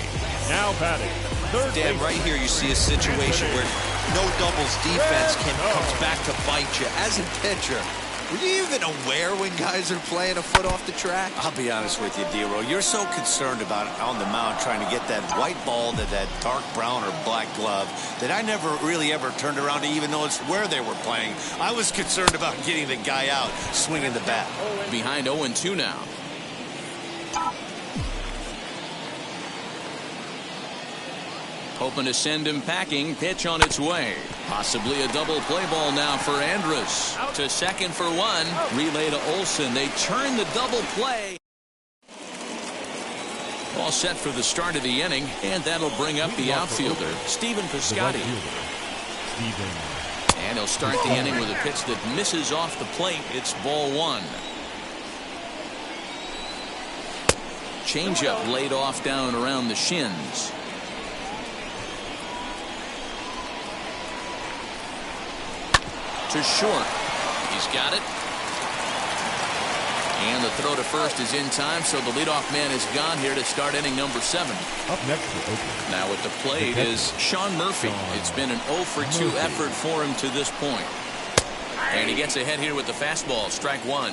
Now batting, Dan, right here you see a situation where no doubles defense comes back to bite you. As a pitcher, were you even aware when guys are playing a foot off the track? I'll be honest with you, D-Roll. You're so concerned about on the mound trying to get that white ball to that dark brown or black glove that I never really ever turned around to even notice where they were playing. I was concerned about getting the guy out swinging the bat. Behind 0-2 now. Hoping to send him packing. Pitch on its way. Possibly a double play ball now for Andrus. To second for one. Relay to Olsen. They turn the double play. All set for the start of the inning. And that'll bring up the outfielder, Stephen Piscotty. And he'll start the inning with a pitch that misses off the plate. It's ball one. Changeup laid off down around the shins. To short. He's got it. And the throw to first is in time, so the leadoff man is gone here to start inning number 7. Up next for Oakland. Now at the plate is Sean Murphy. It's been an 0-for-2 effort for him to this point. And he gets ahead here with the fastball. Strike one.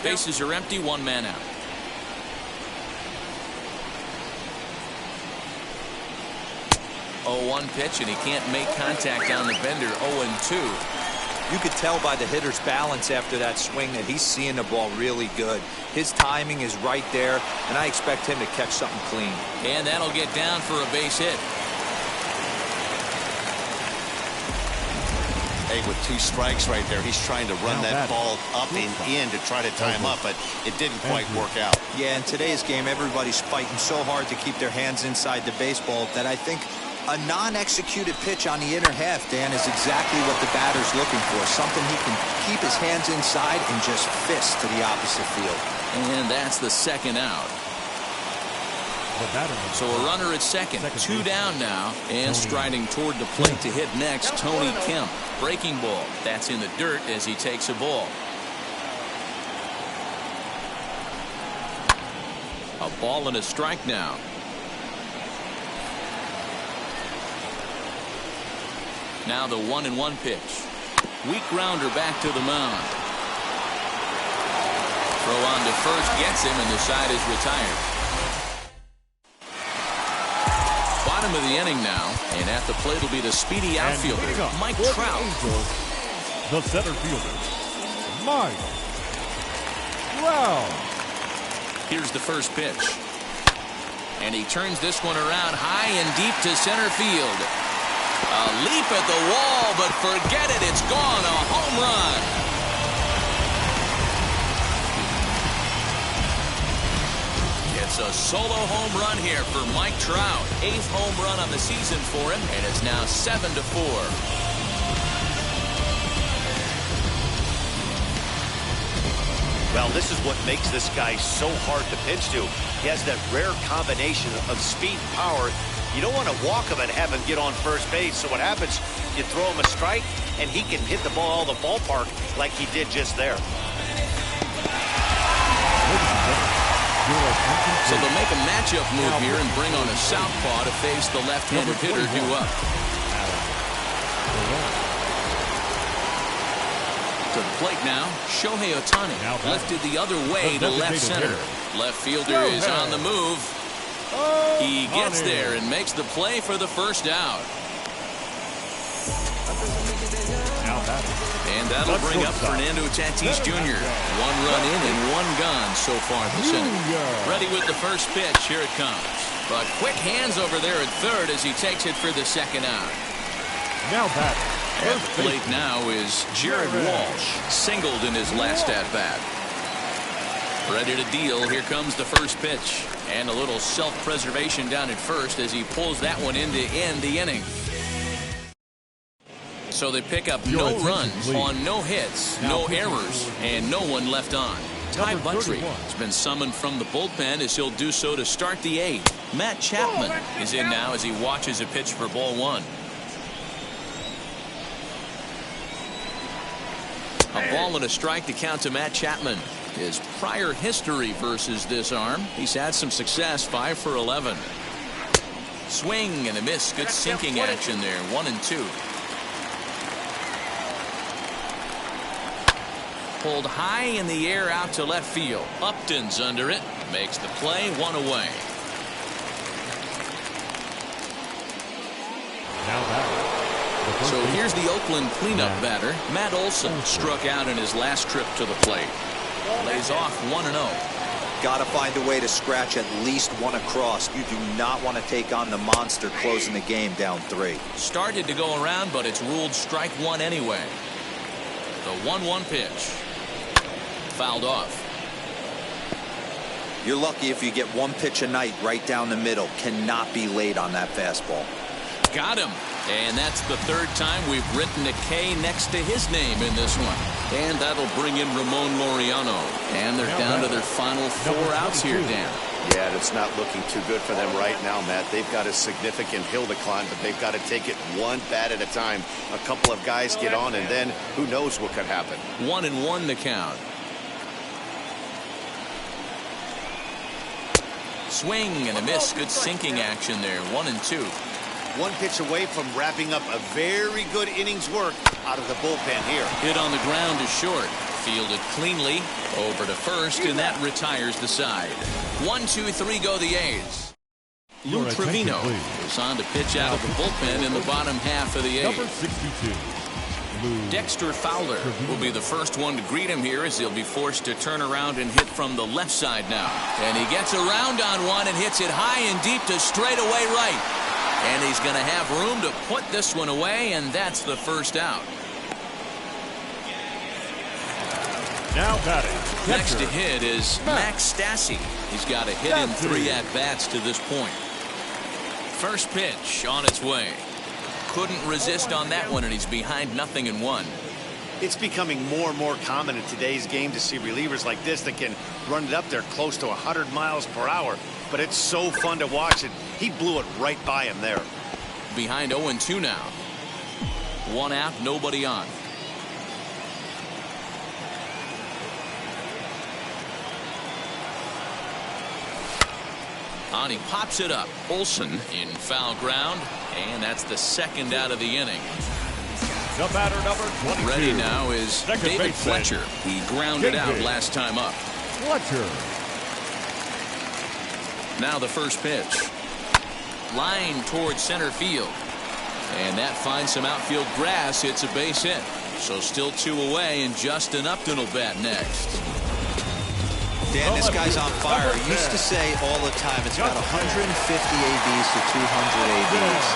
Bases are empty, one man out. Oh, 0-1 pitch, and he can't make contact on the bender. 0-2. You could tell by the hitter's balance after that swing that he's seeing the ball really good. His timing is right there, and I expect him to catch something clean. And that'll get down for a base hit. Hey, with 2 strikes right there, he's trying to run that ball up and in to try to tie him up, but it didn't quite work out. Yeah, in today's game, everybody's fighting so hard to keep their hands inside the baseball that I think a non-executed pitch on the inner half, Dan, is exactly what the batter's looking for. Something he can keep his hands inside and just fist to the opposite field. And that's the second out. So a runner at second. 2 down now. And striding toward the plate to hit next, Tony Kemp. Breaking ball. That's in the dirt as he takes a ball. A ball and a strike now. Now the 1-1 pitch. Weak grounder back to the mound. Throw on to first gets him, and the side is retired. Bottom of the inning now, and at the plate will be the speedy outfielder, Mike Trout. Angels, the center fielder, Mike Trout. Here's the first pitch. And he turns this one around high and deep to center field. A leap at the wall, but forget it. It's gone. A home run. It's a solo home run here for Mike Trout. 8th home run on the season for him, and it's now 7-4. Well, this is what makes this guy so hard to pitch to. He has that rare combination of speed and power. You don't want to walk him and have him get on first base. So what happens, you throw him a strike, and he can hit the ball out of the ballpark like he did just there. So they'll make a matchup move here and bring on a southpaw to face the left-handed hitter due up. To the plate now, Shohei Ohtani lifted the other way to left center. Left fielder is on the move. He gets there and makes the play for the first out. And that'll bring up Fernando Tatis Jr. 1 run in and 1 gone so far this inning. Ready with the first pitch. Here it comes. But quick hands over there at third as he takes it for the second out. Now back. At the plate now is Jared Walsh. Singled in his last at-bat. Ready to deal. Here comes the first pitch. And a little self-preservation down at first as he pulls that one in to end the inning. So they pick up no runs on no hits, no errors, and no one left on. Ty Buttrey has been summoned from the bullpen as he'll do so to start the 8th. Matt Chapman is in now as he watches a pitch for ball 1. A ball and a strike to count to Matt Chapman. His prior history versus this arm, he's had some success, 5 for 11. Swing and a miss. Good sinking action there. 1-2. Pulled high in the air out to left field. Upton's under it. Makes the play. 1 away. So here's the Oakland cleanup batter. Matt Olson struck out in his last trip to the plate. Lays off 1-0. Got to find a way to scratch at least one across. You do not want to take on the monster closing the game down 3. Started to go around, but it's ruled strike 1 anyway. The 1-1 pitch. Fouled off. You're lucky if you get one pitch a night right down the middle. Cannot be late on that fastball. Got him. And that's the 3rd time we've written a K next to his name in this one. And that'll bring in Ramon Laureano. And they're down to their final 4 outs here, Dan. Yeah, it's not looking too good for them right now, Matt. They've got a significant hill to climb, but they've got to take it one bat at a time. A couple of guys get on, and then who knows what could happen. 1-1 the count. Swing and a miss. Good sinking action there. 1-2. One pitch away from wrapping up a very good innings work out of the bullpen here. Hit on the ground is short. Fielded cleanly. Over to first, and that retires the side. 1-2-3 go the A's. Lou Trevino is on to pitch out of the bullpen in the bottom half of the A's. Number 62. Dexter Fowler will be the first one to greet him here as he'll be forced to turn around and hit from the left side now. And he gets around on one and hits it high and deep to straightaway right. And he's going to have room to put this one away, and that's the first out. Now batting. Next to hit is Max Stassi. He's got a hit in 3 at-bats to this point. First pitch on its way. Couldn't resist on that one, and he's behind 0-1. It's becoming more and more common in today's game to see relievers like this that can run it up there close to 100 miles per hour. But it's so fun to watch it. He blew it right by him there. Behind 0-2 now. 1 out, nobody on. On he pops it up. Olson in foul ground, and that's the 2nd out of the inning. The batter, number 22. Ready now is Second David baseman. Fletcher. He grounded out last time up. Fletcher. Now the first pitch. Line towards center field. And that finds some outfield grass. It's a base hit. So still 2 away, and Justin Upton will bat next. Dan, this guy's on fire. I used to say all the time it's about 150 ABs to 200 ABs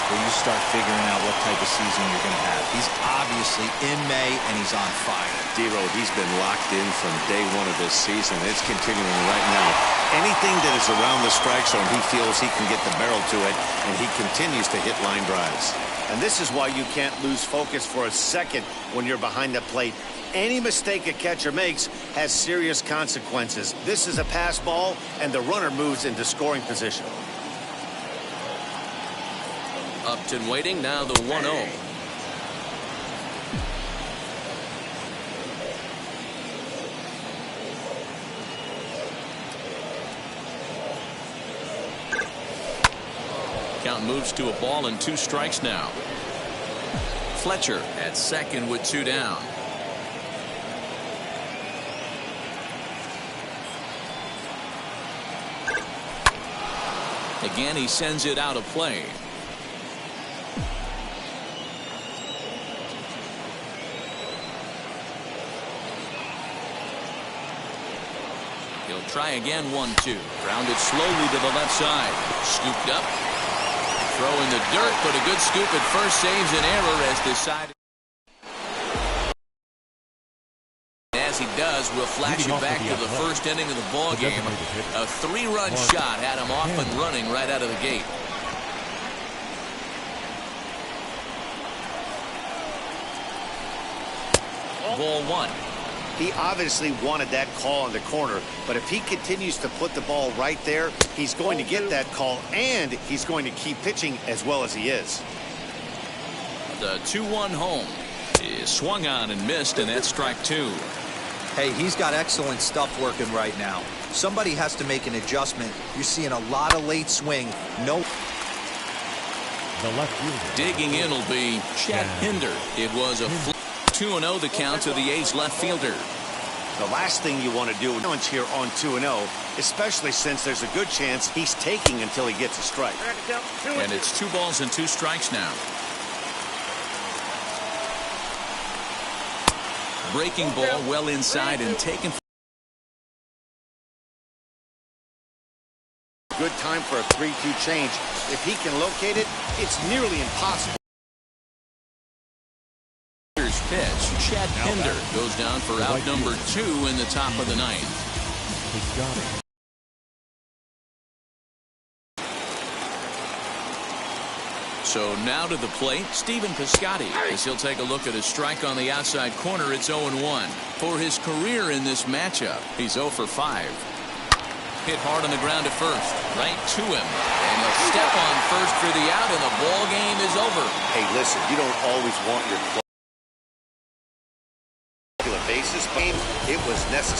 where you start figuring out what type of season you're going to have. He's obviously in May, and he's on fire. D-Row, he's been locked in from day 1 of this season. It's continuing right now. Anything that is around the strike zone, he feels he can get the barrel to it, and he continues to hit line drives. And this is why you can't lose focus for a second when you're behind the plate. Any mistake a catcher makes has serious consequences. This is a pass ball, and the runner moves into scoring position. Upton waiting, now the 1-0. Count moves to a ball and 2 strikes now. Fletcher at second with 2 down. Again, he sends it out of play. He'll try again. 1-2. Grounded slowly to the left side. Scooped up. Throw in the dirt, but a good scoop at first saves an error as decided. As he does, we'll flash you back to the first inning of the ball game. A 3-run shot had him off and running right out of the gate. Ball 1. He obviously wanted that call in the corner, but if he continues to put the ball right there, he's going to get that call, and he's going to keep pitching as well as he is. The 2-1 home is swung on and missed, and that's strike 2. Hey, he's got excellent stuff working right now. Somebody has to make an adjustment. You're seeing a lot of late swing. No. The left fielder. Digging in will be Chad Hinder. It was a 2-0 the count to the A's left fielder. The last thing you want to do is here on 2-0, especially since there's a good chance he's taking until he gets a strike. And it's 2 balls and 2 strikes now. Breaking ball well inside and taken. Good time for a 3-2 change. If he can locate it, it's nearly impossible. Pitch. Chad Hinder goes down for out number 2 in the top of the 9th. So now to the plate, Stephen Piscotty, as he'll take a look at his strike on the outside corner. It's 0-1. For his career in this matchup, he's 0 for 5. Hit hard on the ground at first, right to him, and he'll step on first for the out, and the ball game is over. Hey, listen, you don't always want your bases game. It was necessary.